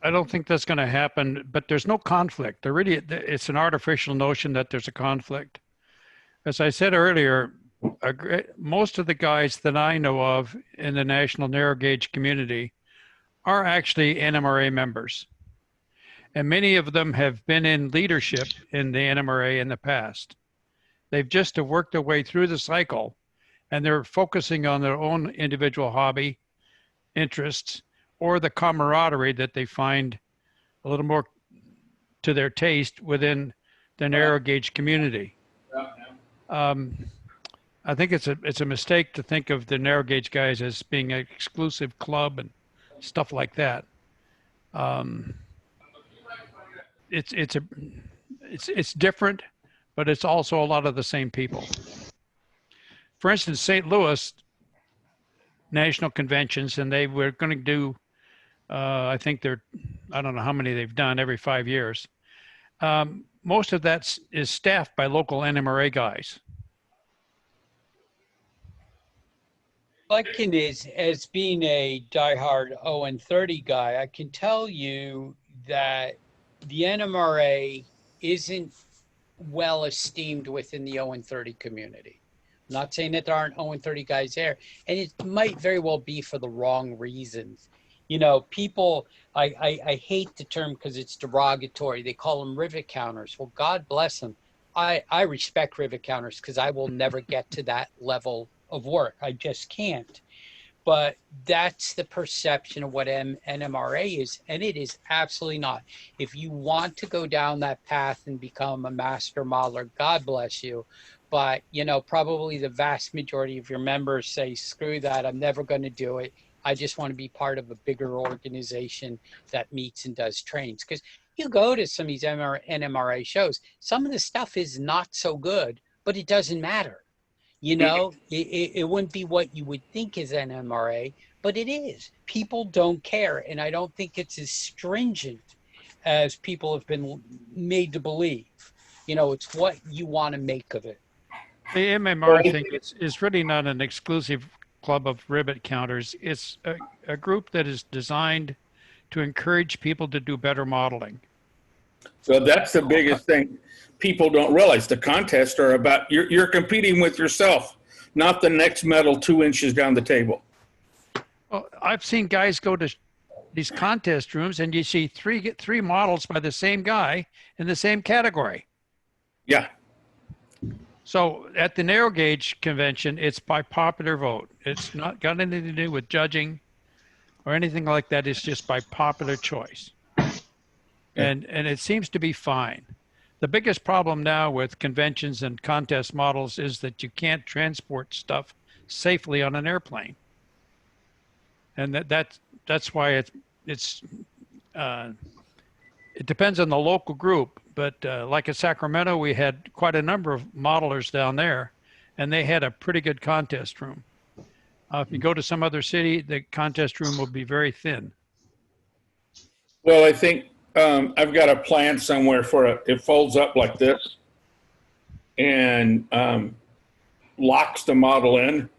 I don't think that's going to happen, but there's no conflict. It's an artificial notion that there's a conflict. As I said earlier, most of the guys that I know of in the national narrow gauge community are actually NMRA members. And many of them have been in leadership in the NMRA in the past. They've just worked their way through the cycle, and they're focusing on their own individual hobby interests or the camaraderie that they find a little more to their taste within the narrow gauge community. I think it's a mistake to think of the narrow gauge guys as being an exclusive club and stuff like that. It's different, but it's also a lot of the same people. For instance, St. Louis national conventions, and they were going to do, I think I don't know how many they've done every 5 years. Most of that is staffed by local NMRA guys. Like as being a diehard ON30 guy, I can tell you that the NMRA isn't well esteemed within the ON30 community. I'm not saying that there aren't ON30 guys there, and it might very well be for the wrong reasons. You know, people, I hate the term because it's derogatory. They call them rivet counters. Well, God bless them. I respect rivet counters because I will never get to that level of work. I just can't. But that's the perception of what NMRA is, and it is absolutely not. If you want to go down that path and become a master modeler, God bless you. But, you know, probably the vast majority of your members say, screw that, I'm never going to do it. I just want to be part of a bigger organization that meets and does trains. Because you go to some of these NMRA shows, some of the stuff is not so good, but it doesn't matter. You know, it wouldn't be what you would think is NMRA, but it is. People don't care, and I don't think it's as stringent as people have been made to believe. You know, it's what you want to make of it. The MMR thing is really not an exclusive club of rivet counters. It's a group that is designed to encourage people to do better modeling. So that's the biggest thing people don't realize. The contests are about, you're competing with yourself, not the next medal 2 inches down the table. Well, I've seen guys go to these contest rooms and you see three models by the same guy in the same category. Yeah. So at the narrow gauge convention, it's by popular vote. It's not got anything to do with judging or anything like that. It's just by popular choice. And it seems to be fine. The biggest problem now with conventions and contest models is that you can't transport stuff safely on an airplane. And that's why it depends on the local group. But like at Sacramento, we had quite a number of modelers down there, and they had a pretty good contest room. If you go to some other city, the contest room will be very thin. Well, I think I've got a plan somewhere for it folds up like this and locks the model in,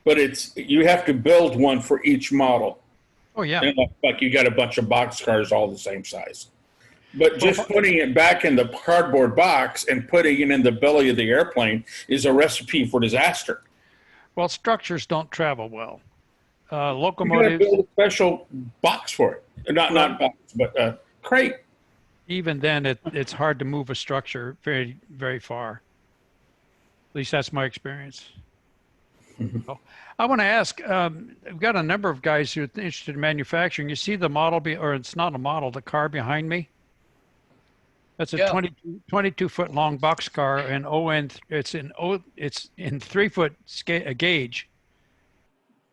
but you have to build one for each model. Oh yeah. And like you got a bunch of boxcars all the same size. But just putting it back in the cardboard box and putting it in the belly of the airplane is a recipe for disaster. Well, structures don't travel well. You Locomotives. gotta build a special box for it. Not box, but crate. Even then, it's hard to move a structure very, very far. At least that's my experience. So, I want to ask, we've got a number of guys who are interested in manufacturing. You see the model, or it's not a model, the car behind me? That's a 22 foot long box car, and it's in 3-foot gauge.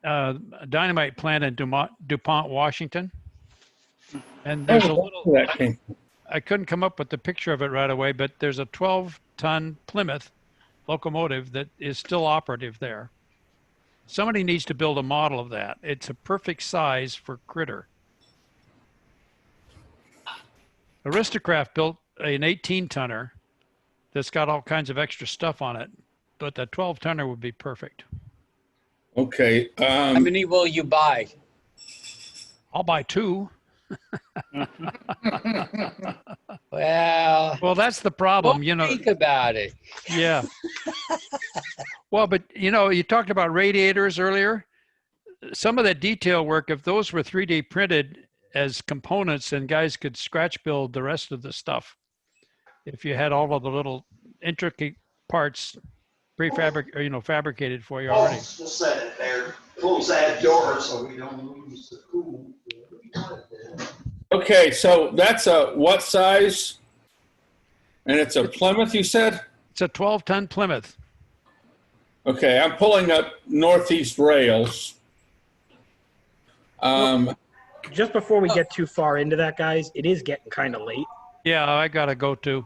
A dynamite plant in DuPont, Washington. And there's a little, I couldn't come up with the picture of it right away, but there's a 12-ton Plymouth locomotive that is still operative there. Somebody needs to build a model of that. It's a perfect size for Critter. Aristocraft built an 18-tonner that's got all kinds of extra stuff on it, but the 12-tonner would be perfect. Okay. How many will you buy? I'll buy 2. Well, that's the problem. Think about it. Yeah. Well, but you talked about radiators earlier. Some of that detail work, if those were 3D printed as components, and guys could scratch build the rest of the stuff. If you had all of the little intricate parts fabricated for you already. We'll set it there. Close that door so we don't lose the cool. Okay, so that's a what size? And it's a Plymouth, you said? It's a 12-ton Plymouth. Okay, I'm pulling up Northeast Rails. Just before we get too far into that, guys, it is getting kind of late. Yeah, I got to go too.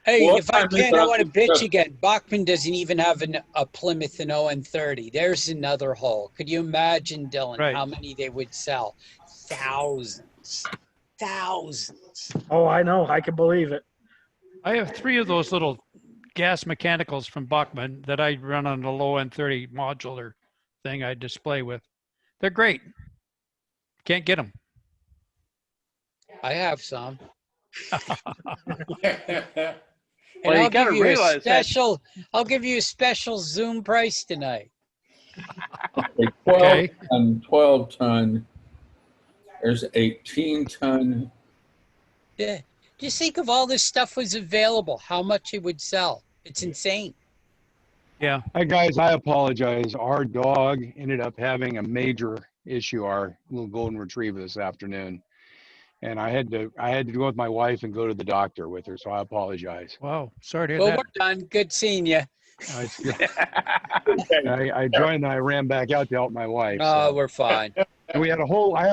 Hey, if I can, I want to bitch again. Bachman doesn't even have a Plymouth in ON30. There's another hole. Could you imagine, Dylan, how many they would sell? Thousands. Oh, I know. I can believe it. I have 3 of those little gas mechanicals from Bachman that I run on the low N30 modular thing I display with. They're great. Can't get them. I have some. Well, you got to realize I'll give you a special Zoom price tonight. Okay, 12 ton. There's 18-ton. Yeah. Just think if all this stuff was available, how much it would sell. It's insane. Yeah. Hi, guys. I apologize. Our dog ended up having a major issue, our little golden retriever, this afternoon. And I had to go with my wife and go to the doctor with her, so I apologize. Wow. Sorry to hear well, that. We're done. Good seeing you. I joined and I ran back out to help my wife. Oh, we're fine. And I had a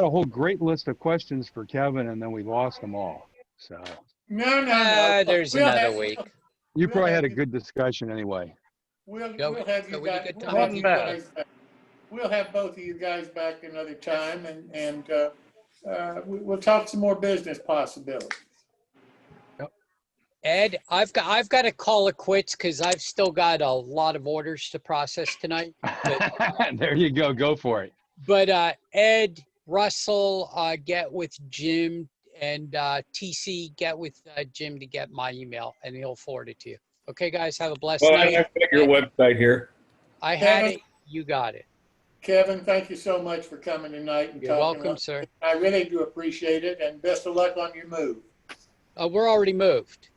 whole great list of questions for Kevin, and then we lost them all. So No. There's another week. You probably had a good discussion anyway. We'll have you guys. We'll have both of you guys back another time, and we'll talk some more business possibilities. Ed, I've got to call it quits because I've still got a lot of orders to process tonight. But, there you go. Go for it. But Ed, Russell, get with Jim, and TC, get with Jim to get my email, and he'll forward it to you. Okay, guys, have a blessed night. I've got your website here. I had it. You got it. Kevin, thank you so much for coming tonight. And You're welcome, sir. I really do appreciate it, and best of luck on your move. We're already moved.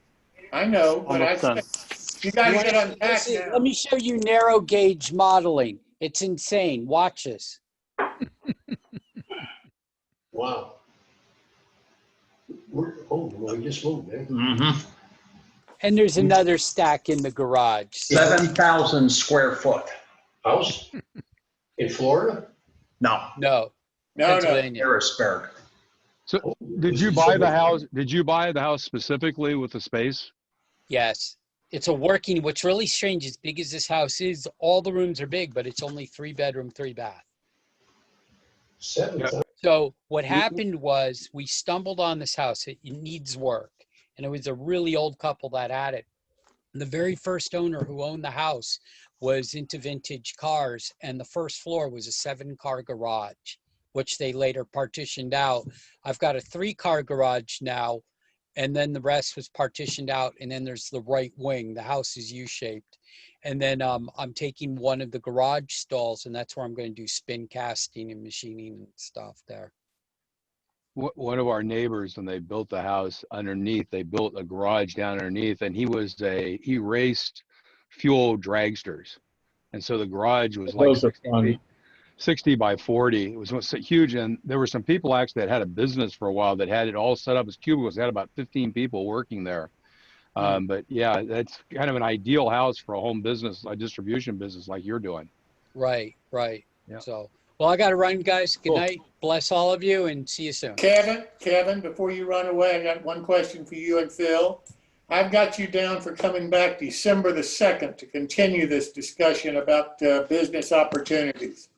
I know, but You got to You get wanna- unpacked listen, now. let me show you narrow gauge modeling. It's insane. Watch this. Wow. Oh, well, we just moved, man. Mm-hmm. And there's another stack in the garage. So 7,000 square foot. House in Florida? No, no, No, Pennsylvania. Harrisburg. So Oh, did this you is buy so the big. house? Did you buy the house specifically with the space? Yes. It's a working, what's really strange, as big as this house is, all the rooms are big, but it's only 3-bedroom, 3-bath. 7,000. So what happened was we stumbled on this house. It needs work. And it was a really old couple that had it. And the very first owner who owned the house was into vintage cars. And the first floor was a 7-car garage, which they later partitioned out. I've got a 3-car garage now. And then the rest was partitioned out. And then there's the right wing. The house is U-shaped. And then I'm taking one of the garage stalls, and that's where I'm going to do spin casting and machining and stuff there. One of our neighbors, when they built the house underneath, they built a garage down underneath, and he raced fuel dragsters. And so the garage was like Those are 60 fun. feet, 60 by 40. It was so huge. And there were some people actually that had a business for a while that had it all set up as cubicles. They had about 15 people working there. But yeah, that's kind of an ideal house for a home business, a distribution business like you're doing. Right, right. Yeah. So, well, I got to run, guys. Good Cool. night. Bless all of you, and see you soon. Kevin, before you run away, I got one question for you and Phil. I've got you down for coming back December the 2nd to continue this discussion about business opportunities.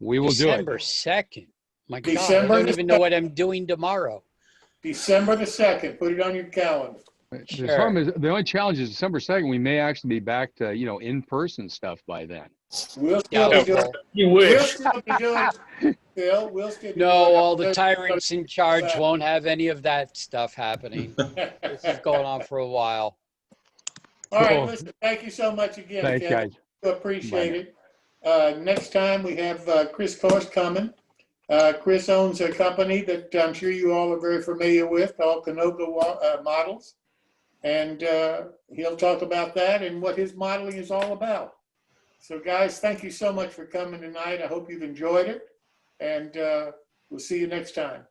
We will do December it. 2nd. My God, I December don't the even know what I'm doing tomorrow. December the 2nd, put it on your calendar. The Sure. problem is, the only challenge is December 2nd, we may actually be back to, in-person stuff by then. We'll still be doing, Doubtful. You we'll wish. still be doing, Phil, we'll still be No, doing. all the tyrants in charge won't have any of that stuff happening. This is going on for a while. All right, Cool. listen, thank you so much again, Thanks, Kevin. guys. Appreciate it. Next time we have Chris Korst coming. Chris owns a company that I'm sure you all are very familiar with called Canoga Models. And he'll talk about that and what his modeling is all about. So guys, thank you so much for coming tonight. I hope you've enjoyed it. And we'll see you next time.